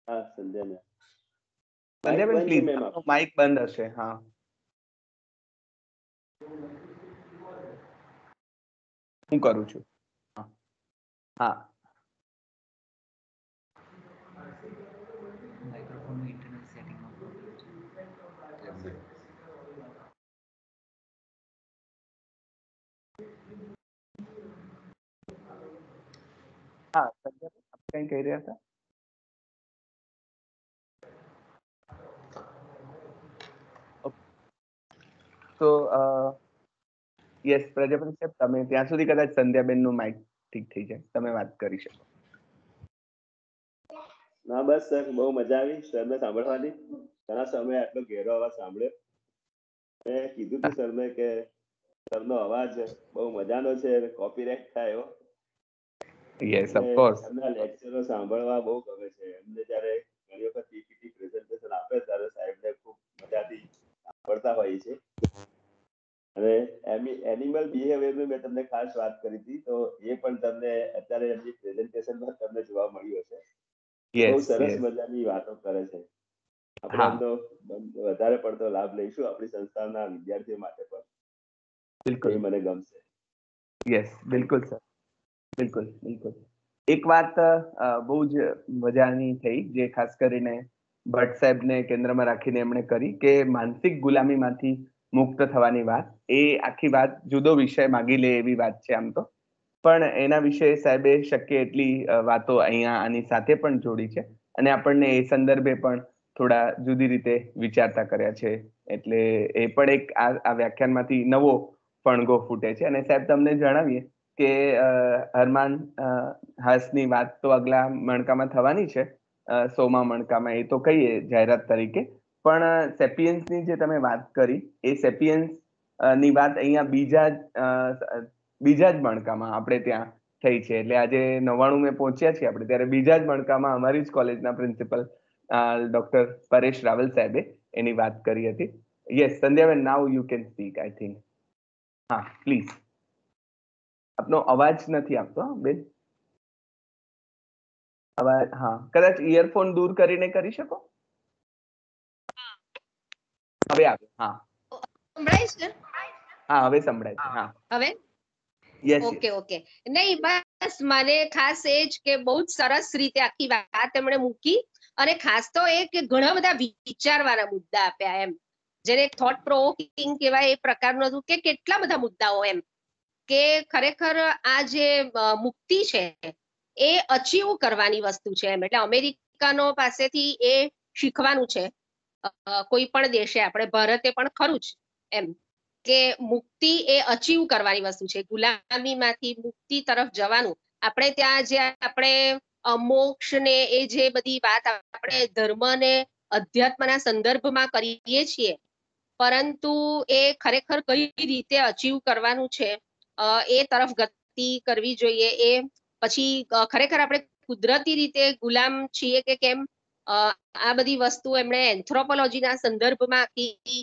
હા, સંધ્યા મેમ. સંધ્યા મેમ પ્લીઝ, આપનો માઇક બંધ હશે. હા, હું કરું છું. હા. કંઈ કહી રહ્યા હતા? તો યસ પ્રજાપતિ સાહેબ, તમે ત્યાં સુધી કદાચ સંધ્યાબેનનું માઇક ઠીક થઈ જાય, તમે વાત કરી શકો. ના બસ સર, બહુ મજા આવી સરને સાંભળવાની. ઘણા સમય આટલો ઘેરો અવાજ સાંભળ્યો. મેં કીધું હતું સરને કે સરનો અવાજ બહુ મજાનો છે, કોપીરાઇટ થાય એવો. Yes of course. એમના લેક્ચરો સાંભળવા બહુ ગમે છે. એમને જ્યારે ઘણી વખત પીપીટી પ્રેઝન્ટેશન આપે ત્યારે સાહેબને ખૂબ મજાથી સાંભળતા હોય છે. અને એનિમલ બિહેવિયરની મેં તમને ખાસ વાત કરી હતી, તો એ પણ તમને અત્યારે એમની પ્રેઝન્ટેશનમાં તમને જોવા મળ્યું હશે. બહુ સરસ મજાની વાતો કરે છે. આપણે એમનો વધારે પડતો લાભ લઈશું આપણી સંસ્થાના વિદ્યાર્થીઓ માટે પણ. બિલકુલ, મને ગમશે. યસ, બિલકુલ સર, બિલકુલ બિલકુલ. એક વાત બહુ જ મજાની થઈ, જે ખાસ કરીને ભટ્ટ સાહેબને કેન્દ્રમાં રાખીને એમણે કરી, કે માનસિક ગુલામીમાંથી મુક્ત થવાની વાત. એ આખી વાત જુદો વિષય માગી લે એવી વાત છે આમ તો, પણ એના વિશે સાહેબે શક્ય એટલી વાતો અહીંયા આની સાથે પણ જોડી છે, અને આપણને એ સંદર્ભે પણ થોડા જુદી રીતે વિચારતા કર્યા છે. એટલે એ પણ એક આ વ્યાખ્યાનમાંથી નવો ફણગો ફૂટે છે. અને સાહેબ તમને જણાવીએ કે હરમાન હાસની વાત તો આગલા મણકામાં થવાની છે, 100મા મણકામાં, એ તો કહીએ જાહેરાત તરીકે. પણ સેપિયન્સની જે તમે વાત કરી, એ સેપિયન્સ ની વાત અહીંયા બીજા જ મણકામાં આપણે ત્યાં થઈ છે. એટલે આજે 99 પહોંચ્યા છીએ આપણે, ત્યારે બીજા જ મણકામાં અમારી જ કોલેજના પ્રિન્સિપલ ડોક્ટર પરેશ રાવલ સાહેબે એની વાત કરી હતી. Yes સંધ્યાબેન, now you can speak I think. હા પ્લીઝ. આપનો અવાજ નથી આવતો બેન. અવાજ, હા, કદાચ ઇયરફોન દૂર કરીને કરી શકો. હવે આવે. હા, સંભળાય છે? હા હવે સંભળાય છે. હા હવે યસ. Okay okay. નહીં, બસ મને ખાસ એ જ કે બહુ જ સરસ રીતે આખી વાત એમણે મૂકી, અને ખાસ તો એ કે ઘણા બધા વિચારવાના મુદ્દા આપ્યા, એમ જેને થોટ પ્રોવોકિંગ કહેવાય એ પ્રકારનું હતું, કે કેટલા બધા મુદ્દાઓ એમ કે ખરેખર આ જે મુક્તિ છે એ અચીવ કરવાની વસ્તુ છે એમ. એટલે અમેરિકનો પાસેથી એ શીખવાનું છે. કોઈ પણ દેશે, આપણે ભારતે પણ ખરું જ એમ, કે મુક્તિ એ અચીવ કરવાની વસ્તુ છે. ગુલામીમાંથી મુક્તિ તરફ જવાનું. આપણે ત્યાં જે આપણે મોક્ષ ને એ જે બધી વાત આપણે ધર્મ ને અધ્યાત્મના સંદર્ભમાં કરીએ છીએ, પરંતુ એ ખરેખર કઈ રીતે અચીવ કરવાનું છે એ તરફ ગતિ કરવી જોઈએ. એ પછી ખરેખર આપણે કુદરતી રીતે ગુલામ છીએ કે કેમ, આ બધી વસ્તુ એમણે એન્થ્રોપોલોજીના સંદર્ભમાં આખી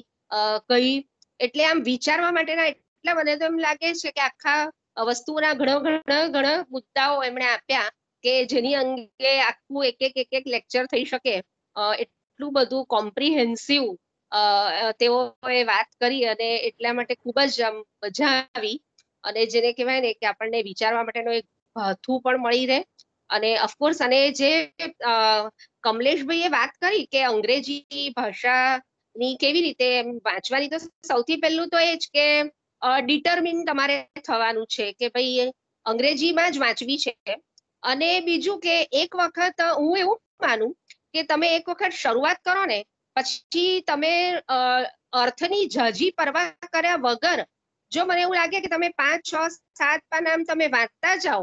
કહી. એટલે આમ વિચારવા માટેના એટલા મને તો એમ લાગે છે કે આખા વસ્તુના ઘણા મુદ્દાઓ એમણે આપ્યા, કે જેની અંગે આખું એક લેક્ચર થઈ શકે, એટલું બધું કોમ્પ્રિહેન્સિવ તેઓએ વાત કરી. અને એટલા માટે ખૂબ જ મજા આવી, અને જેને કહેવાય ને કે આપણને વિચારવા માટેનો એક ભાથું પણ મળી રહે. અને ઓફકોર્સ, અને જે કમલેશભાઈએ વાત કરી કે અંગ્રેજી ભાષાની કેવી રીતે વાંચવાની, તો સૌથી પહેલું તો એ જ કે ડિટરમિન તમારે થવાનું છે કે ભાઈ અંગ્રેજીમાં જ વાંચવી છે. અને બીજું કે એક વખત હું એવું માનું કે તમે એક વખત શરૂઆત કરો ને, પછી તમે અર્થની ઝાઝી પરવા કર્યા વગર, જો મને એવું લાગે કે તમે 5, 6, 7 પાના તમે વાંચતા જાઓ,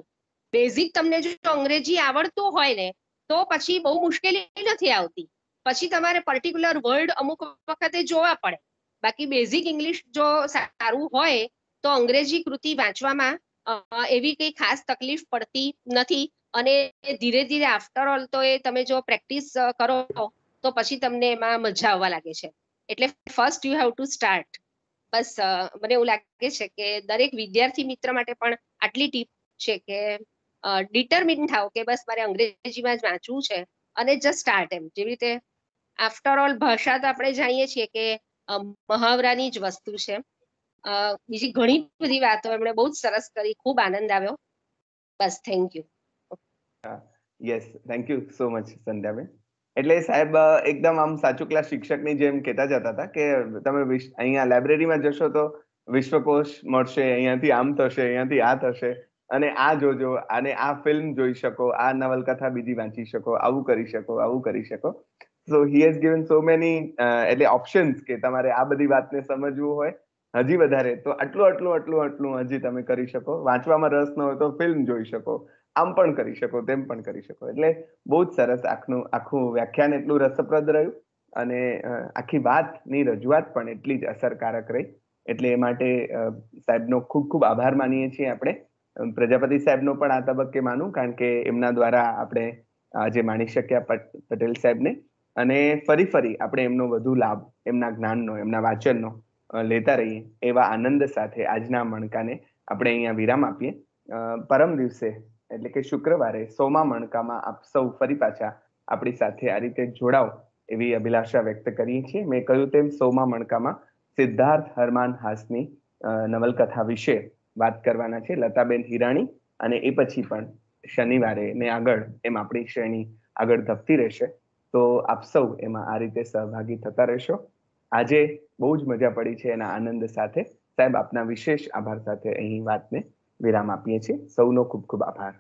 બેઝિક તમને જો અંગ્રેજી આવડતું હોય ને, તો પછી બહુ મુશ્કેલી નથી આવતી. પછી તમારે પર્ટિક્યુલર વર્ડ અમુક વખતે જોવા પડે. બાકી બેઝિક ઇંગ્લિશ જો સારું હોય તો અંગ્રેજી કૃતિ વાંચવામાં એવી કઈ ખાસ તકલીફ પડતી નથી. અને ધીરે ધીરે આફ્ટર ઓલ તો એ તમે જો પ્રેક્ટિસ કરો તો પછી તમને એમાં મજા આવવા લાગે છે. એટલે first you have to start. બસ મને એવું લાગે છે કે દરેક વિદ્યાર્થી મિત્ર માટે પણ આટલી ટીપ છે કે ડિટરમિન થાવ કે બસ મારે અંગ્રેજીમાં જ વાંચવું છે, અને જસ્ટ સ્ટાર્ટ. એમ જેવી રીતે આફ્ટર ઓલ ભાષા તો આપણે જાણીએ છીએ કે મહાવરાની જ વસ્તુ છે. બીજી ઘણી બધી વાતો એમણે બહુ જ સરસ કરી, ખૂબ આનંદ આવ્યો. બસ, thank you. Yes, thank you so much સંધ્યાબેન. એટલે સાહેબ એકદમ આમ સાચું ક્લાસ શિક્ષકની જેમ કહેતા જતા હતા કે તમે અહીંયા લાઇબ્રેરીમાં જશો તો વિશ્વકોશ મળશે, અહીંયાથી આમ થશે, અહીંયાથી આ થશે, અને આ જોજો અને આ ફિલ્મ જોઈ શકો, આ નવલકથા બીજી વાંચી શકો, આવું કરી શકો, આવું કરી શકો. So he has given so many એટલે ઓપ્શન્સ કે તમારે આ બધી વાતને સમજવું હોય હજી વધારે તો આટલું હજી તમે કરી શકો. વાંચવામાં રસ ન હોય તો ફિલ્મ જોઈ શકો, આમ પણ કરી શકો, તેમ પણ કરી શકો. એટલે બહુ જ સરસ આખું વ્યાખ્યાન એટલું રસપ્રદ રહ્યું અને આખી વાતની રજૂઆત પણ એટલી જ અસરકારક રહી. એટલે એ માટે સાહેબનો ખૂબ ખૂબ આભાર માનીએ છીએ આપણે. પ્રજાપતિ સાહેબનો પણ આ તબક્કે માનું, કારણ કે એમના દ્વારા આપણે આજે માણી શક્યા પટેલ સાહેબને. અને ફરી આપણે એમનો વધુ લાભ એમના જ્ઞાનનો, એમના વાંચનનો લેતા રહીએ એવા આનંદ સાથે આજના મણકાને આપણે અહીંયા વિરામ આપીએ. પરમ દિવસે એટલે કે શુક્રવારે 100મા મણકામાં આપ સૌ ફરી પાછા આપણી સાથે આ રીતે જોડાવ એવી અભિલાષા વ્યક્ત કરીએ છીએ. મેં કહ્યું તેમ 100મા મણકામાં સિદ્ધાર્થ હરમાન હાસની નવલકથા વિશે વાત કરવાના છે લતાબેન હિરાણી, અને એ પછી પણ શનિવારે ને આગળ એમ આપણી શ્રેણી આગળ ધપતી રહેશે. તો આપ સૌ એમાં આ રીતે સહભાગી થતા રહેશો. આજે બહુ જ મજા પડી છે એના આનંદ સાથે. સાહેબ, આપના વિશેષ આભાર સાથે અહીં વાતને વિરામ આપીએ છીએ. સૌનો ખૂબ ખૂબ આભાર.